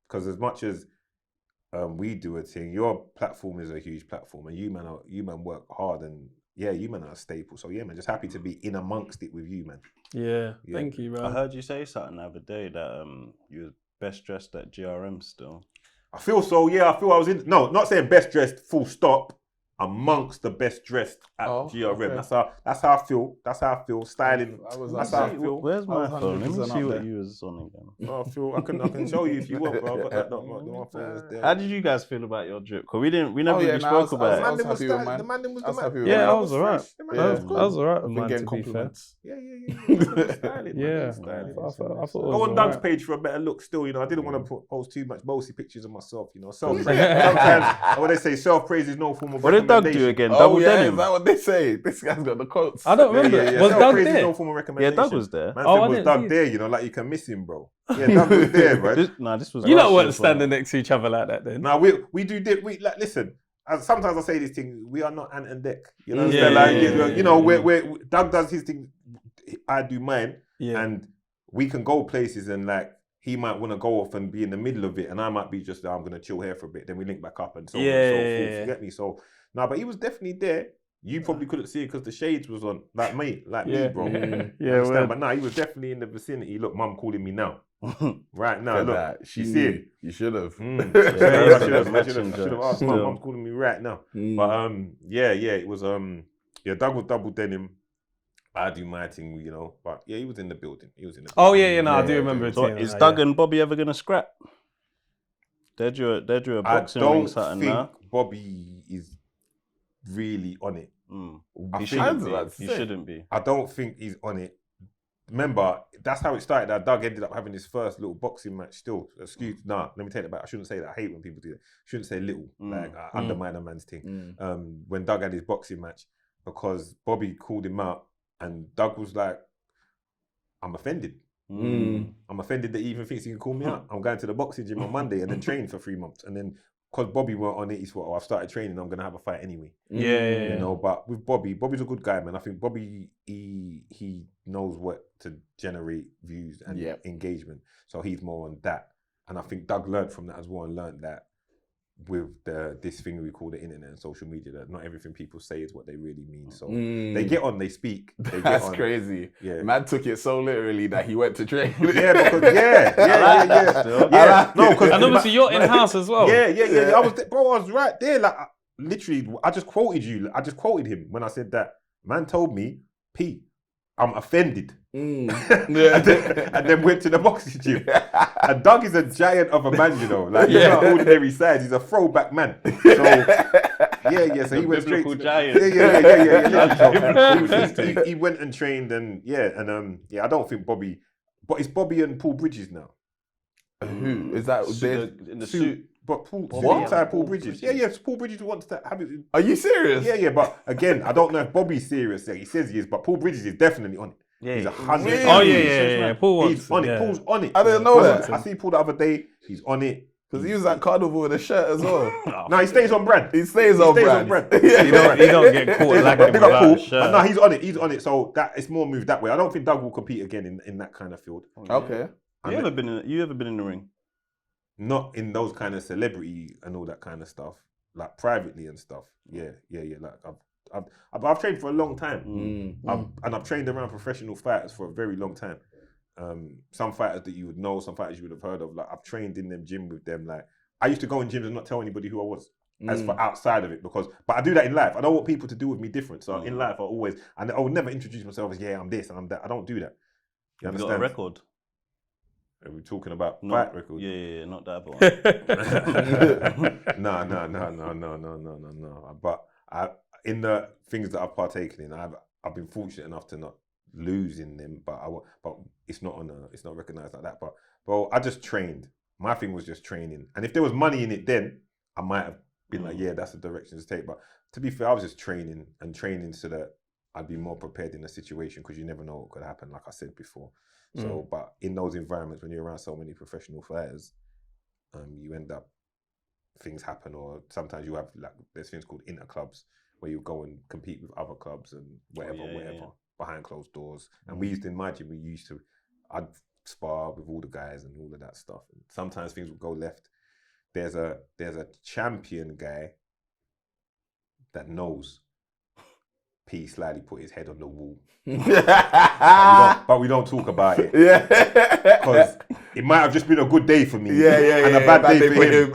because as much as we do a thing, your platform is a huge platform, and you man work hard, and yeah, you man are a staple. So yeah, man, just happy to be in amongst it with you, man. Yeah, Yeah. thank you, I bro. heard you say something the other day that you were best dressed at GRM still. I feel so. Yeah, I feel I was in. No, not saying best dressed. Full stop. Amongst the best dressed at GRM. okay. That's how I feel. That's how I feel. Styling. I was That's on how I that. feel. Where's my I was phone? Let me 100% see up what there. you was on again. I feel. I can show you if you want, bro. I've got that. The one phone is there. How did you guys feel about your drip? Cause we never Oh, yeah, really no, spoke about I it. was happy with mine. The man was I was the happy man. with Yeah, mine. I was alright. The man I was was good. alright I've with been mine, getting to be fair. compliments. Yeah. Styling, man. Yeah. Styling. I thought it Go was on Doug's alright. page for a better look. Still, you know, I didn't want to post too much bossy pictures of myself. You know, sometimes what they say, self-praise is no form of What did Doug do recommendation. again? Oh, Double yeah, is denim. that what they say? This guy's got the quotes. I don't remember. Was Doug Self-praise is there? no form of Yeah, recommendation. Doug was there. Man Oh, said, I was didn't Doug see there? You know, like you can miss him, bro. Yeah, Doug was there, bro. This was. You last lot year weren't as well. standing next to each other like that then. Now we do we like listen. Sometimes I say this thing. We are not Ant and Dec. You know, Yeah, like yeah, you know, we're Doug does his thing. I do mine, Yeah. and we can go places and like. He might want to go off and be in the middle of it, and I might be just, I'm going to chill here for a bit. Then we link back up and so on and so forth. Yeah. You get me? So, no, but he was definitely there. You probably couldn't see it because the shades was on, like me, bro. Yeah, Understand? well. But no, he was definitely in the vicinity. Look, mum calling me now. Right now, Look look. at that. She see it. You should have. I should have asked mum. Still. Mum's calling me right now. But yeah, it was Doug was double denim. I do my thing, you know. But yeah, he was in the building. Oh yeah, no, I do remember it. So too, is yeah. Doug and Bobby ever gonna scrap? They drew a I boxing ring don't something think now. Bobby is really on it. I He think- shouldn't I was be. He about to say. shouldn't be. I don't think he's on it. Remember, that's how it started. That Doug ended up having his first little boxing match. Still, let me take it back. I shouldn't say that. I hate when people do that. Shouldn't say little, like undermine a man's thing. When Doug had his boxing match, because Bobby called him out, and Doug was like, "I'm offended. I'm offended that he even thinks he can call me out. I'm going to the boxing gym on Monday and then train for 3 months, and then." Because Bobby weren't on it, he thought, I've started training, I'm going to have a fight anyway. Yeah. You know, but with Bobby's a good guy, man. I think Bobby, he knows what to generate views and engagement. So he's more on that. And I think Doug learned from that as well and learned that with this thing we call the internet and social media, that not everything people say is what they really mean. So they get on, they speak. They That's get on. crazy. Yeah. Man took it so literally that he went to train. Yeah, because yeah. No, because And obviously you're in house as well. Yeah. I was right there. Like, literally, I just quoted you. I just quoted him when I said that. Man told me, P, I'm offended. and then went to the boxing gym. And Doug is a giant of a man, you know. Like, he's not ordinary size. He's a throwback man. So, yeah. So he went straight to giant. Yeah. So he went and trained, and I don't think Bobby, but it's Bobby and Paul Bridges now. Who is that? In the suit. But Paul Bridges. Yeah, Paul Bridges wants to have it. Are you serious? Yeah, but again, I don't know if Bobby's serious. He says he is, but Paul Bridges is definitely on it. Yeah, He's 100. Really? Oh yeah. Paul He's on it. Paul's on it. I didn't know that. I see Paul the other day. He's on it. Because he was at Carnival with a shirt as well. No, he stays on brand. He stays on brand. He don't get caught like Big up Paul. that. But no, he's on it. He's on it. So that it's more moved that way. I don't think Doug will compete again in that kind of field. Okay. You ever been in the ring? Not in those kind of celebrity and all that kind of stuff, like privately and stuff. Yeah. Like I've trained for a long time, and I've trained around professional fighters for a very long time. Some fighters that you would know, some fighters you would have heard of. Like I've trained in them gym with them. Like I used to go in gyms and not tell anybody who I was. As for outside of it, but I do that in life. I don't want people to do with me different. So in life, I will never introduce myself as I'm this and I'm that. I don't do that. You understand? Got a record? Are we talking about fight record? Yeah, not that one. No. But in the things that I've partaken in, I've been fortunate enough to not lose in them. But it's not recognized like that. But I just trained. My thing was just training. And if there was money in it, then I might have been like, yeah, that's the direction to take. But to be fair, I was just training so that I'd be more prepared in a situation because you never know what could happen. Like I said before. So, but in those environments, when you're around so many professional fighters, you end up, things happen, or sometimes you have, like, there's things called inter clubs where you go and compete with other clubs and whatever, behind closed doors. And we used to, in my gym, I'd spar with all the guys and all of that stuff. And sometimes things would go left. There's a champion guy that knows P slightly put his head on the wall. But we don't talk about it. Yeah. Because it might have just been a good day for me. And a bad day for him.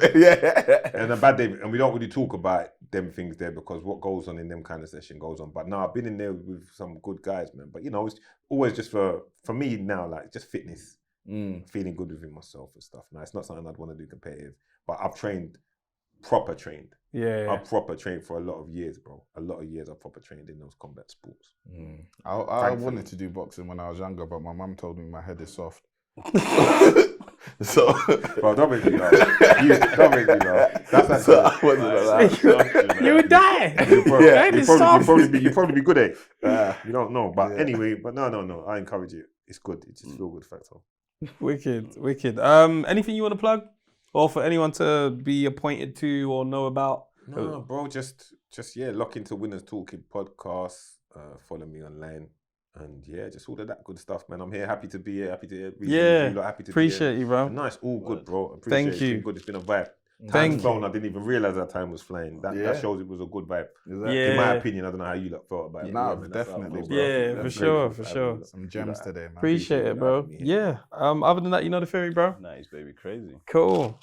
And a bad day. And we don't really talk about them things there because what goes on in them kind of session goes on. But no, I've been in there with some good guys, man. But it's always just for me now, like just fitness. Feeling good within myself and stuff. Now, it's not something I'd want to do competitive. But I've proper trained. I've proper trained for a lot of years, bro. A lot of years I've proper trained in those combat sports. I wanted to do boxing when I was younger, but my mum told me my head is soft. So, bro, don't make me laugh. Don't make me laugh. That's actually. You would die. You'd probably be good at it. You don't know, but anyway. But no. I encourage it. It's good. It's just feel good factor. Wicked. Anything you want to plug? Or for anyone to be appointed to or know about? No, bro, just lock into Winners Talking podcast. Follow me online. And just all of that good stuff, man. I'm here, happy to be here, happy to happy to appreciate you, bro. Nice, all good, bro. Thank you. It's been good. It's been a vibe. Thank you. I didn't even realize that time was flying. That shows it was a good vibe. Exactly. In my opinion, I don't know how you felt about it. No, definitely, bro. Yeah, for sure. Some gems today, man. Appreciate it, bro. Yeah. Other than that, you know the theory, bro? Nice, baby, crazy. Cool.